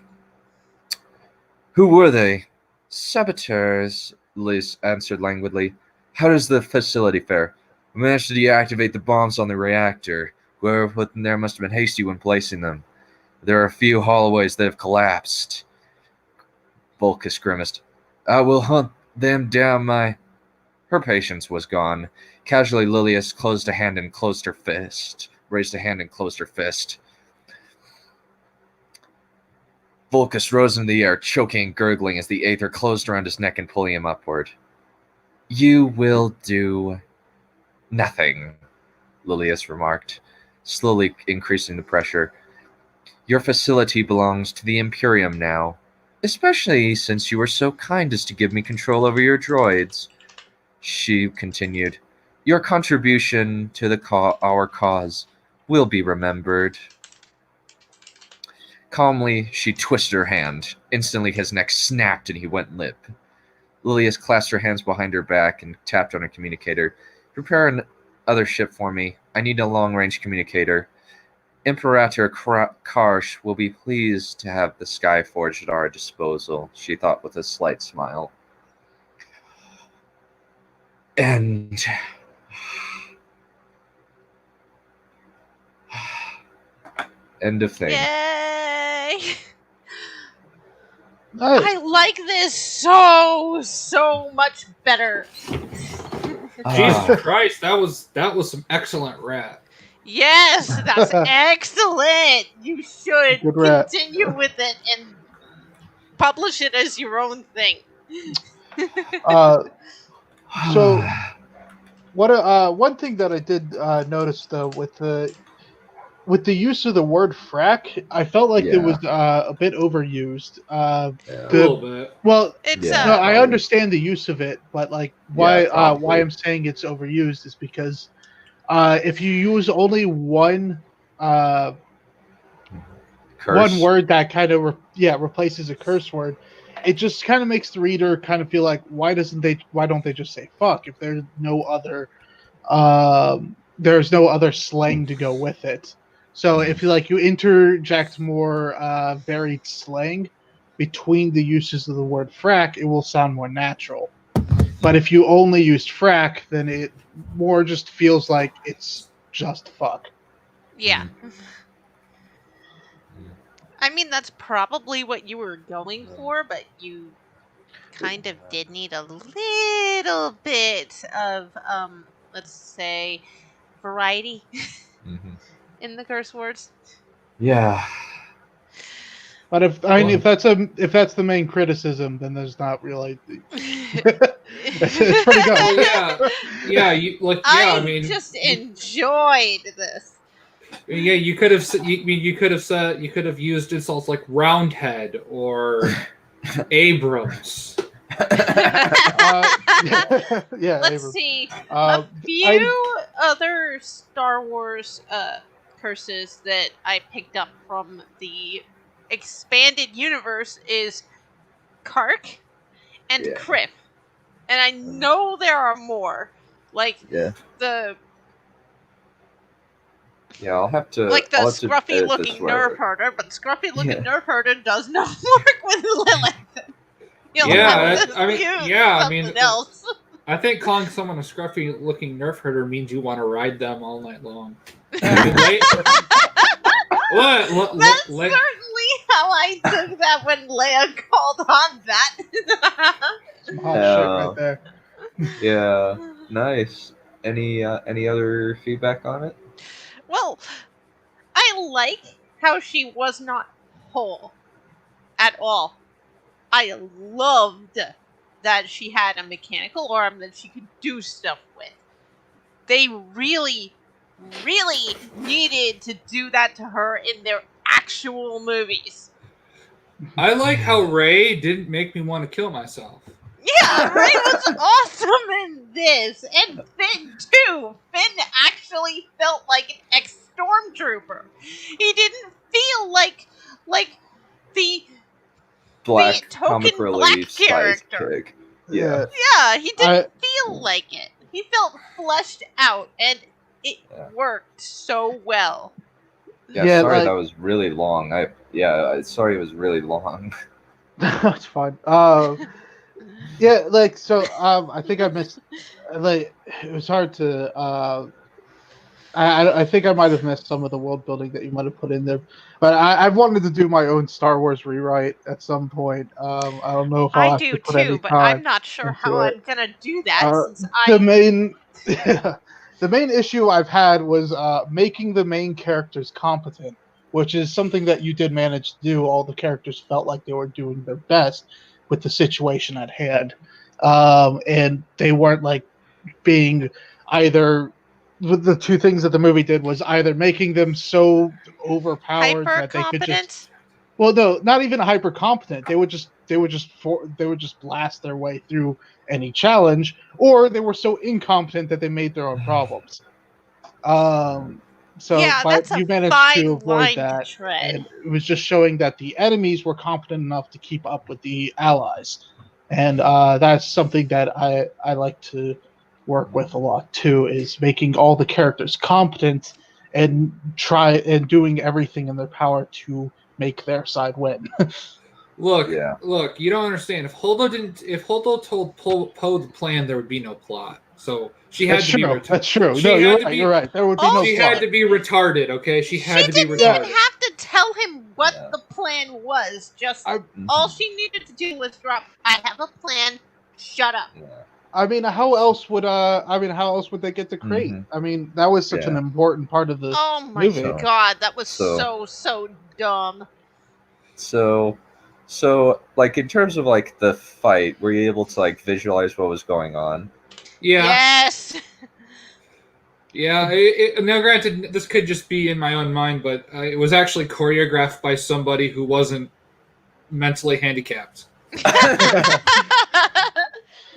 Who were they? Saboteurs, Liz answered languidly. How does the facility fare? We managed to deactivate the bombs on the reactor. Whoever put them there must have been hasty when placing them. There are a few hallways that have collapsed. Vulcus grimaced. I will hunt them down Her patience was gone. Casually, Lilius raised a hand and closed her fist. Vulcus rose in the air, choking and gurgling as the aether closed around his neck and pulling him upward. You will do nothing, Lilius remarked, slowly increasing the pressure. Your facility belongs to the Imperium now, especially since you were so kind as to give me control over your droids. She continued, your contribution to our cause will be remembered. Calmly, she twisted her hand. Instantly, his neck snapped and he went limp. Lilius clasped her hands behind her back and tapped on her communicator. Prepare another ship for me. I need a long-range communicator. Imperator Karsh will be pleased to have the Skyforge at our disposal, she thought with a slight smile. And end of thing. Yay! Nice. I like this so much better. Jesus Christ, that was some excellent rap. Yes, that's excellent. You should Good rap. continue with it and publish it as your own thing. So, what one thing that I did notice though with the use of the word frack, I felt like it was a bit overused. A little bit. Well, It's no, I understand the use of it, but like why I'm saying it's overused is because if you use only one Curse. one word that kind of replaces a curse word, it just kind of makes the reader kind of feel like why don't they just say fuck if there's no other slang to go with it. So if you interject more varied slang between the uses of the word frack, it will sound more natural. But if you only used frack, then it more just feels like it's just fuck. Yeah. I mean, that's probably what you were going for, but you kind of did need a little bit of, let's say, variety in the curse words. Yeah. But if that's the main criticism, then there's not really. It's pretty good. Well, I mean, just enjoyed this. Yeah, you could have used insults like Roundhead or Abrams. Yeah. Let's Abrams. see. A few other Star Wars curses that I picked up from the expanded universe is Kark and Kriff. And I know there are more. Like Yeah. the I'll have to scruffy edit looking this nerf wherever. herder, but scruffy looking Yeah. nerf herder does not work with Lilith. You'll Yeah, have to I mean, use yeah, I something mean, else. I think calling someone a scruffy looking nerf herder means you want to ride them all night long. What? That's certainly how I took that when Leia called on that. Some hot shit right there. Yeah, nice. Any other feedback on it? Well, I like how she was not whole at all. I loved that she had a mechanical arm that she could do stuff with. They really, really needed to do that to her in their actual movies. I like how Ray didn't make me want to kill myself. Yeah, Ray was awesome in this, and Finn too. Finn actually felt like an ex-stormtrooper. He didn't feel like the Black token comic relief black character. sidekick. Yeah. Yeah, he didn't feel like it. He felt fleshed out, and it worked so well. Yeah, sorry that was really long. Sorry it was really long. That's fine. Yeah, like so. I think I missed. Like, it was hard to. I think I might have missed some of the world building that you might have put in there, but I wanted to do my own Star Wars rewrite at some point. I don't know if I'll have to put any but time I'm not sure how into it. I'm gonna do that since The main issue I've had was making the main characters competent, which is something that you did manage to do. All the characters felt like they were doing their best with the situation at hand, and they weren't like being either. The two things that the movie did was either making them so overpowered that they could just. Well, no, not even hyper competent. They would just blast their way through any challenge, or they were so incompetent that they made their own problems. So you managed to avoid that, and it was just showing that the enemies were competent enough to keep up with the allies, and that's something that I like to work with a lot too, is making all the characters competent and doing everything in their power to make their side win. Look, you don't understand. If Holdo told Poe the plan, there would be no plot. So she had to be retarded. That's true. No, you're right. There would be no plot. She had to be retarded, okay? She didn't even have to tell him what the plan was. Just all she needed to do was drop, I have a plan, shut up. Yeah. I mean, how else would they get to create? I mean, that was such an important part of the movie. Oh my god, that was so dumb. So like in terms of like the fight, were you able to like visualize what was going on? Yeah. Yes. Yeah. Now, granted, this could just be in my own mind, but it was actually choreographed by somebody who wasn't mentally handicapped.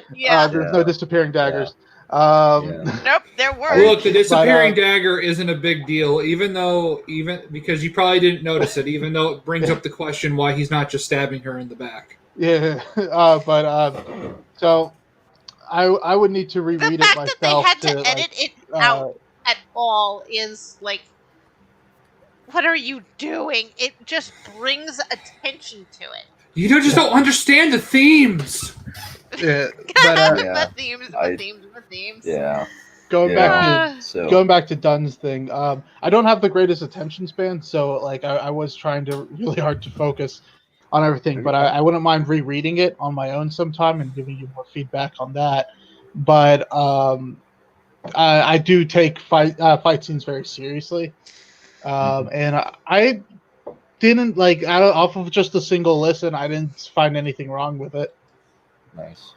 There's no disappearing daggers. Nope, there weren't. Look, the disappearing dagger isn't a big deal, even because you probably didn't notice it, even though it brings up the question why he's not just stabbing her in the back. Yeah, so I would need to reread it myself. The fact that they had to edit it out at all is like, what are you doing? It just brings attention to it. You just don't understand the themes. Yeah, the themes. Yeah. Going back to Dunn's thing, I don't have the greatest attention span, so like I was trying to really hard to focus on everything, but I wouldn't mind rereading it on my own sometime and giving you more feedback on that. But I do take fight scenes very seriously, and I didn't off of just a single listen, I didn't find anything wrong with it. Nice.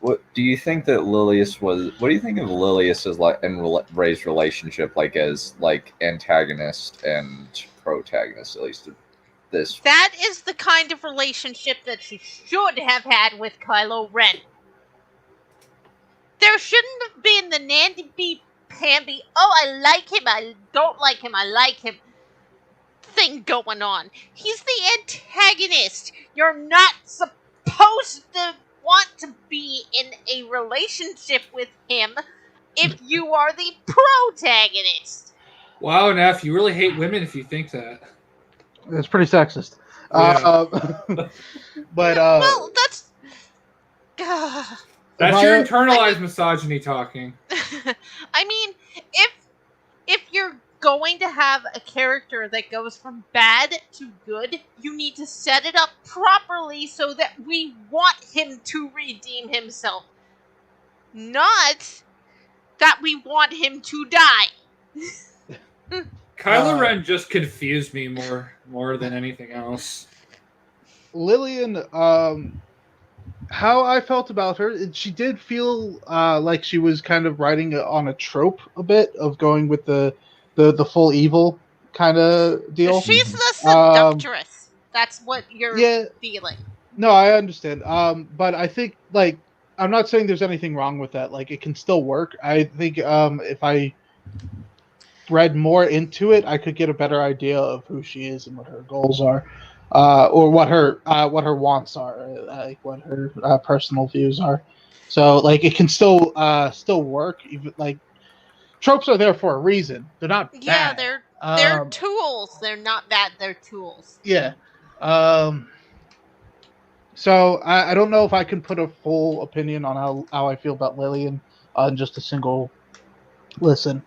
What do you think that Lilius was? What do you think of Lilius's and Ray's relationship, like as like antagonist and protagonist, at least this? That is the kind of relationship that she should have had with Kylo Ren. There shouldn't have been the namby-pamby, oh, I like him, I don't like him, I like him thing going on. He's the antagonist. You're not supposed to want to be in a relationship with him if you are the protagonist. Wow, Neff, you really hate women if you think that. It's pretty sexist. Yeah. But Well, that's. That's your internalized misogyny talking. I mean, if you're going to have a character that goes from bad to good, you need to set it up properly so that we want him to redeem himself. Not that we want him to die. Kylo Ren just confused me more than anything else. Lillian, how I felt about her, she did feel like she was kind of riding on a trope a bit of going with the full evil kind of deal. She's the seductress. That's what you're feeling. No, I understand. But I think, like, I'm not saying there's anything wrong with that. Like, it can still work. I think if I read more into it, I could get a better idea of who she is and what her goals are. Or what her wants are, like what her personal views are. So like it can still work. Even like tropes are there for a reason. They're not bad. Yeah, they're tools. They're not bad. They're tools. Yeah. So I don't know if I can put a full opinion on how I feel about Lillian on just a single listen.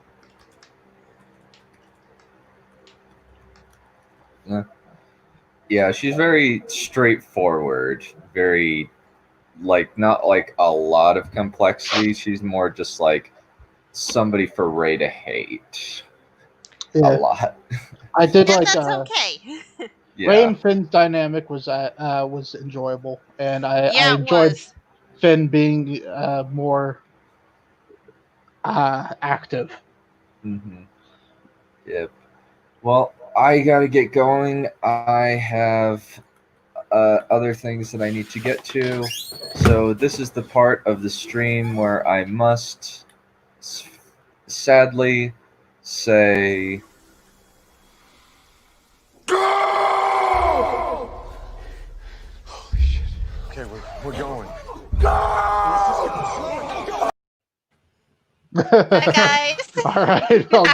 Yeah. Yeah, she's very straightforward, very, like, not like a lot of complexity. She's more just like somebody for Ray to hate a lot. I did and like that's okay. Ray and Finn's dynamic was enjoyable, and I enjoyed Finn being more active. Mm-hmm. Yep. Well, I gotta get going. I have other things that I need to get to. So this is the part of the stream where I must sadly say... Go! Holy shit. Okay, we're going. Bye, guys. All right. Well,